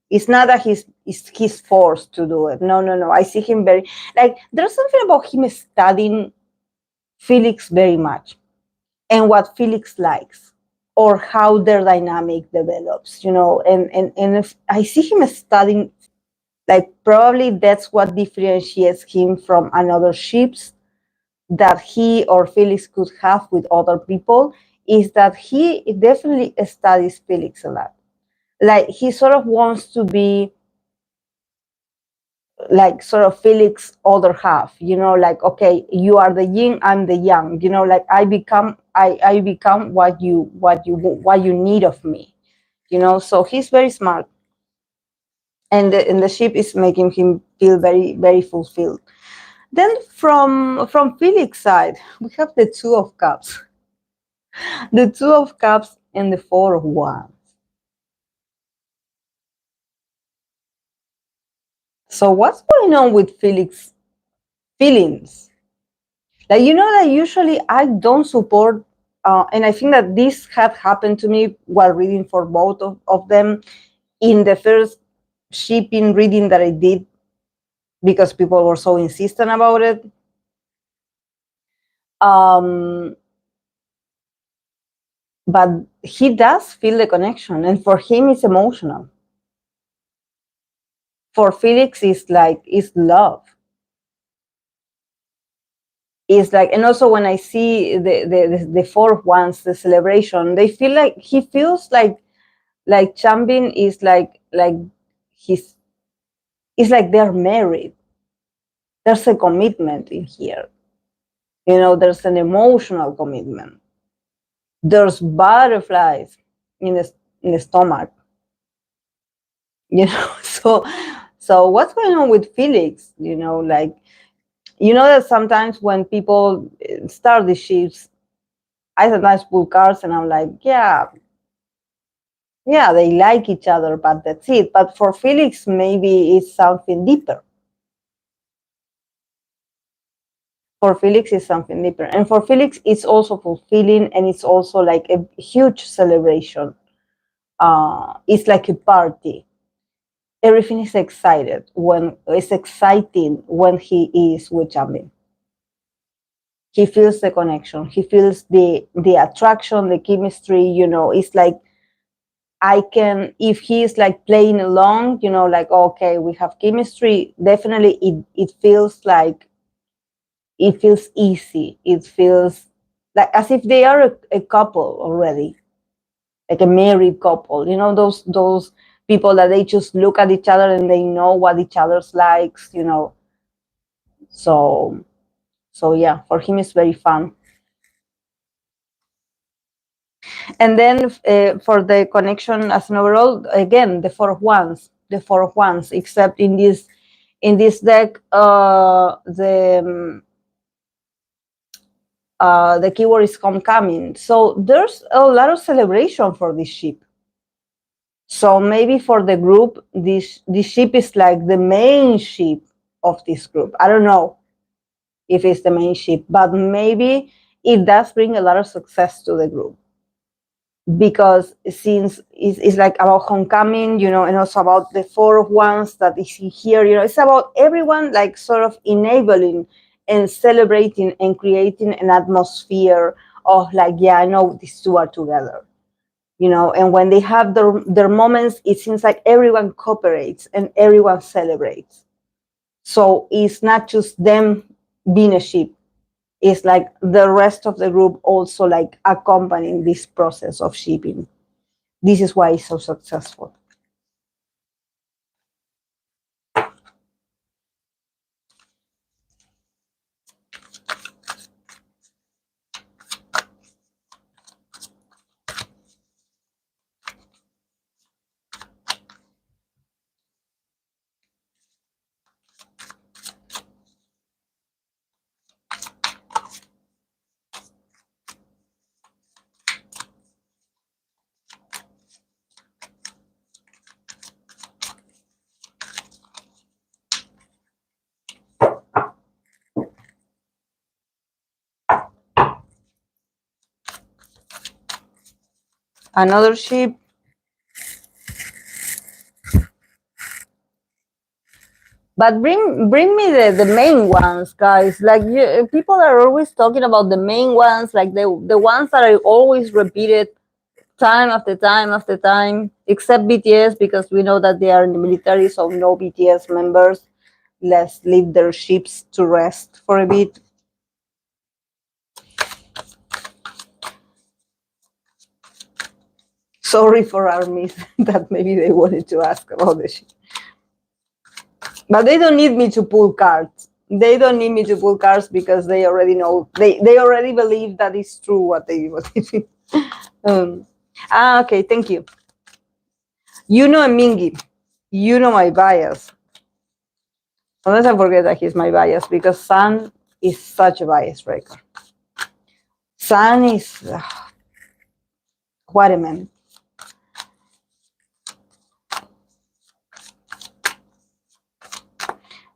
it's not that he's forced to do it. No, no, no. I see him very, like, there's something about him studying Felix very much, and what Felix likes, or how their dynamic develops. And if I see him studying, like, probably that's what differentiates him from another ships that he or Felix could have with other people, is that he definitely studies Felix a lot. Like, he sort of wants to be like sort of Felix other half, like, okay, you are the yin, I'm the yang, like, I become what you need of me, so he's very smart, and the ship is making him feel very, very fulfilled. Then from Felix side, we have the two of cups, the two of cups and the four of wands. So what's going on with Felix feelings? Like, that usually I don't support, and I think that this had happened to me while reading for both of them in the first shipping reading that I did, because people were so insistent about it. Um, but he does feel the connection, and for him, it's emotional. For Felix, it's love. It's like, and also when I see the four ones, the celebration, they feel like he feels like Changbin is like he's it's like they're married. There's a commitment in here. There's an emotional commitment. There's butterflies in the stomach. So what's going on with Felix? Like, that sometimes when people start the shifts, I sometimes pull cards and I'm like, yeah, they like each other, but that's it. But for Felix, maybe it's something deeper. For Felix, it's something deeper. And for Felix, it's also fulfilling, and it's also like a huge celebration. It's like a party. Everything is excited when it's exciting when he is with Changbin. He feels the connection. He feels the attraction, the chemistry. It's like, I can, if he's like playing along, like, okay, we have chemistry. Definitely, it feels like, it feels easy. It feels like as if they are a couple already, like a married couple. Those people that they just look at each other and they know what each other's likes. So yeah, for him it's very fun. And then for the connection as an overall, again, the four of wands, except in this deck, the keyword is homecoming. So there's a lot of celebration for this ship. So maybe for the group, this ship is like the main ship of this group. I don't know if it's the main ship, but maybe it does bring a lot of success to the group, because since it's like about homecoming, and also about the four of wands that is in here, it's about everyone like sort of enabling and celebrating and creating an atmosphere of like, yeah, I know these two are together, and when they have their moments, it seems like everyone cooperates and everyone celebrates. So it's not just them being a ship, it's like the rest of the group also like accompanying this process of shipping. This is why it's so successful. Another ship. But bring me the main ones, guys. Like people are always talking about the main ones, like the ones that are always repeated time after time after time, except BTS because we know that they are in the military, so no BTS members. Let's leave their ships to rest for a bit. Sorry for armies that maybe they wanted to ask about the ship. But they don't need me to pull cards. They don't need me to pull cards because they already know. They already believe that it's true what they think. Okay, thank you. You know Mingi. You know my bias. Unless I forget that he's my bias because Sun is such a bias breaker. Sun is what a man.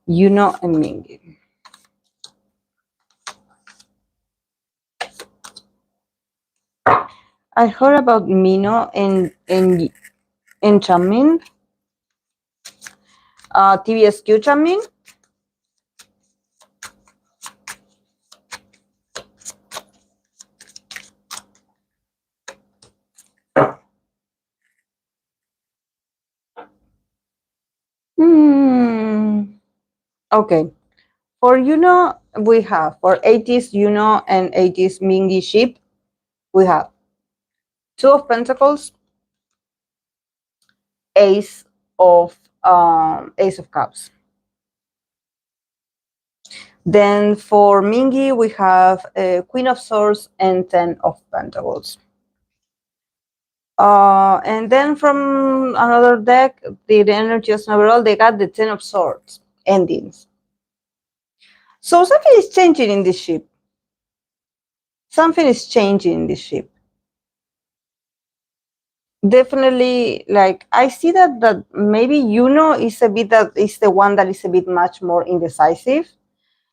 You know Mingi. I heard about Mino and Changbin, TVSQ Changbin. Okay. For we have for Ateez and Ateez Mingi ship, we have Two of Pentacles, Ace of Cups. Then for Mingi, we have Queen of Swords and Ten of Pentacles. And then from another deck, the energies overall, they got the Ten of Swords endings. So something is changing in this ship. Something is changing in this ship. Definitely, like I see that maybe is a bit that is the one that is a bit much more indecisive.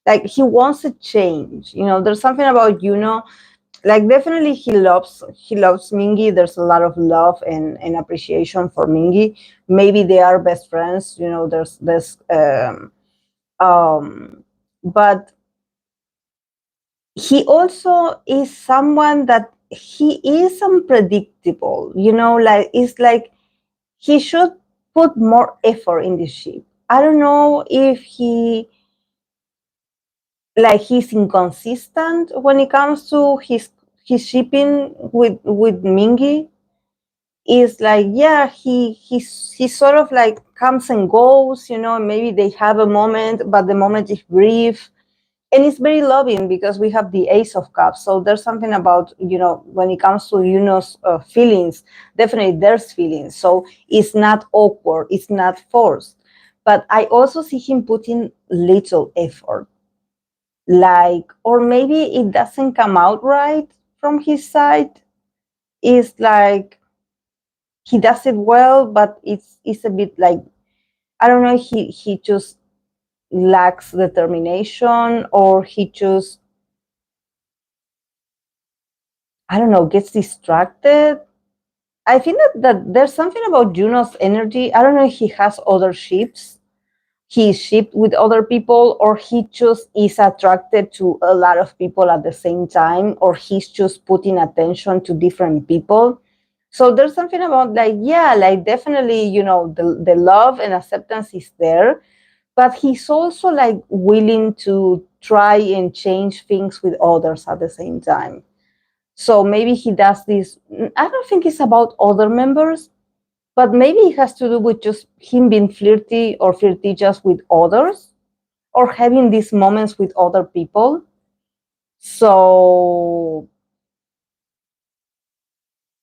Like he wants to change. There's something about like definitely he loves Mingi. There's a lot of love and appreciation for Mingi. Maybe they are best friends. There's but he also is someone that he is unpredictable. Like it's like he should put more effort in this ship. I don't know if he's inconsistent when it comes to his shipping with Mingi. Is like, yeah, he sort of like comes and goes, maybe they have a moment, but the moment is brief. And it's very loving because we have the Ace of Cups. So there's something about, when it comes to feelings, definitely there's feelings. So it's not awkward, it's not forced. But I also see him putting little effort. Or maybe it doesn't come out right from his side. It's like he does it well, but it's a bit like, I don't know, he just lacks determination, or he just, I don't know, gets distracted. I think that there's something about Juno's energy. I don't know if he has other ships. He's shipped with other people, or he just is attracted to a lot of people at the same time, or he's just putting attention to different people. So there's something about definitely, the love and acceptance is there, but he's also willing to try and change things with others at the same time. So maybe he does this. I don't think it's about other members, but maybe it has to do with just him being flirty or flirtatious with others, or having these moments with other people. So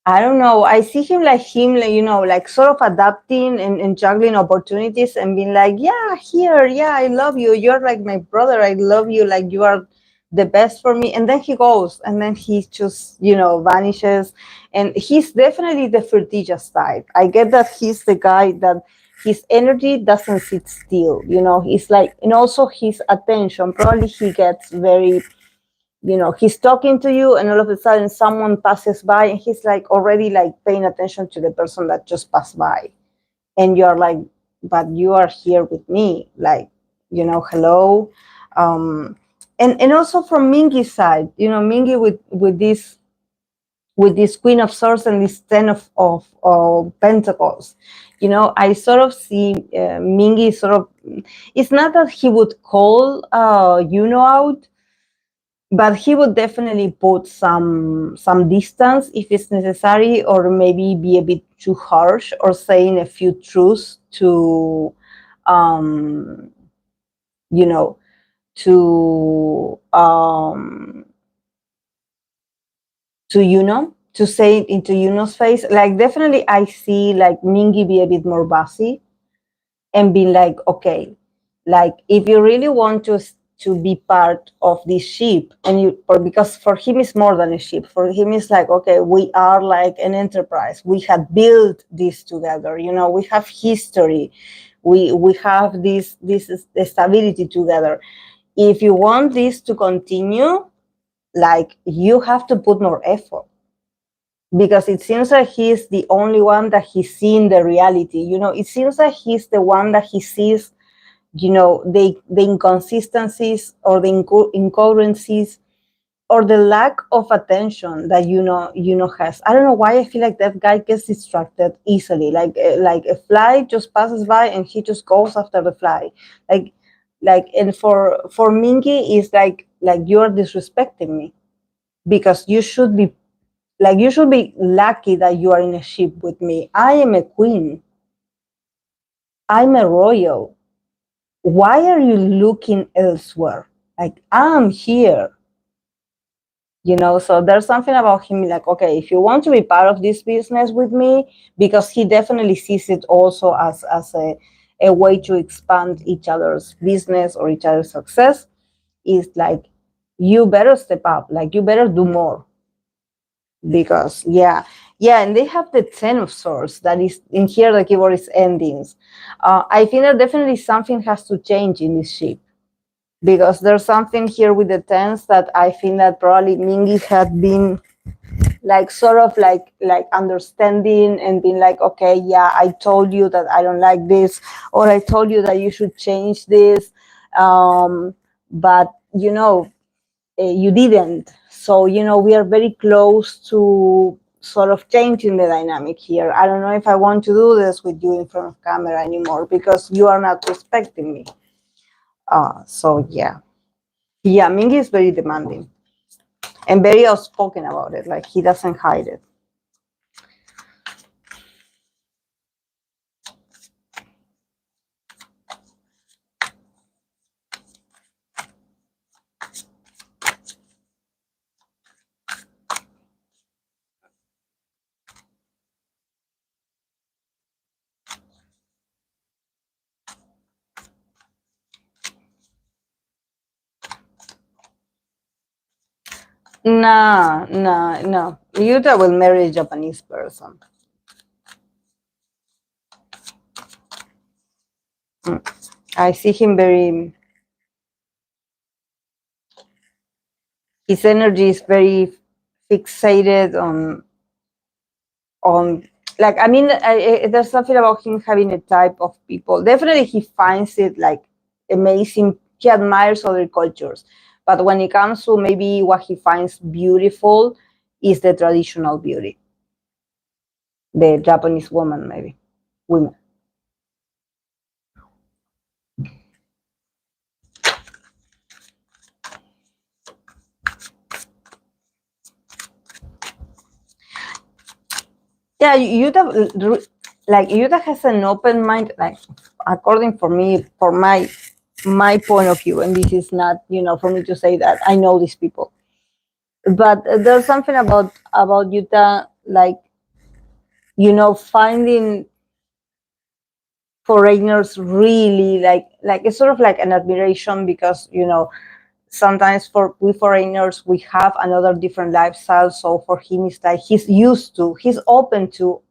I don't know. I see him sort of adapting and juggling opportunities and being like, yeah, here, yeah, I love you. You're like my brother. I love you. Like you are the best for me. And then he goes, and then he just, vanishes. And he's definitely the flirtatious type. I get that he's the guy that his energy doesn't sit still. He's like, and also his attention. Probably he gets very, he's talking to you, and all of a sudden someone passes by, and he's like already like paying attention to the person that just passed by, and you're like, but you are here with me, like, hello. And also from Mingi's side, Mingi with this Queen of Swords and this Ten of Pentacles. I sort of see Mingi sort of, it's not that he would call out, but he would definitely put some distance if it's necessary, or maybe be a bit too harsh, or saying a few truths to you know to to say it into Yuno's face. Like, definitely I see like Mingi be a bit more bossy and be like, okay, like, if you really want to be part of this ship, or because for him it's more than a ship. For him it's like, okay, we are like an enterprise. We have built this together. We have history. We have this stability together. If you want this to continue, like, you have to put more effort, because it seems like he's the only one that he's seeing the reality. It seems like he's the one that he sees, the inconsistencies, or the incongruencies, or the lack of attention that has. I don't know why I feel like that guy gets distracted easily. Like a fly just passes by and he just goes after the fly. And for Mingy, is like you're disrespecting me, because you should be lucky that you are in a ship with me. I am a queen. I'm a royal. Why are you looking elsewhere? Like, I'm here. So there's something about him like, okay, if you want to be part of this business with me, because he definitely sees it also as a way to expand each other's business or each other's success, is like, you better step up, like, you better do more. Because and they have the 10 of Swords that is in here. The keyboard is endings. I think that definitely something has to change in this ship, because there's something here with the 10s that I think that probably Mingi had been like sort of like understanding and being like, okay, yeah, I told you that I don't like this, or I told you that you should change this, but you didn't. So we are very close to sort of changing the dynamic here. I don't know if I want to do this with you in front of camera anymore, because you are not respecting me. So yeah, Mingi is very demanding and very outspoken about it. Like, he doesn't hide it. No. Yuta will marry a Japanese person. I see him very. His energy is very fixated on. Like, I mean, there's something about him having a type of people. Definitely, he finds it like amazing. He admires other cultures, but when it comes to maybe what he finds beautiful, is the traditional beauty, the Japanese woman, maybe women. Yeah, Yuta has an open mind, like, according for me, for my point of view, and this is not, for me to say that I know these people, but there's something about Yuta, like, finding foreigners really like it's sort of like an admiration, because sometimes we foreigners, we have another different lifestyle. So for him, it's like he's open to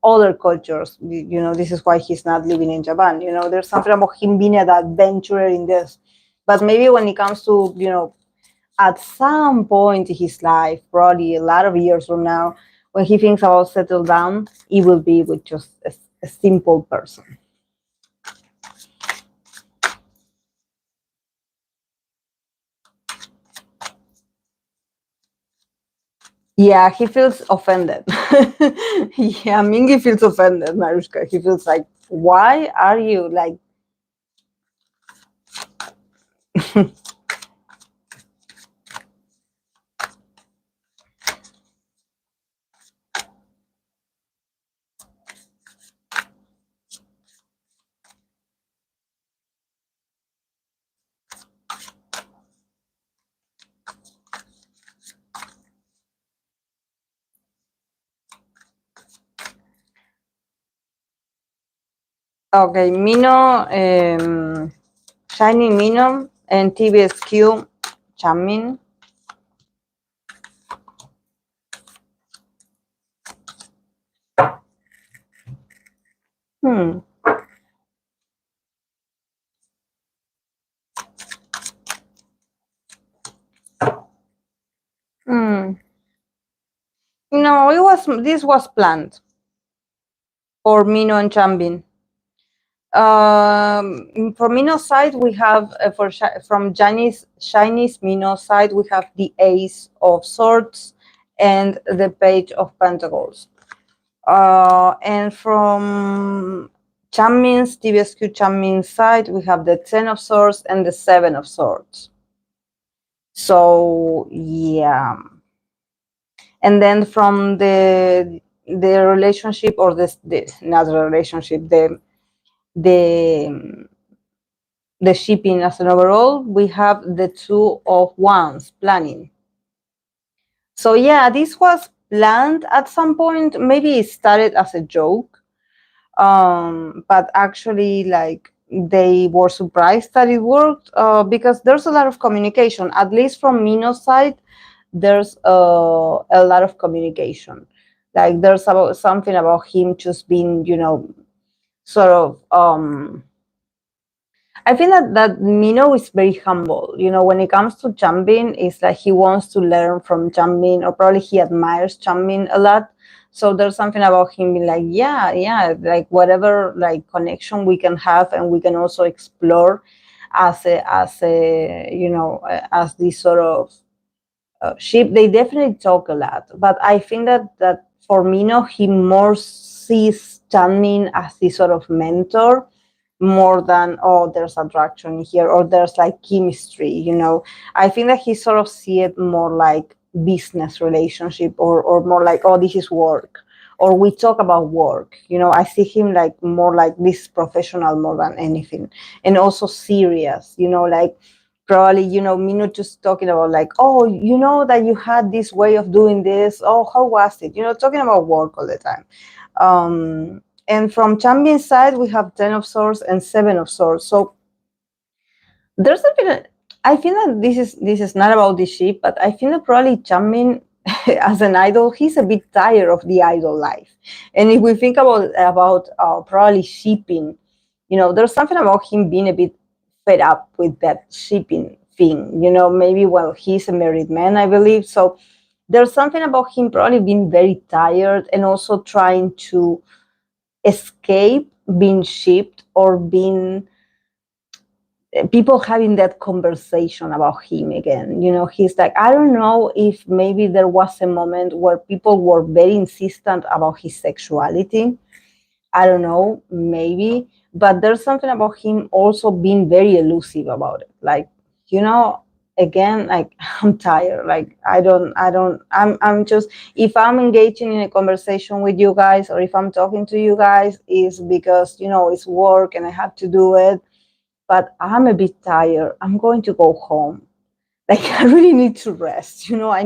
other cultures. This is why he's not living in Japan. There's something about him being an adventurer in this. But maybe when it comes to at some point in his life, probably a lot of years from now, when he thinks about settle down, it will be with just a simple person. Yeah, he feels offended. Yeah, Mingy feels offended, Marushka. He feels like, why are you like? Okay, Mino, Shiny Mino, and TBSQ, Changbin. Hmm. Hmm. No, it was this was planned for Mino and Changbin. For Mino's side, we have from Chinese Mino's side, we have the Ace of Swords and the Page of Pentacles. And from Changbin's TBSQ Changbin's side, we have the Ten of Swords and the Seven of Swords. So yeah, and then from the relationship or the not the relationship the the shipping as an overall, we have the Two of Wands planning. So yeah, this was planned at some point. Maybe it started as a joke, but actually, like they were surprised that it worked because there's a lot of communication. At least from Mino's side, there's a lot of communication. Like there's about something about him just being, sort of I feel that Mino is very humble. When it comes to Changbin, it's like he wants to learn from Changbin, or probably he admires Changbin a lot. So there's something about him being like, yeah, like whatever like connection we can have, and we can also explore as this sort of ship. They definitely talk a lot, but I think that for Mino, he more sees Changbin as this sort of mentor more than, oh, there's attraction here or there's like chemistry. I think that he sort of see it more like business relationship, or more like, oh, this is work, or we talk about work. I see him like more like this professional more than anything, and also serious, like probably, Mino just talking about like, oh, that you had this way of doing this, oh, how was it, talking about work all the time. And from Changbin's side, we have Ten of Swords and Seven of Swords. So there's a bit. I feel that this is not about the ship, but I feel that probably Changbin, as an idol, he's a bit tired of the idol life. And if we think about probably shipping, there's something about him being a bit fed up with that shipping thing. Maybe he's a married man, I believe. So there's something about him probably being very tired and also trying to escape being shipped or being people having that conversation about him again. He's like, I don't know if maybe there was a moment where people were very insistent about his sexuality. I don't know, maybe, but there's something about him also being very elusive about it. Like, again, like I'm tired. Like I'm just, if I'm engaging in a conversation with you guys, or if I'm talking to you guys, is because it's work and I have to do it. But I'm a bit tired. I'm going to go home. Like I really need to rest. I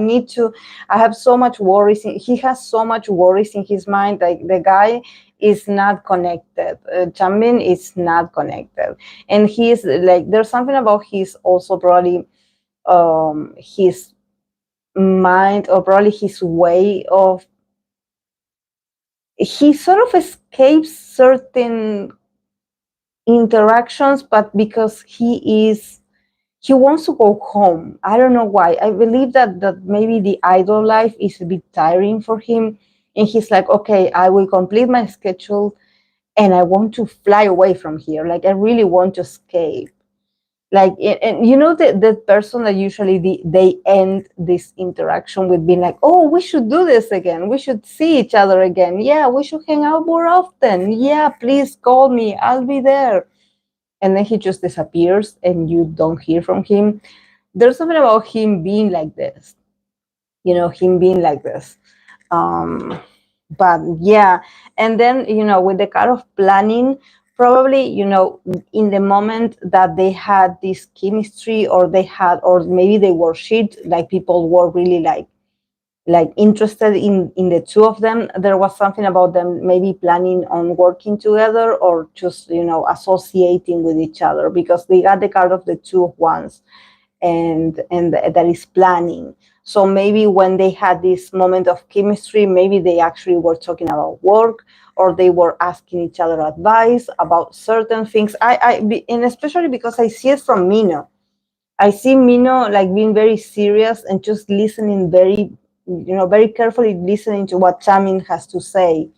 have so much worries. He has so much worries in his mind. Like the guy is not connected. Changbin is not connected. And he's like, there's something about his also probably his mind, or probably his way of, he sort of escapes certain interactions, but because he is he wants to go home. I don't know why. I believe that maybe the idol life is a bit tiring for him, and he's like, okay, I will complete my schedule, and I want to fly away from here. Like I really want to escape. Like, and you know, the person that usually they end this interaction with being like, oh, we should do this again, we should see each other again, yeah, we should hang out more often, yeah, please call me, I'll be there. And then he just disappears and you don't hear from him. There's something about him being like this, him being like this. um but yeah, and then with the kind of planning, probably in the moment that they had this chemistry, or they had, or maybe they were shit, like people were really like interested in the two of them. There was something about them maybe planning on working together, or just associating with each other, because they got the card of the two of wands, and that is planning. So maybe when they had this moment of chemistry, maybe they actually were talking about work, or they were asking each other advice about certain things. And especially because I see it from Mino. I see Mino like being very serious and just listening very carefully, listening to what Chamin has to say.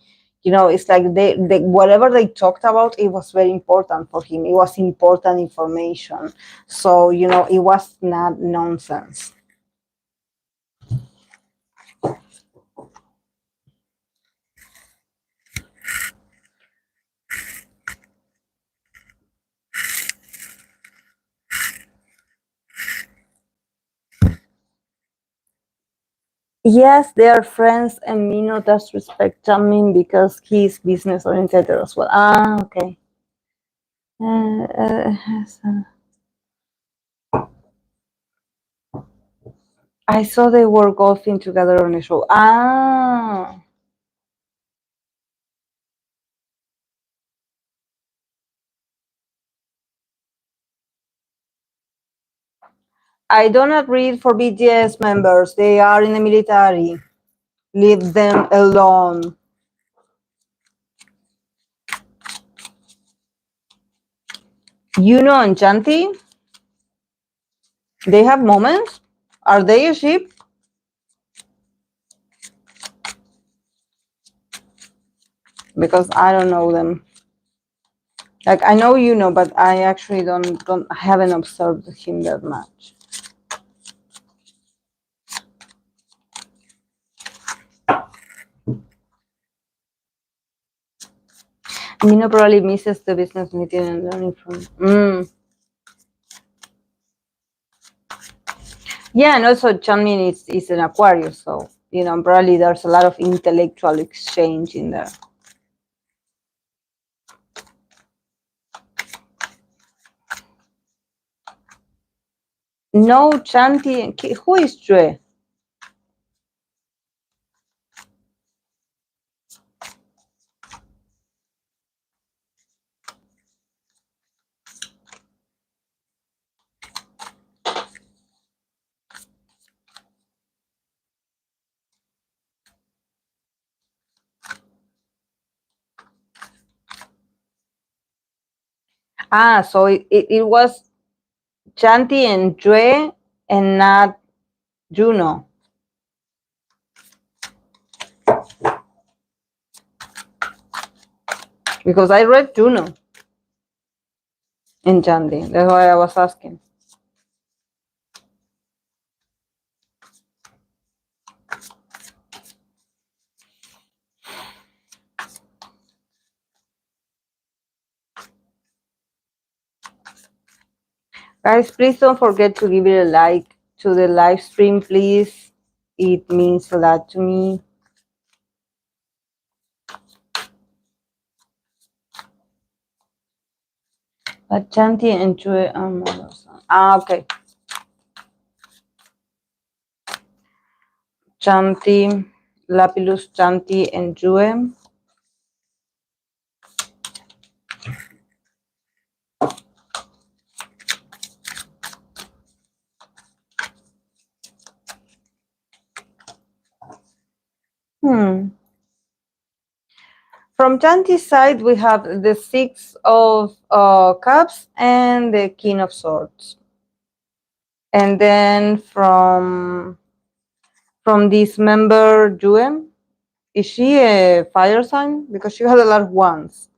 It's like they whatever they talked about, it was very important for him. It was important information. So, it was not nonsense. Yes, they are friends, and Mino does respect Chamin because he's business oriented as well. Ah, okay. So I saw they were golfing together on a show. Ah. I do not read for BTS members. They are in the military. Leave them alone. And Chanti, they have moments. Are they a ship? Because I don't know them. Like I know but I actually don't haven't observed him that much. Mino probably misses the business meeting and learning from. Yeah, and also Chanmin is an Aquarius, so probably there's a lot of intellectual exchange in there. No, Chanti. Who is Jue? Ah, so it was Chanti and Jue and not Juno. Because I read Juno in Chanti. That's why I was asking. Guys, please don't forget to give it a like to the live stream, please. It means a lot to me. But Chanti and Jue are mothers. Ah, okay. Chanti, Lapilus, Chanti, and Jue. From Chanti's side, we have the Six of Cups and the King of Swords. And then from this member Juem, is she a fire sign? Because she has a lot of wands.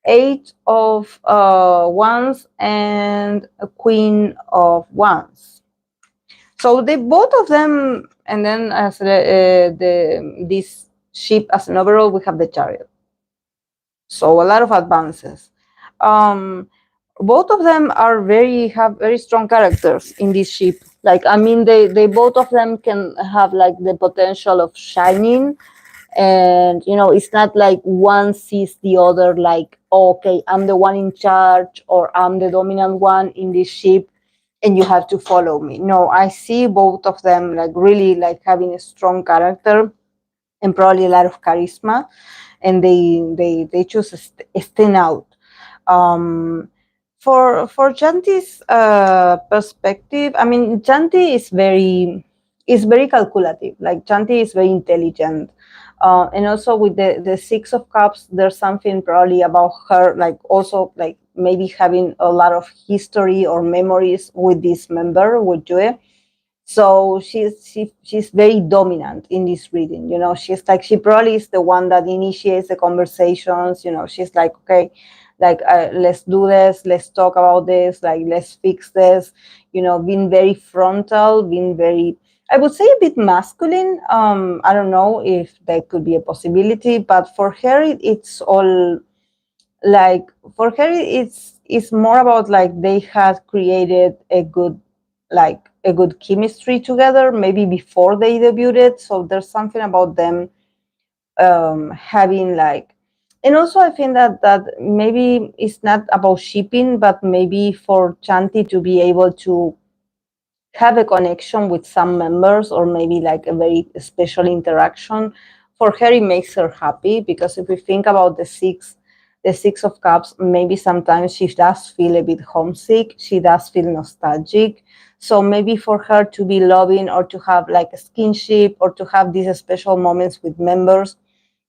Eight of wands and a queen of wands. So they both of them, and then as the this ship as an overall, we have the chariot. So a lot of advances. Um, both of them are very have very strong characters in this ship. Like I mean, they both of them can have like the potential of shining, and it's not like one sees the other like, oh, okay, I'm the one in charge or I'm the dominant one in this ship and you have to follow me. No, I see both of them like really like having a strong character and probably a lot of charisma, and they choose stand out. um, for Janti's perspective, I mean, Janti is very calculative. Like Janti is very intelligent, and also with the Six of Cups, there's something probably about her, like also like maybe having a lot of history or memories with this member with Jue. So she's very dominant in this reading. She's like, she probably is the one that initiates the conversations. She's like, okay, like let's do this, let's talk about this, like let's fix this. Being very frontal, being very, I would say, a bit masculine. I don't know if that could be a possibility, but for her it's all like, for her it's more about like they had created a good chemistry together maybe before they debuted. So there's something about them having like, and also I think that maybe it's not about shipping, but maybe for Chanti to be able to have a connection with some members, or maybe like a very special interaction. For her it makes her happy, because if we think about the Six of Cups, maybe sometimes she does feel a bit homesick, she does feel nostalgic. So maybe for her to be loving, or to have like a skinship, or to have these special moments with members,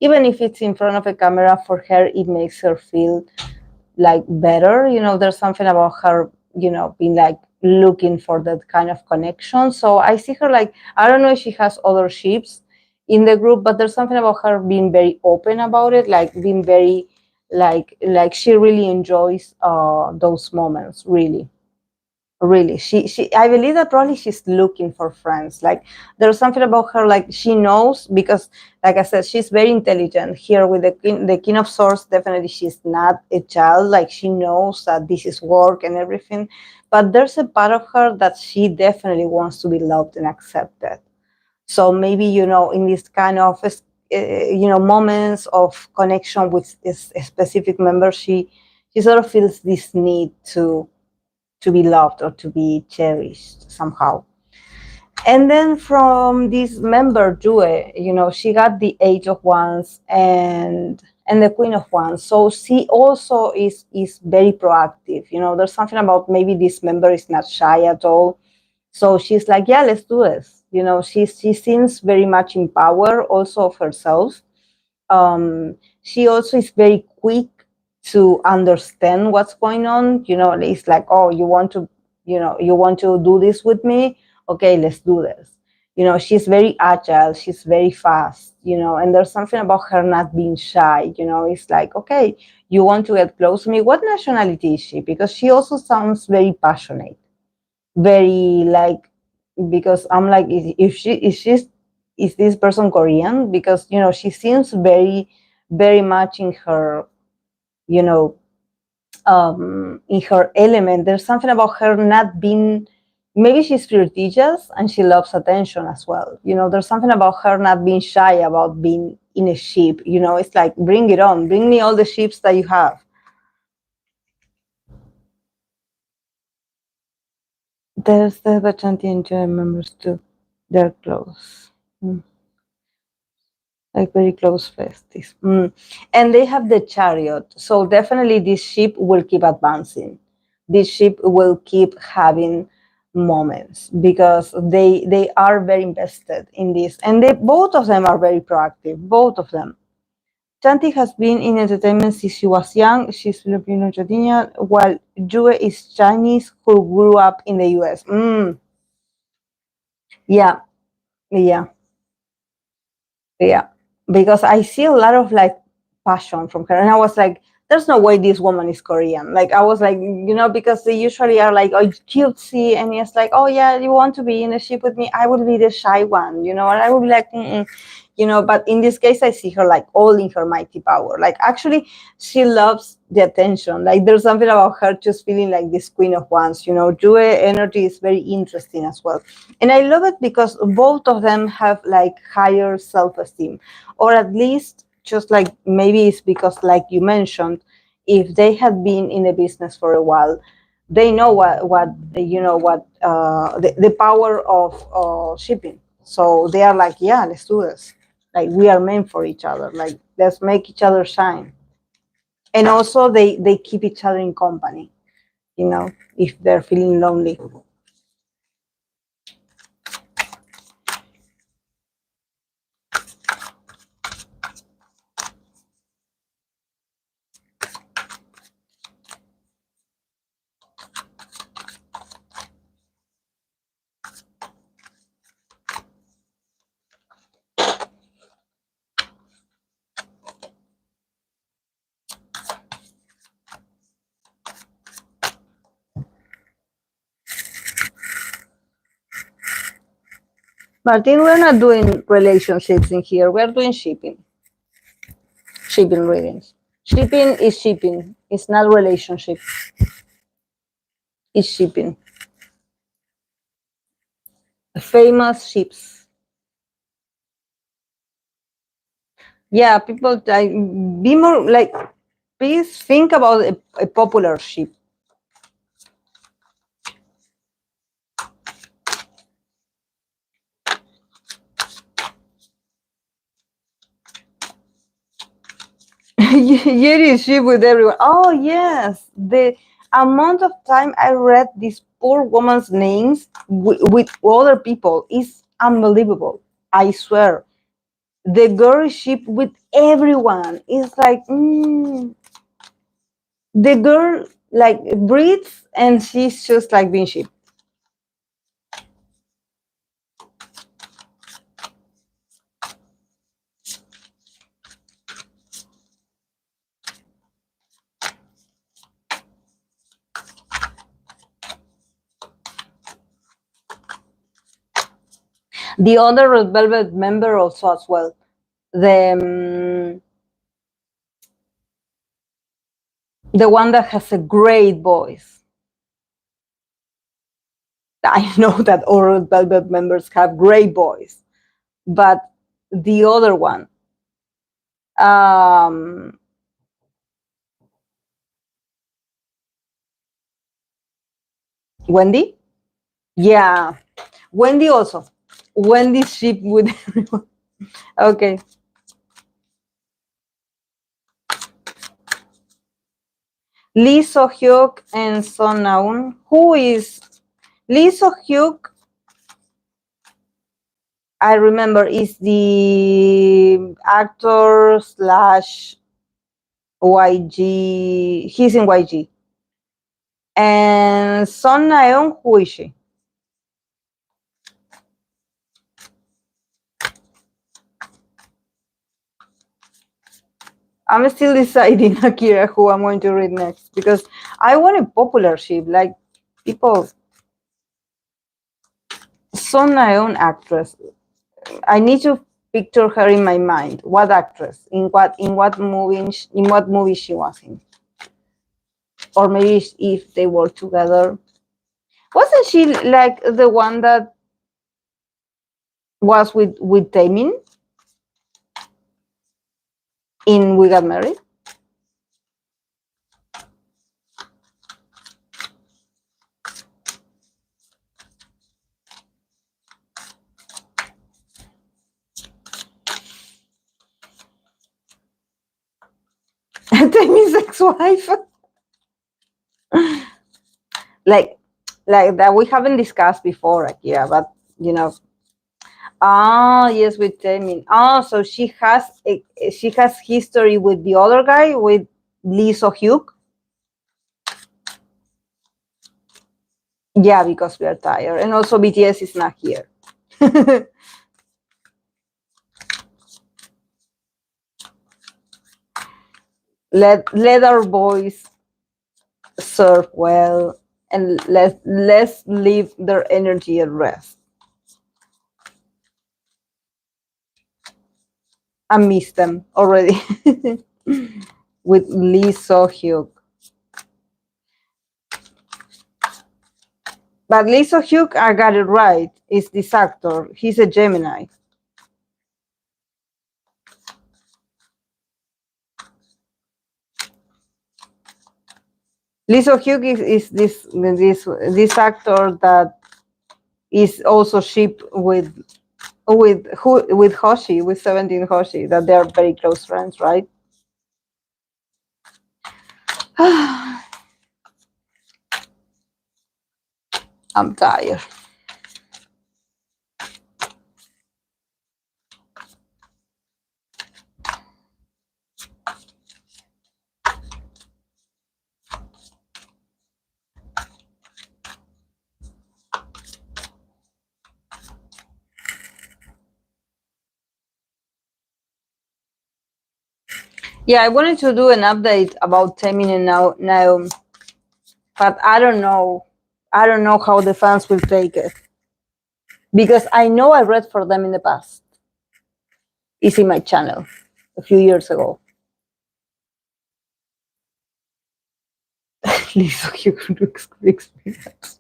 even if it's in front of a camera, for her it makes her feel like better. There's something about her, being like looking for that kind of connection. So I see her like, I don't know if she has other ships in the group, but there's something about her being very open about it, like being very like she really enjoys those moments, really. Really, she I believe that probably she's looking for friends. Like there's something about her, like she knows, because like I said, she's very intelligent. Here with the King of Swords, definitely she's not a child. Like she knows that this is work and everything, but there's a part of her that she definitely wants to be loved and accepted. So maybe, in this kind of moments of connection with this specific member, she sort of feels this need to be loved or to be cherished somehow. And then from this member Jue, she got the Age of Wands and the Queen of Wands. So she also is very proactive. There's something about, maybe this member is not shy at all. So she's like, yeah, let's do this. She seems very much in power also of herself. She also is very quick to understand what's going on. It's like, oh, you want to do this with me? Okay, let's do this. She's very agile, she's very fast, and there's something about her not being shy. It's like, okay, you want to get close to me? What nationality is she? Because she also sounds very passionate, very like, because I'm like, if she is this person Korean? Because she seems very very much you know in her element. There's something about her not being, maybe she's flirtatious and she loves attention as well. There's something about her not being shy about being in a ship. It's like, bring it on, bring me all the ships that you have. There's the Bachanti and Joy members too. They're close. Like very close besties. And they have the chariot. So definitely this ship will keep advancing. This ship will keep having moments, because they are very invested in this. And they, both of them are very proactive, both of them. Chanti has been in entertainment since she was young. She's Filipino Argentinian, while Jue is Chinese who grew up in the US. Yeah, yeah, yeah. Because I see a lot of like passion from her, and I was like, "There's no way this woman is Korean." Like I was like, because they usually are like, "Oh, cutesy," and it's like, "Oh yeah, you want to be in a ship with me? I would be the shy one," and I would be like, mm-mm. But in this case I see her like all in her mighty power. Like actually she loves the attention. Like there's something about her just feeling like this queen of wands. Jue energy is very interesting as well, and I love it because both of them have like higher self-esteem, or at least just like maybe it's because like you mentioned, if they had been in the business for a while, they know the power of shipping. So they are like, yeah, let's do this. Like we are meant for each other. Like let's make each other shine. And also they keep each other in company, if they're feeling lonely. Martin, we're not doing relationships in here. We're doing shipping. Shipping readings. Shipping is shipping. It's not relationship. It's shipping. Famous ships. Yeah, people like be more like. Please think about a popular ship. Yeri ship with everyone. Oh yes, the amount of time I read this poor woman's names with other people is unbelievable. I swear, the girl ship with everyone is like the girl like breathes and she's just like being ship. The other Red Velvet member also as well. The the one that has a great voice. I know that all Red Velvet members have great voice, but the other one, um, Wendy, yeah, Wendy also. Wendy ship with everyone. Okay, Lee So Hyuk and Son Naeun. Who is Lee So Hyuk? I remember is the actor slash YG. He's in YG. And Son Naeun, who is she? I'm still deciding, Akira, who I'm going to read next because I want a popular ship, like people. Son Naeun actress. I need to picture her in my mind. What actress? In what movie she was in? Or maybe if they were together. Wasn't she like the one that was with Taemin in We Got Married? Taemin's ex-wife. like like that we haven't discussed before, Akira, but you know. Ah, yes, with Taemin. Oh, so she has history with the other guy, with Lee So Hyuk. Yeah, because we are tired, and also BTS is not here. Let our boys serve well, and let's leave their energy at rest. I miss them already. With Lee So-hyuk. But Lee So-hyuk, I got it right, is this actor. He's a Gemini. Lee So-hyuk is this actor that is also shipped with Hoshi, with 17 Hoshi, that they are very close friends, right? I'm tired. Yeah, I wanted to do an update about Taemin and Naeun, but I don't know. I don't know how the fans will take it, because I know I read for them in the past. It's in my channel a few years ago. Lisa, you could explain that.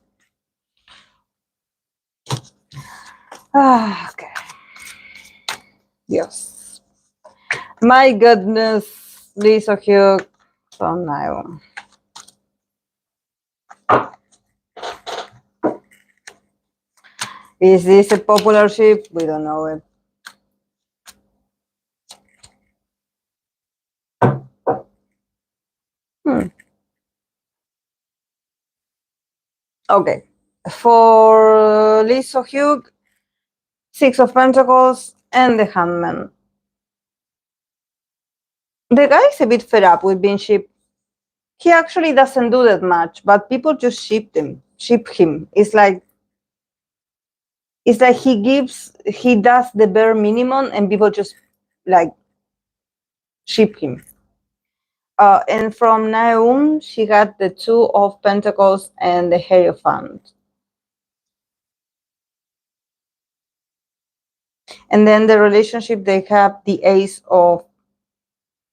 Okay. Yes. My goodness, Lisa Hugh from now. Is this a popular ship? We don't know it. Okay. For Lee So-hyuk, Six of Pentacles and the Handman. The guy is a bit fed up with being shipped. He actually doesn't do that much, but people just ship him. It's like he does the bare minimum, and people just like ship him. And from Naeun, she got the Two of Pentacles and the Hierophant. And then the relationship, they have the Ace of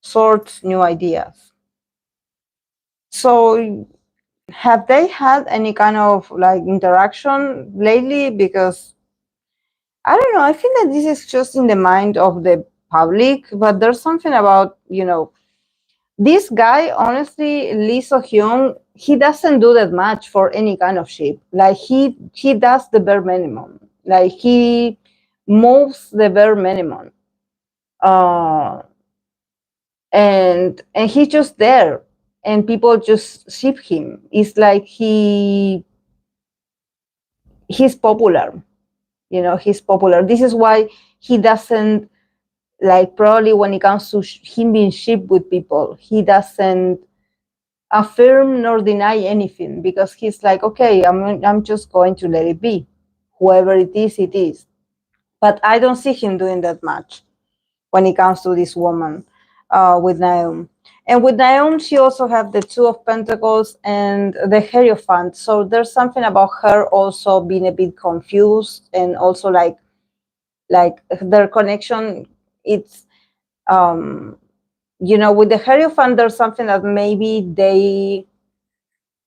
Swords, New Ideas. So have they had any kind of like interaction lately? Because I don't know, I think that this is just in the mind of the public, but there's something about, this guy, honestly, Lee So-hyun, he doesn't do that much for any kind of ship. Like he does the bare minimum. Like he moves the bare minimum. And he's just there, and people just ship him. It's like he's popular. He's popular. This is why he doesn't, like, probably when it comes to him being shipped with people, he doesn't affirm nor deny anything, because he's like, okay, I'm just going to let it be. Whoever it is, it is. But I don't see him doing that much when it comes to this woman, with Naeun. And with Naeun, she also have the Two of Pentacles and the Hierophant. So there's something about her also being a bit confused, and also like their connection. It's with the Hierophant, there's something that maybe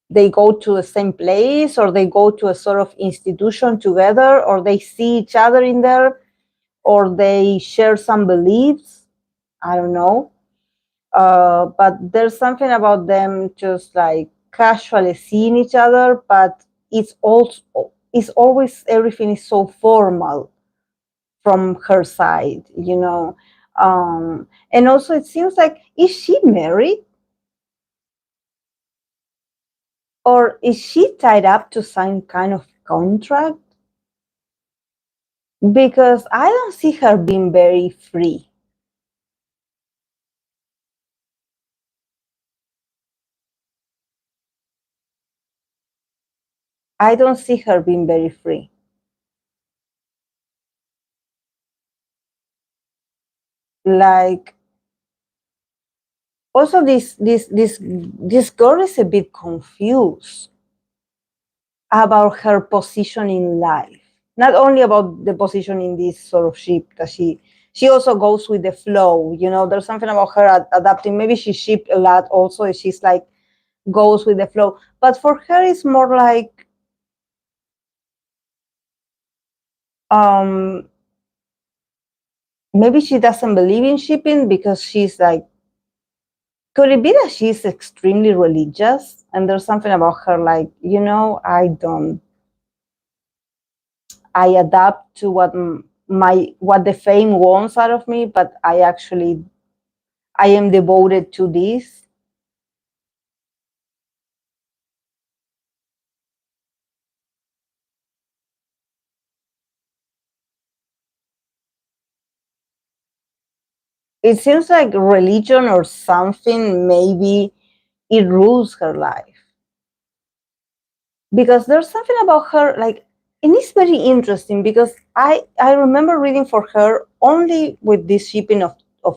they go to the same place, or they go to a sort of institution together, or they see each other in there, or they share some beliefs. I don't know. But there's something about them just like casually seeing each other, but it's always, everything is so formal from her side. And also it seems like, is she married, or is she tied up to some kind of contract? Because I don't see her being very free. I don't see her being very free. Like, also this girl is a bit confused about her position in life. Not only about the position in this sort of ship that she also goes with the flow. You know, there's something about her adapting. Maybe she shipped a lot also. She's like goes with the flow. But for her, it's more like um maybe she doesn't believe in shipping because she's like, could it be that she's extremely religious and there's something about her like, I adapt to what the fame wants out of me, but I am devoted to this. It seems like religion or something, maybe it rules her life. Because there's something about her like, and it's very interesting because I remember reading for her only with this shipping of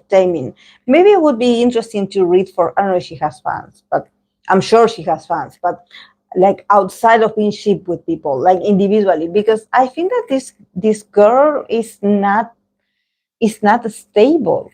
Taemin. Maybe it would be interesting to read for, I don't know if she has fans, but I'm sure she has fans, but like outside of being shipped with people, like individually, because I think that this girl is not stable.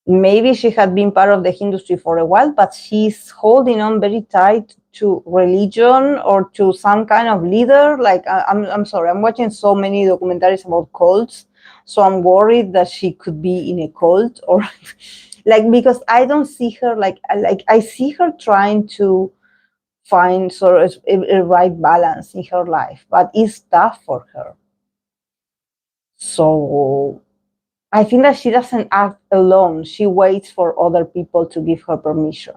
Maybe she had been part of the industry for a while, but she's holding on very tight to religion or to some kind of leader. Like, I'm sorry, I'm watching so many documentaries about cults, so I'm worried that she could be in a cult or like, because I don't see her like I see her trying to find sort of a right balance in her life, but it's tough for her. So I think that she doesn't act alone. She waits for other people to give her permission.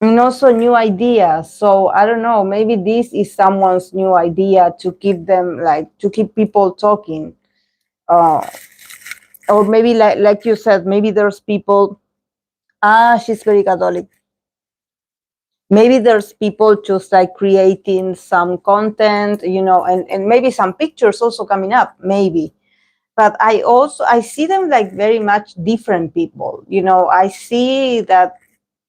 And also new ideas. So I don't know, maybe this is someone's new idea to keep them like to keep people talking. Uh, or maybe like you said, maybe there's people, she's very Catholic. Maybe there's people just like creating some content, and maybe some pictures also coming up, maybe. But I see them like very much different people. I see that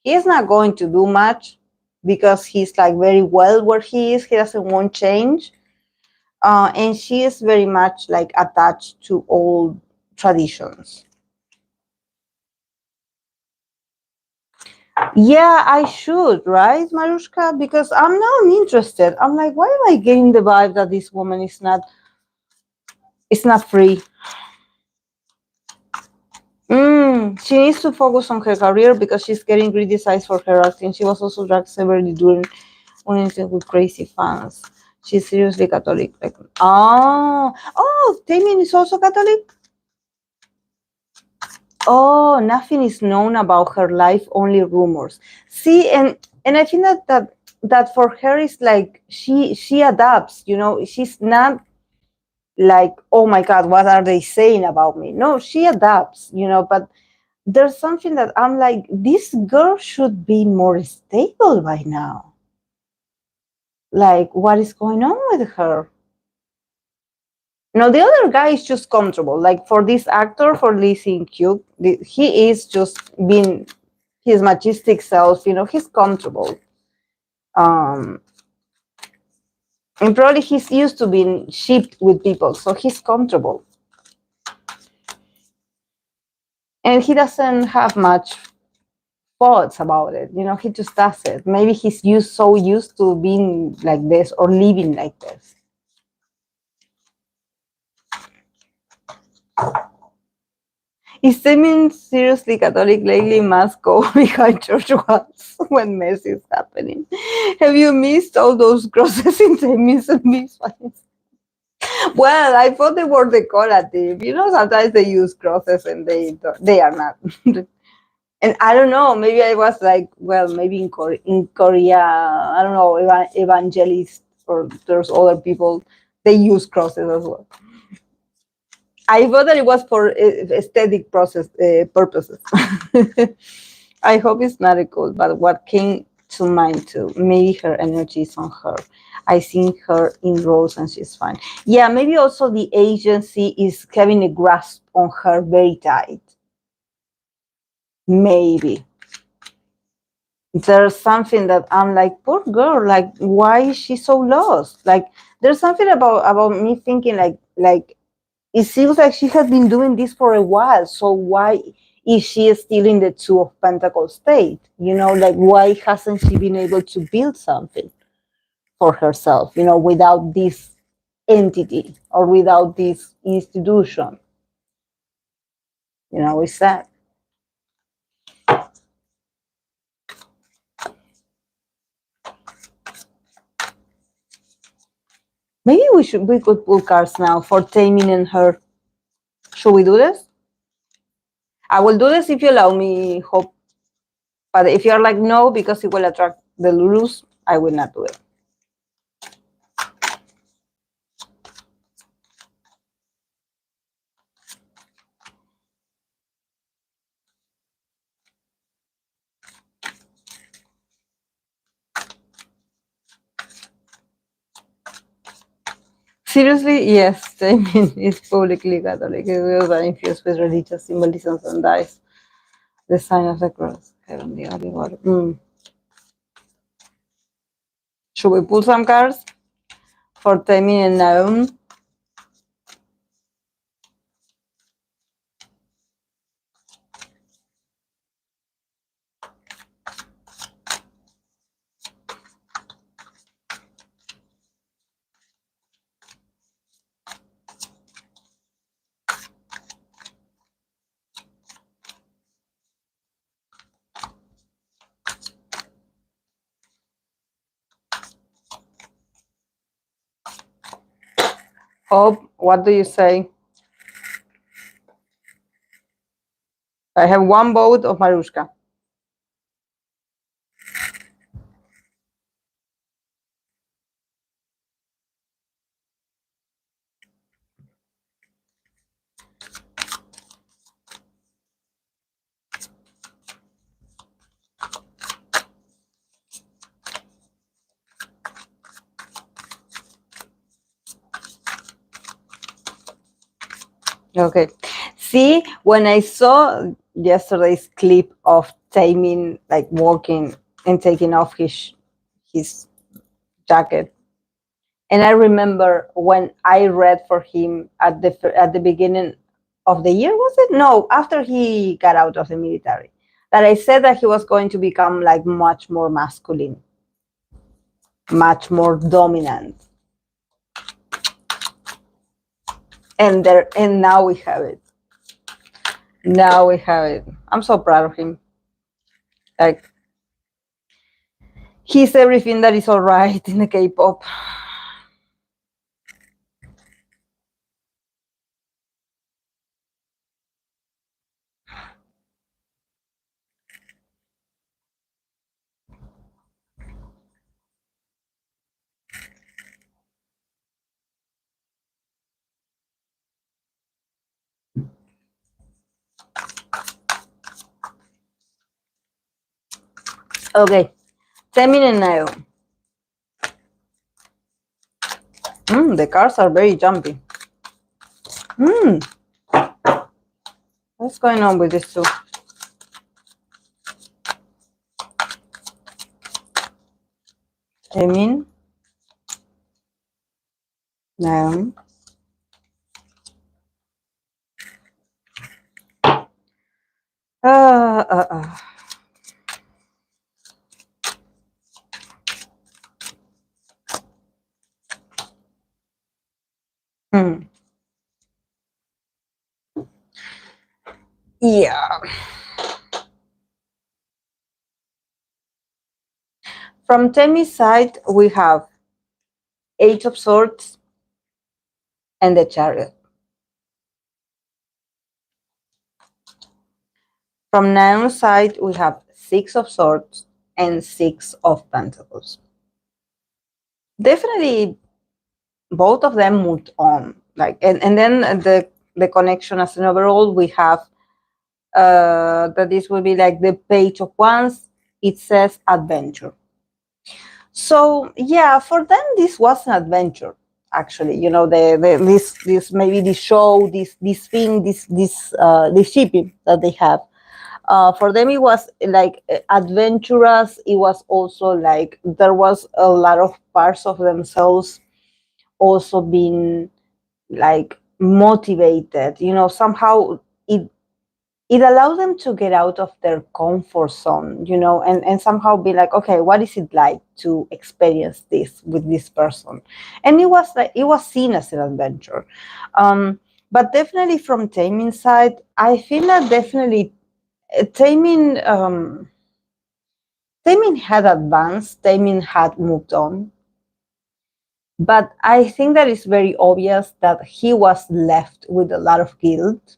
he's not going to do much because he's like very well where he is. He doesn't want change. And she is very much like attached to old traditions. Yeah, I should, right, Marushka? Because I'm now interested. I'm like, why am I getting the vibe that this woman is not free? She needs to focus on her career because she's getting criticized for her acting. She was also dragged severely during one incident with crazy fans. She's seriously Catholic. Like, Taemin is also Catholic. Oh, nothing is known about her life, only rumors. See, and I think that for her is like she adapts. She's not like, oh my God, what are they saying about me? No, she adapts. But there's something that I'm like, this girl should be more stable by now. Like, what is going on with her? No, the other guy is just comfortable. Like for this actor, for Lee Sin Kyuk, he is just being his majestic self. He's comfortable. Um, and probably he's used to being shipped with people, so he's comfortable. And he doesn't have much thoughts about it. He just does it. Maybe he's so used to being like this or living like this. Is Semin seriously Catholic lately? Must go behind church once when mess is happening. Have you missed all those crosses in Semin's and misfires? Well, I thought they were decorative. Sometimes they use crosses and they are not. And I don't know, maybe I was like, well, maybe in Korea, I don't know, evangelists or there's other people, they use crosses as well. I thought that it was for aesthetic purposes. I hope it's not a cult, but what came to mine too. Maybe her energy is on her. I think her in roles and she's fine. Yeah, maybe also the agency is having a grasp on her very tight. Maybe. There's something that I'm like, poor girl, like why is she so lost? Like there's something about me thinking like it seems like she has been doing this for a while. So why is she still in the Two of Pentacles state? You know, like why hasn't she been able to build something for herself, you know, without this entity or without this institution? You know, it's sad. Maybe we could pull cards now for Taemin and her. Should we do this? I will do this if you allow me, Hope. But if you're like no, because it will attract the Lulus, I will not do it. Seriously, yes, Taemin is publicly Catholic. His views are infused with religious symbolisms and dies the sign of the cross. Heavenly holy water. Should we pull some cards for Taemin and Naeun? Hope, what do you say? I have one vote of Marushka. Okay. See, when I saw yesterday's clip of Taemin like walking and taking off his jacket, and I remember when I read for him at the beginning of the year, was it? No, after he got out of the military, that I said that he was going to become like much more masculine, much more dominant. And now we have it. Now we have it. I'm so proud of him. Like he's everything that is all right in the K-pop. Okay, Taemin and Naeun. The cars are very jumpy. What's going on with this two? Taemin, Naeun. Uh, uh, uh. Yeah. From Taemin's side, we have Eight of Swords and the Chariot. From Naeun's side, we have Six of Swords and Six of Pentacles. Definitely, both of them moved on. Like, and then the connection as an overall, we have that this will be like the Page of Wands it says adventure. So yeah, for them this was an adventure. Actually, this maybe this show, this thing, this shipping that they have. For them, it was like adventurous. It was also like there was a lot of parts of themselves also being like motivated. Somehow it allows them to get out of their comfort zone, and somehow be like, okay, what is it like to experience this with this person? And it was seen as an adventure. But definitely from Taemin's side, I feel that definitely Taemin, Taemin had advanced, Taemin had moved on. But I think that it's very obvious that he was left with a lot of guilt,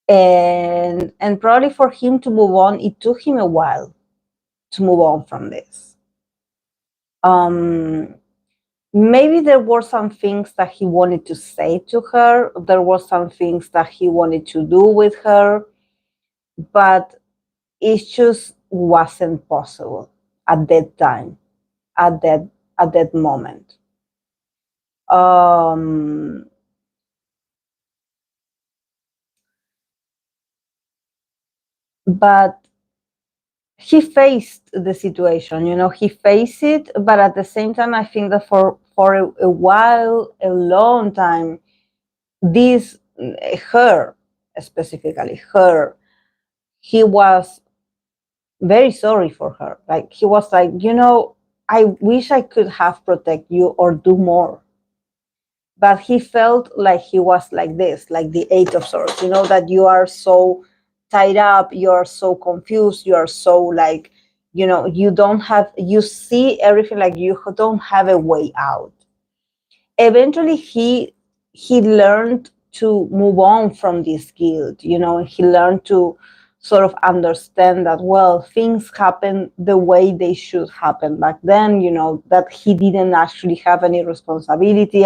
and probably for him to move on, it took him a while to move on from this. um Maybe there were some things that he wanted to say to her, there were some things that he wanted to do with her, but it just wasn't possible at that time, at that moment. um but he faced the situation, he faced it, but at the same time I think that for a while, a long time, this her, specifically her, he was very sorry for her. Like he was like, I wish I could have protect you or do more. But he felt like he was like this, like the Eight of Swords, that you are so tied up, you are so confused, you are so like, you don't have, you see everything like you don't have a way out. Eventually he learned to move on from this guilt, he learned to sort of understand that, well, things happen the way they should happen back then, that he didn't actually have any responsibility.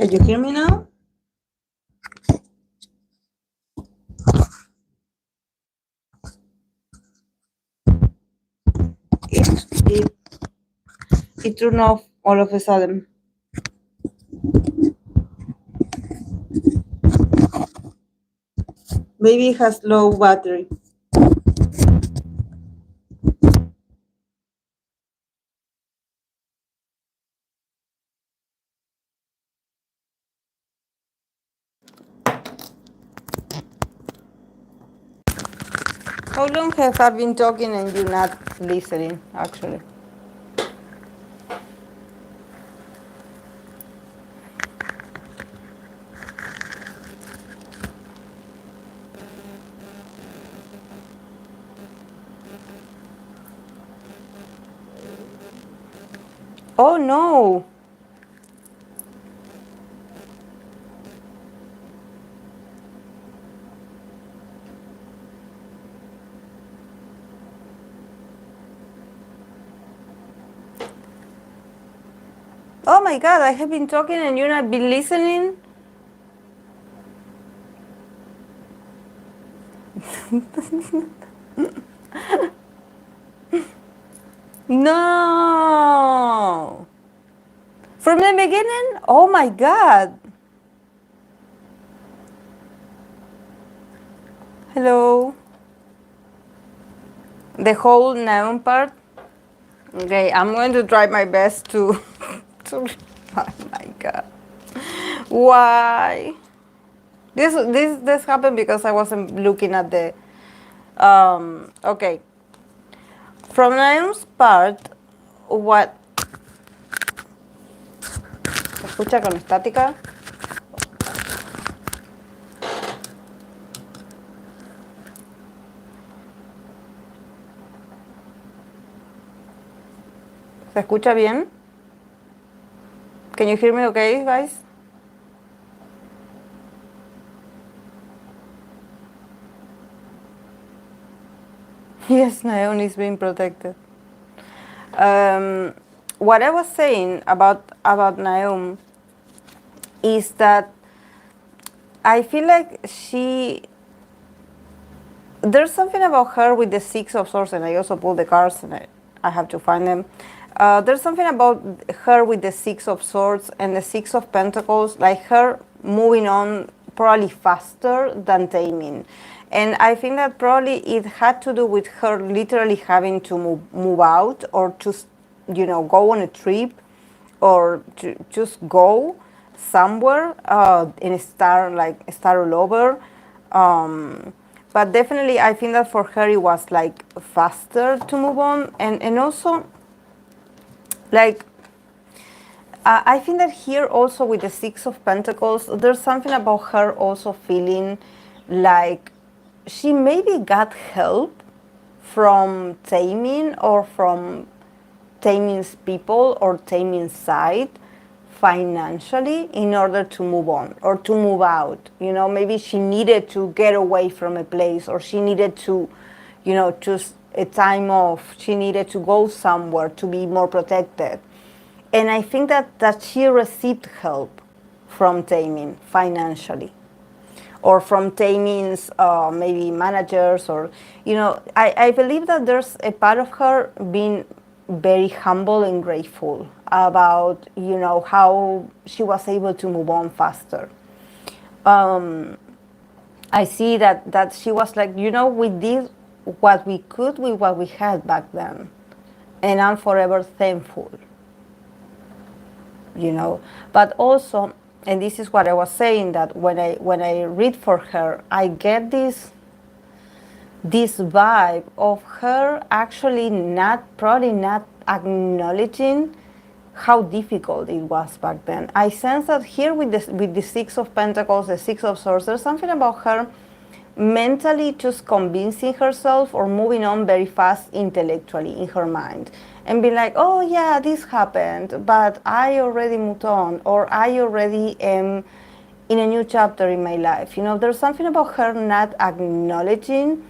Can you hear me now? It, it turned off all of a sudden. Maybe it has low battery. How long have I been talking and you're not listening, actually? Oh no! Oh my god, I have been talking and you're not been listening? No! From the beginning? Oh my god! Hello? The whole Naeun part? Okay, I'm going to try my best to... to oh my god. Why? This happened because I wasn't looking at the... okay. From Naeun's part, what... ¿Se escucha con estática? ¿Se escucha bien? Can you hear me okay, guys? Yes, Naeun is being protected. What I was saying about Naeun is that I feel like there's something about her with the Six of Swords, and I also pulled the cards, and I have to find them. There's something about her with the Six of Swords and the Six of Pentacles, like her moving on probably faster than Taemin. And I think that probably it had to do with her literally having to move out, or to, go on a trip, or to just go somewhere and start all over. But definitely, I think that for her it was like faster to move on, and also like I think that here also with the Six of Pentacles, there's something about her also feeling like she maybe got help from Taemin, or from Taemin's people or Taemin's side financially, in order to move on or to move out. Maybe she needed to get away from a place, or she needed to, just a time off. She needed to go somewhere to be more protected. And I think that she received help from Taemin financially, or from Taemin's maybe managers, or, I believe that there's a part of her being very humble and grateful about, how she was able to move on faster. I see that she was like, we did what we could with what we had back then, and I'm forever thankful. But also, and this is what I was saying, that when I read for her, I get this vibe of her actually probably not acknowledging how difficult it was back then. I sense that here with the Six of Pentacles, the Six of Swords, there's something about her mentally just convincing herself, or moving on very fast intellectually in her mind, and be like, oh yeah, this happened, but I already moved on, or I already am in a new chapter in my life. There's something about her not acknowledging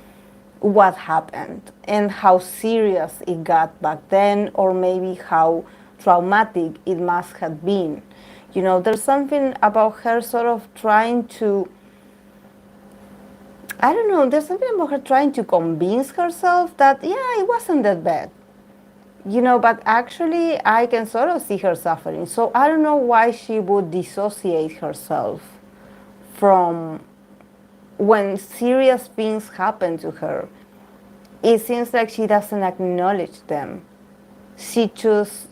what happened and how serious it got back then, or maybe how traumatic it must have been. You know, there's something about her sort of trying to, I don't know, there's something about her trying to convince herself that, yeah, it wasn't that bad. You know, but actually, I can sort of see her suffering. So I don't know why she would dissociate herself from when serious things happen to her. It seems like she doesn't acknowledge them. She just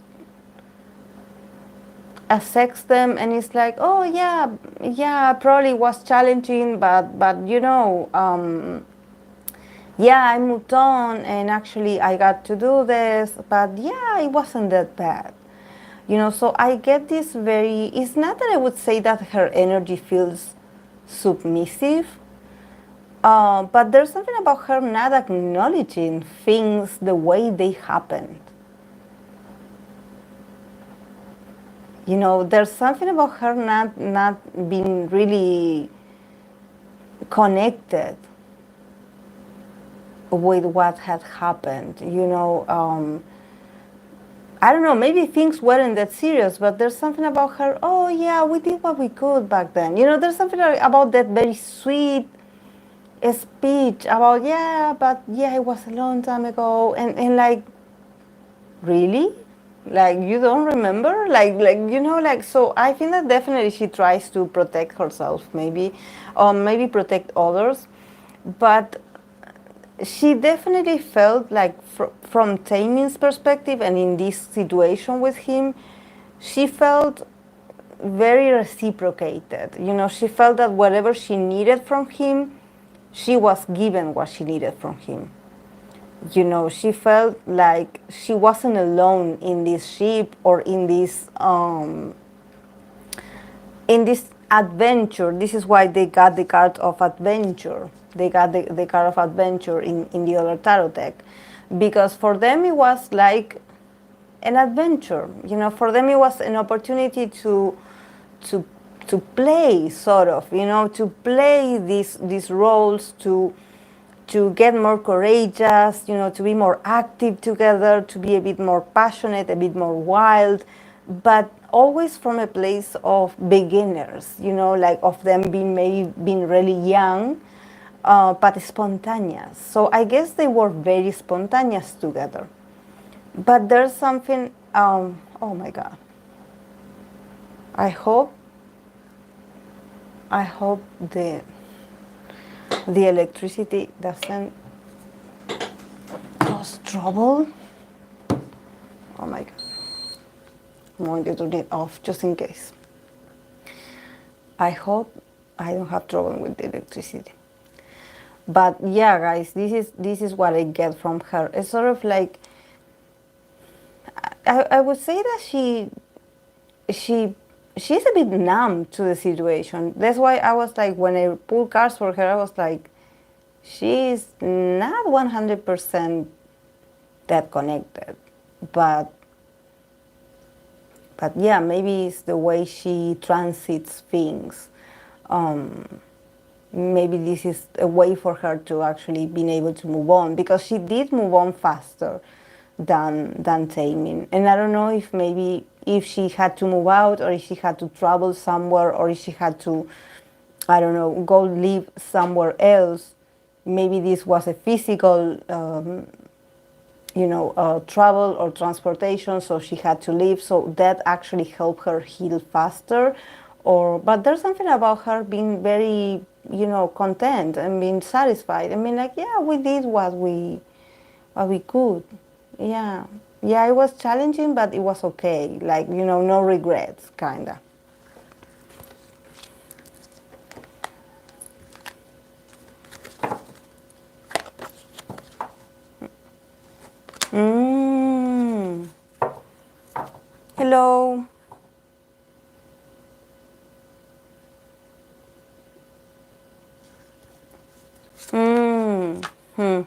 accepts them, and it's like, oh yeah, yeah, probably was challenging, but you know, yeah, I moved on, and actually I got to do this, but yeah, it wasn't that bad. You know, so I get this very, it's not that I would say that her energy feels submissive, but there's something about her not acknowledging things the way they happened. You know, there's something about her not being really connected with what had happened. You know, I don't know, maybe things weren't that serious, but there's something about her, oh yeah, we did what we could back then. You know, there's something about that very sweet speech about, yeah, but yeah, it was a long time ago. And like, really? Like, you don't remember? Like, you know, like, so I think that definitely she tries to protect herself, maybe, or maybe protect others. But she definitely felt like from Taemin's perspective and in this situation with him, she felt very reciprocated. You know, she felt that whatever she needed from him, she was given what she needed from him. You know, she felt like she wasn't alone in this ship or in this adventure. This is why they got the card of adventure. They got the card of adventure in the other tarot deck. Because for them it was like an adventure. You know, for them it was an opportunity to to play, sort of, you know, to play these roles, to get more courageous, you know, to be more active together, to be a bit more passionate, a bit more wild, but always from a place of beginners, you know, like of them being maybe being really young, but spontaneous. So I guess they were very spontaneous together. But there's something, oh my God. I hope, I hope the electricity doesn't cause trouble. Oh my God. I'm going to turn it off just in case. I hope I don't have trouble with the electricity. But yeah, guys, this is what I get from her. It's sort of like, I would say that she's a bit numb to the situation. That's why I was like, when I pulled cards for her, I was like, she's not 100% that connected, but yeah, maybe it's the way she transits things. Maybe this is a way for her to actually being able to move on, because she did move on faster than Taemin. And I don't know if maybe if she had to move out, or if she had to travel somewhere, or if she had to, I don't know, go live somewhere else. Maybe this was a physical travel or transportation, so she had to leave. So that actually helped her heal faster. But there's something about her being very, content and being satisfied. I mean, like, yeah, we did what we could. Yeah, yeah, it was challenging, but it was okay. Like, no regrets, kinda. Mm. Hello. Mm. Hmm.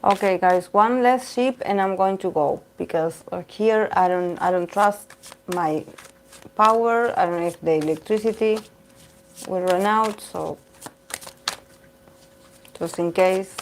Okay, guys, one less ship and I'm going to go because here I don't trust my power. I don't know if the electricity will run out, so just in case.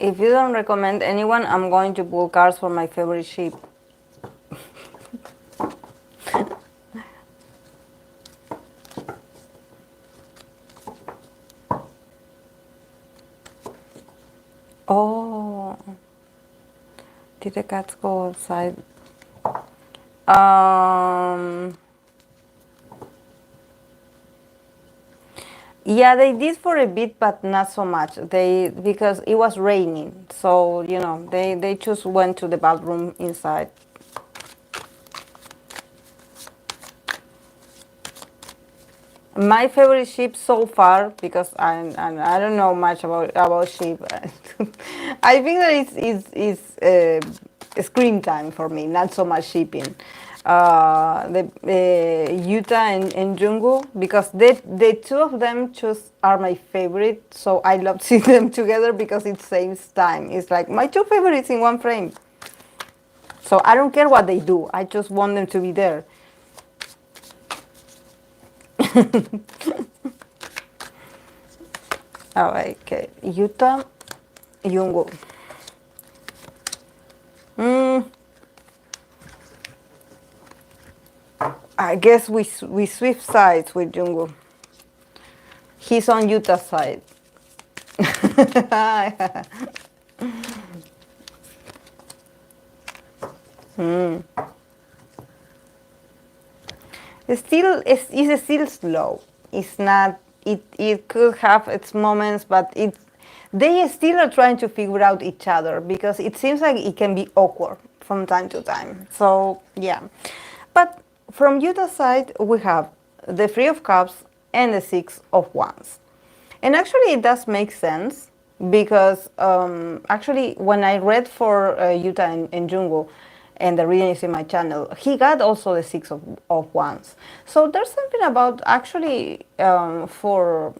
If you don't recommend anyone, I'm going to pull cards for my favorite ship. Oh, did the cats go outside? Yeah, they did for a bit, but not so much. Because it was raining, so you know they just went to the bathroom inside. My favorite ship so far, because I don't know much about ship. I think that it's screen time for me, not so much shipping. The Yuta and Jungkook, because the two of them just are my favorite. So I love seeing them together because it saves time. It's like my two favorites in one frame. So I don't care what they do. I just want them to be there. All right, okay. Yuta, Jungkook. I guess we switch sides with Jungkook. He's on Yuta's side. It's still slow. It's not. It could have its moments, but they still are trying to figure out each other because it seems like it can be awkward from time to time. So yeah, but from Yuta's side we have the Three of Cups and the Six of Wands, and actually it does make sense because actually when I read for Yuta and Jungkook, and the reading is in my channel, he got also the Six of Wands. So there's something about actually for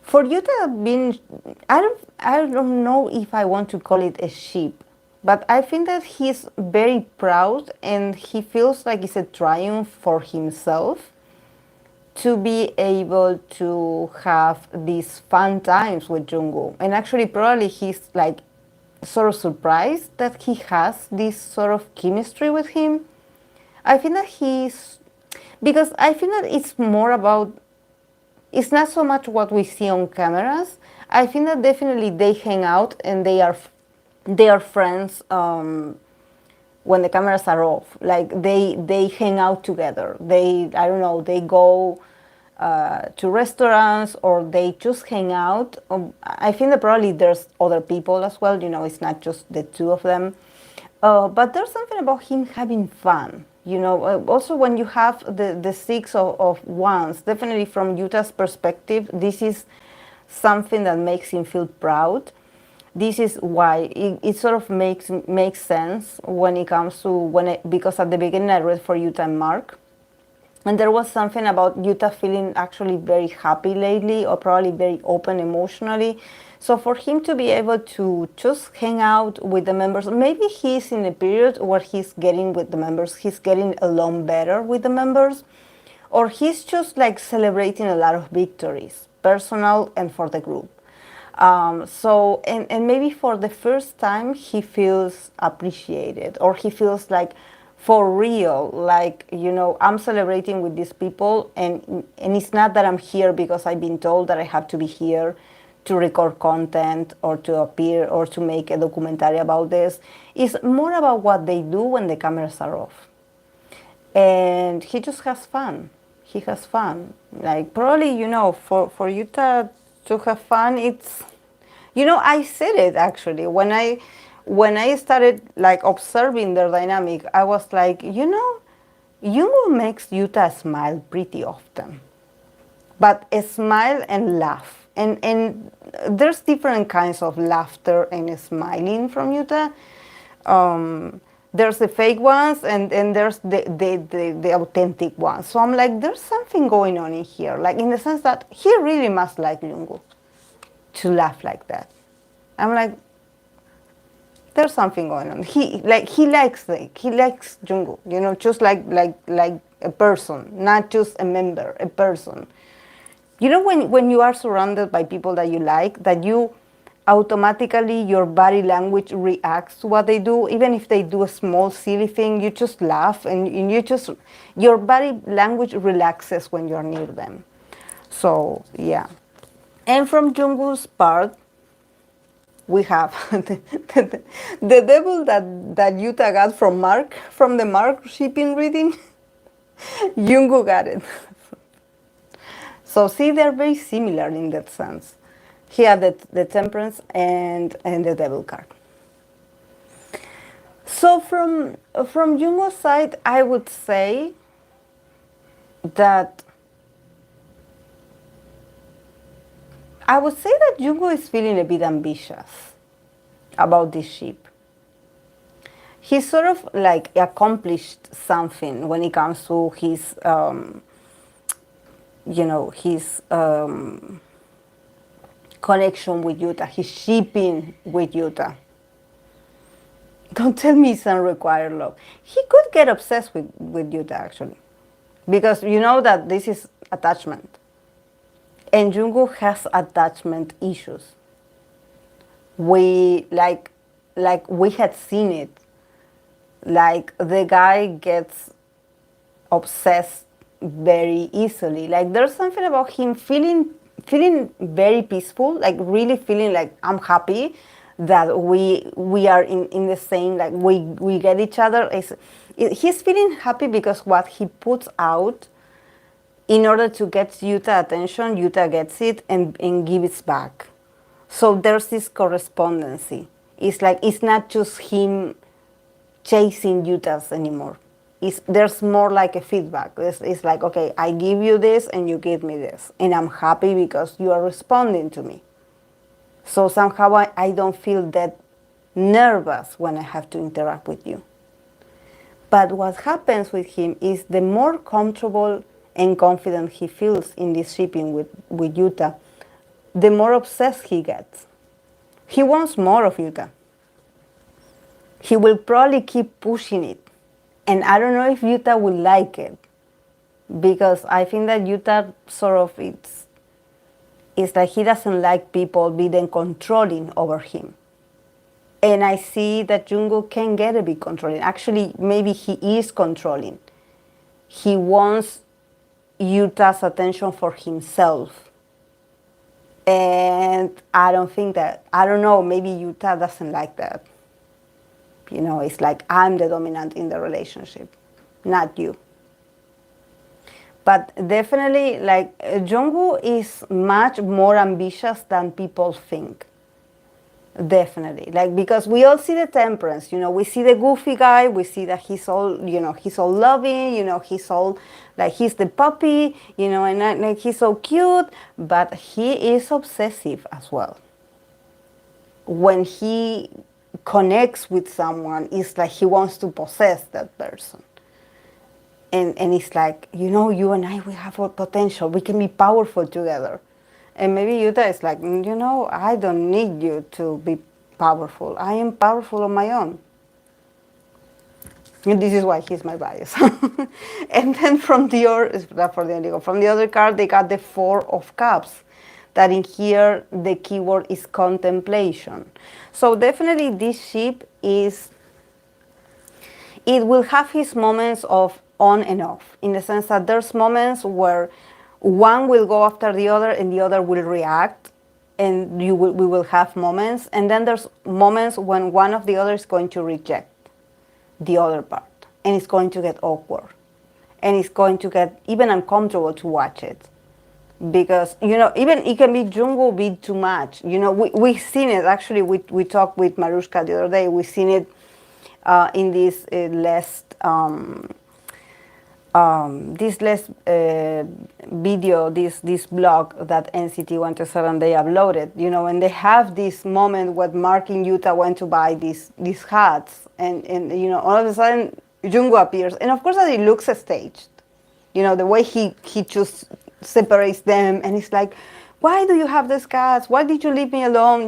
Yuta being, I don't know if I want to call it a sheep, but I think that he's very proud and he feels like it's a triumph for himself to be able to have these fun times with Jungkook. And actually, probably he's like sort of surprised that he has this sort of chemistry with him. I think that because I think that it's more about, it's not so much what we see on cameras. I think that definitely they hang out and they are friends when the cameras are off. Like they hang out together. I don't know, they go to restaurants or they just hang out. I think that probably there's other people as well. You know, it's not just the two of them. But there's something about him having fun. You know, also when you have the Six of Wands, definitely from Yuta's perspective, this is something that makes him feel proud. This is why it sort of makes sense when it comes to because at the beginning I read for Yuta and Mark, And there was something about Yuta feeling actually very happy lately, or probably very open emotionally. So for him to be able to just hang out with the members, maybe he's in a period where he's getting with the members, he's getting along better with the members, or he's just like celebrating a lot of victories, personal and for the group. And maybe for the first time he feels appreciated, or he feels like for real, like, I'm celebrating with these people, and it's not that I'm here because I've been told that I have to be here to record content or to appear or to make a documentary about this. It's more about what they do when the cameras are off. And he just has fun. He has fun. Like, probably, for you to have fun, it's, I said it actually when I started like observing their dynamic. I was like, Jungkook makes Yuta smile pretty often, but a smile and laugh, and there's different kinds of laughter and smiling from Yuta. There's the fake ones, and there's the authentic ones. So I'm like, there's something going on in here, like in the sense that he really must like Jungkook to laugh like that. I'm like, there's something going on. He likes Jungkook, just like a person, not just a member, a person. When you are surrounded by people that you like, that you automatically, your body language reacts to what they do. Even if they do a small silly thing, you just laugh, and your body language relaxes when you're near them. So yeah. And from Jungkook's part, we have the devil that Yuta got from the Mark shipping reading. Jungkook got it. So see, they're very similar in that sense. He had the temperance and the devil card. So from Jungkook's side, I would say that Jungkook is feeling a bit ambitious about this ship. He sort of like accomplished something when it comes to his, his connection with Yuta, his shipping with Yuta. Don't tell me it's unrequited love. He could get obsessed with Yuta, actually, because you know that this is attachment. And Jungkook has attachment issues. We we had seen it. Like, the guy gets obsessed very easily. Like, there's something about him feeling very peaceful, like really feeling like I'm happy that we are in the same, like we get each other. He's feeling happy because what he puts out, in order to get Yuta attention, Yuta gets it and gives back. So there's this correspondency. It's like, it's not just him chasing Yutas anymore. There's more like a feedback. It's like, okay, I give you this and you give me this, and I'm happy because you are responding to me. So somehow I don't feel that nervous when I have to interact with you. But what happens with him is, the more comfortable and confident he feels in this shipping with Yuta, the more obsessed he gets. He wants more of Yuta. He will probably keep pushing it. And I don't know if Yuta will like it, because I think that Yuta sort of, it's like he doesn't like people being controlling over him. And I see that Jungkook can get a bit controlling. Actually, maybe he is controlling. He wants Yuta's attention for himself. And I don't know, maybe Yuta doesn't like that. It's like, I'm the dominant in the relationship, not you. But definitely, like, Jungkook is much more ambitious than people think. Definitely, like, because we all see the temperance, we see the goofy guy, we see that he's all, he's all loving, he's all, like, he's the puppy, and like, he's so cute, but he is obsessive as well. When he connects with someone, it's like he wants to possess that person. and it's like, you and I, we have a potential. We can be powerful together. And maybe Yuta is like, I don't need you to be powerful. I am powerful on my own. And this is why he's my bias. And then from the other card, they got the Four of Cups. That in here, the keyword is contemplation. So definitely this ship it will have its moments of on and off, in the sense that there's moments where one will go after the other and the other will react, and we will have moments. And then there's moments when one of the other is going to reject the other part, and it's going to get awkward, and it's going to get even uncomfortable to watch it, because even it can be Jungkook be too much. We've seen it actually. We talked with Marushka the other day. We've seen it in this last video, this blog that NCT 127 they uploaded, and they have this moment where Mark and Yuta went to buy these hats, and all of a sudden Jungkook appears, and of course that it looks staged, the way he just separates them, and it's like, why do you have these hats? Why did you leave me alone?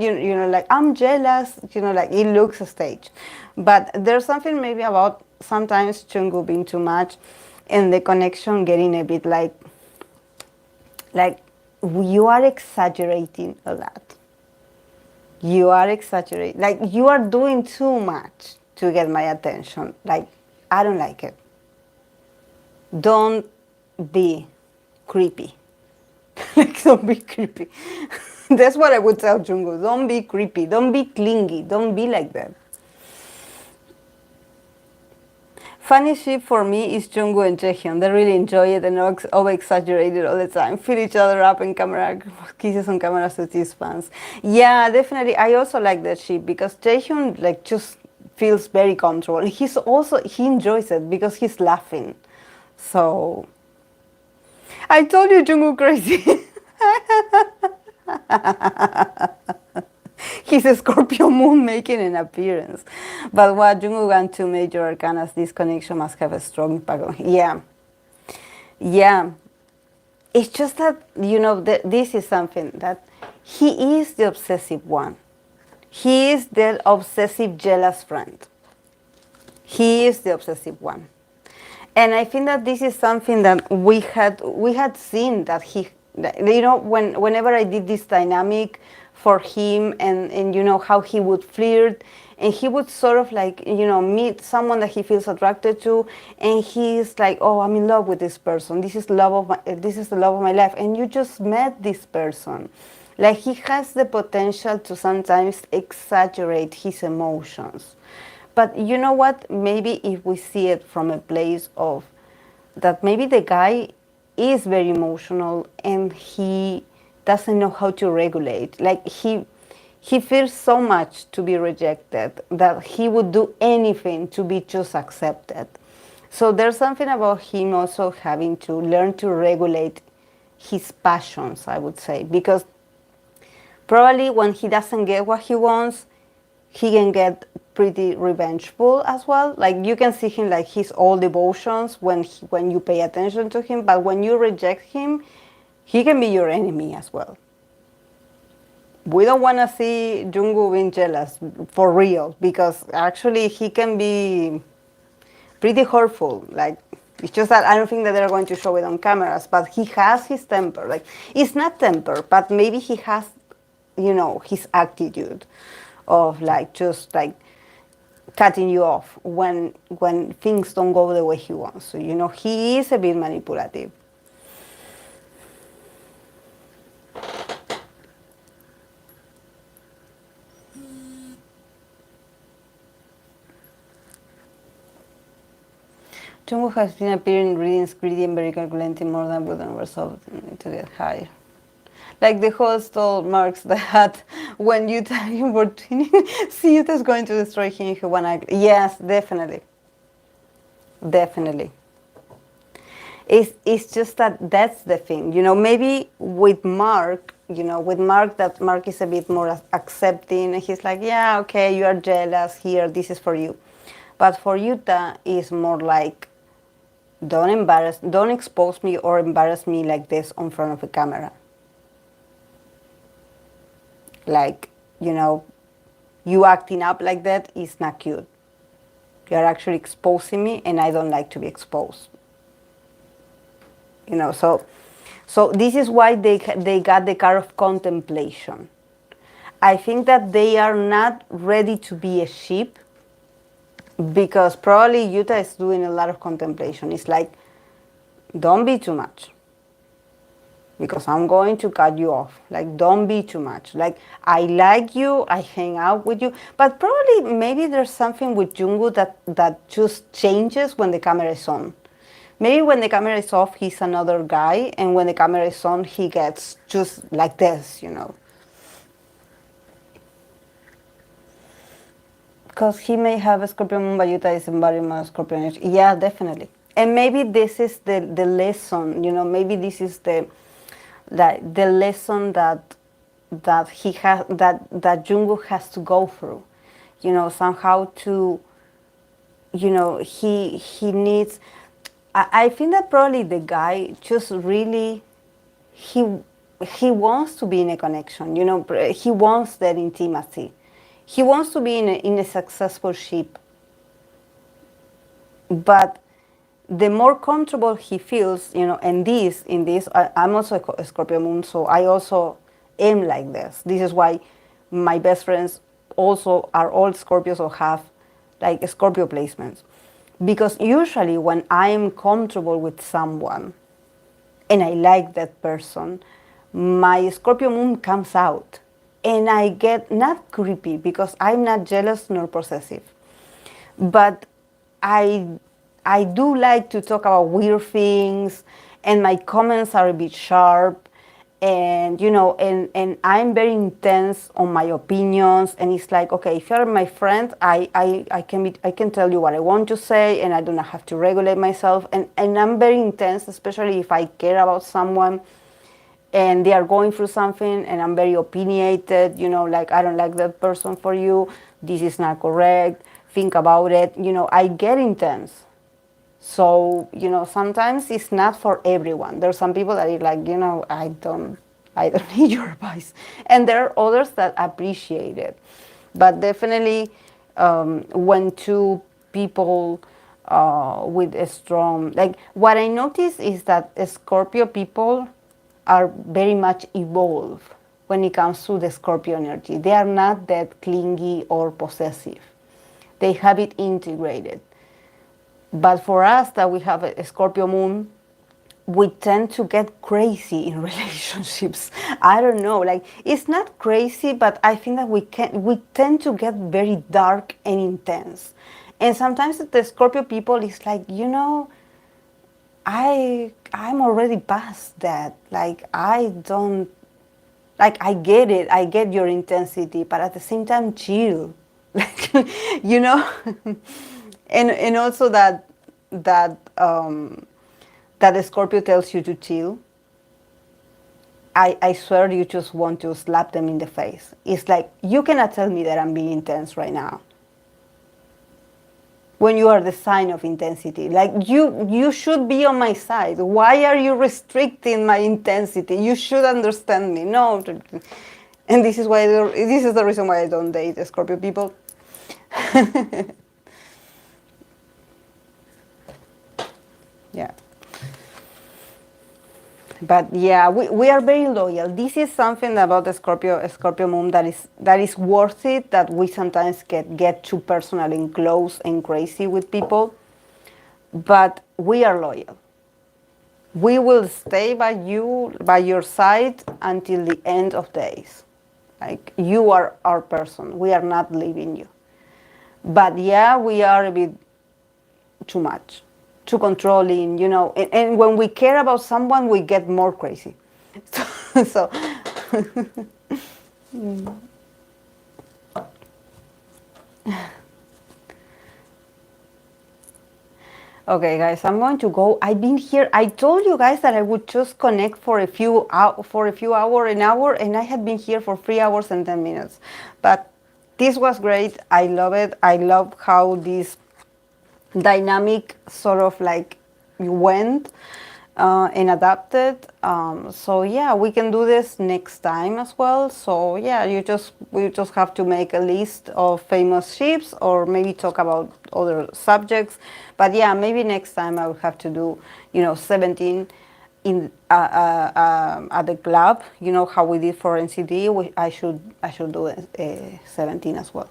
Like, I'm jealous. Like, it looks staged. But there's something maybe about sometimes Jungkook being too much, and the connection getting a bit like you are exaggerating a lot. You are exaggerating. Like, you are doing too much to get my attention. Like, I don't like it. Don't be creepy. Like, don't be creepy. That's what I would tell Jungkook. Don't be creepy. Don't be clingy. Don't be like that. Funny ship for me is Jungkook and Jaehyun. They really enjoy it and over-exaggerate it all the time. Fill each other up in camera, kisses on camera to these fans. Yeah, definitely. I also like that ship because Jaehyun just feels very comfortable. And he enjoys it because he's laughing. So I told you Jungkook crazy. He's a Scorpio moon making an appearance. But what Jungkook and two major arcanas, this connection must have a strong impact on him. Yeah. Yeah. It's just that, this is something that he is the obsessive one. He is the obsessive, jealous friend. He is the obsessive one. And I think that this is something that we had seen that whenever I did this dynamic for him and how he would flirt, and he would sort of meet someone that he feels attracted to, and he's like, oh, I'm in love with this person. This is the love of my life. And you just met this person. Like, he has the potential to sometimes exaggerate his emotions. But you know what? Maybe if we see it from a place of that, maybe the guy is very emotional and he doesn't know how to regulate. Like, he fears so much to be rejected that he would do anything to be just accepted. So there's something about him also having to learn to regulate his passions, I would say, because probably when he doesn't get what he wants, he can get pretty revengeful as well. Like, you can see him like he's all devotions when you pay attention to him, but when you reject him, he can be your enemy as well. We don't want to see Jungkook being jealous for real, because actually he can be pretty hurtful. Like, it's just that I don't think that they're going to show it on cameras, but he has his temper. Like, it's not temper, but maybe he has, his attitude of just cutting you off when things don't go the way he wants. So, he is a bit manipulative. Jungkook has been appearing in readings, greedy and very calculating, more than good and resolved to get higher. Like, the host told Marks that when you tell him we're twinning, Yuta is going to destroy him if he wanna. Yes, definitely. Definitely. It's just that's the thing. Maybe with Mark, that Mark is a bit more accepting, and he's like, yeah, okay, you are jealous, here, this is for you. But for Yuta, it's more like, don't expose me or embarrass me like this in front of a camera. Like, you know, you acting up like that is not cute. You're actually exposing me, and I don't like to be exposed. You know, so this is why they got the card of contemplation. I think that they are not ready to be a sheep because probably Utah is doing a lot of contemplation. It's like, don't be too much because I'm going to cut you off. Like, don't be too much. Like, I like you, I hang out with you, but probably maybe there's something with Jungkook that just changes when the camera is on. Maybe when the camera is off, he's another guy, and when the camera is on, he gets just like this, you know. Because he may have a Scorpio moon, but Utah is embodiment of Scorpio energy. Yeah, definitely. And maybe this is the lesson, you know, maybe this is the lesson that he has that Jungkook has to go through, you know, somehow to, you know, he needs. I think that probably the guy just really he wants to be in a connection, you know, he wants that intimacy. He wants to be in a successful ship. But the more comfortable he feels, you know, and I'm also a Scorpio moon, so I also am like this. This is why my best friends also are all Scorpios or have like Scorpio placements. Because usually when I am comfortable with someone and I like that person, my Scorpio moon comes out. And I get not creepy because I'm not jealous nor possessive. But I do like to talk about weird things, and my comments are a bit sharp, and you know, and I'm very intense on my opinions, and it's like, okay, if you're my friend, I can tell you what I want to say, and I do not have to regulate myself, and I'm very intense, especially if I care about someone and they are going through something, and I'm very opinionated, you know, like, I don't like that person for you, this is not correct, think about it, you know, I get intense. So, you know, sometimes it's not for everyone. There's some people that are like, you know, I don't need your advice. And there are others that appreciate it. But definitely, when two people with a strong, like, what I notice is that Scorpio people are very much evolved when it comes to the Scorpio energy. They are not that clingy or possessive. They have it integrated. But for us that we have a Scorpio moon, we tend to get crazy in relationships. I don't know, like, it's not crazy, but I think that we tend to get very dark and intense. And sometimes the Scorpio people is like, you know, I'm already past that. Like, I don't, like, I get it, I get your intensity, but at the same time, chill. Like, you know. And also that the Scorpio tells you to chill. I swear you just want to slap them in the face. It's like, you cannot tell me that I'm being intense right now, when you are the sign of intensity. Like, you should be on my side. Why are you restricting my intensity? You should understand me. No. And this is the reason why I don't date Scorpio people. Yeah. But yeah, we are very loyal. This is something about the Scorpio moon that is worth it, that we sometimes get too personal and close and crazy with people. But we are loyal. We will stay by your side until the end of days. Like, you are our person. We are not leaving you. But yeah, we are a bit too much, too controlling, you know. And when we care about someone, we get more crazy. So okay, guys, I'm going to go. I've been here. I told you guys that I would just connect for a few an hour, and I had been here for 3 hours and 10 minutes. But this was great. I love it. I love how this dynamic sort of like went and adapted. So yeah, we can do this next time as well. So yeah, we just have to make a list of famous ships, or maybe talk about other subjects. But yeah, maybe next time I will have to do, 17 in at the club. You know how we did for NCT. I should do 17 as well.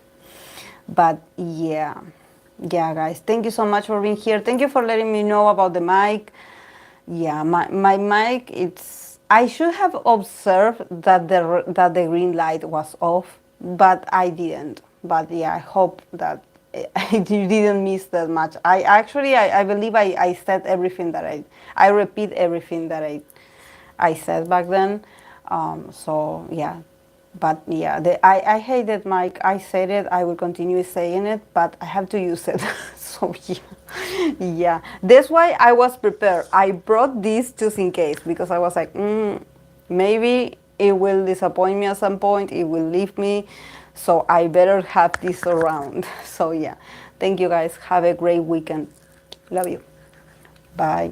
But yeah, yeah, guys, thank you so much for being here. Thank you for letting me know about the mic. Yeah, my mic, it's, I should have observed that the green light was off, but I didn't. But yeah, I hope that you didn't miss that much. I believe I said everything that I repeat everything that I said back then. So yeah, but yeah, I hate that mic. I said it. I will continue saying it, but I have to use it. So yeah, yeah. That's why I was prepared. I brought this just in case, because I was like, maybe it will disappoint me at some point. It will leave me, so I better have this around. So yeah, thank you guys. Have a great weekend. Love you. Bye.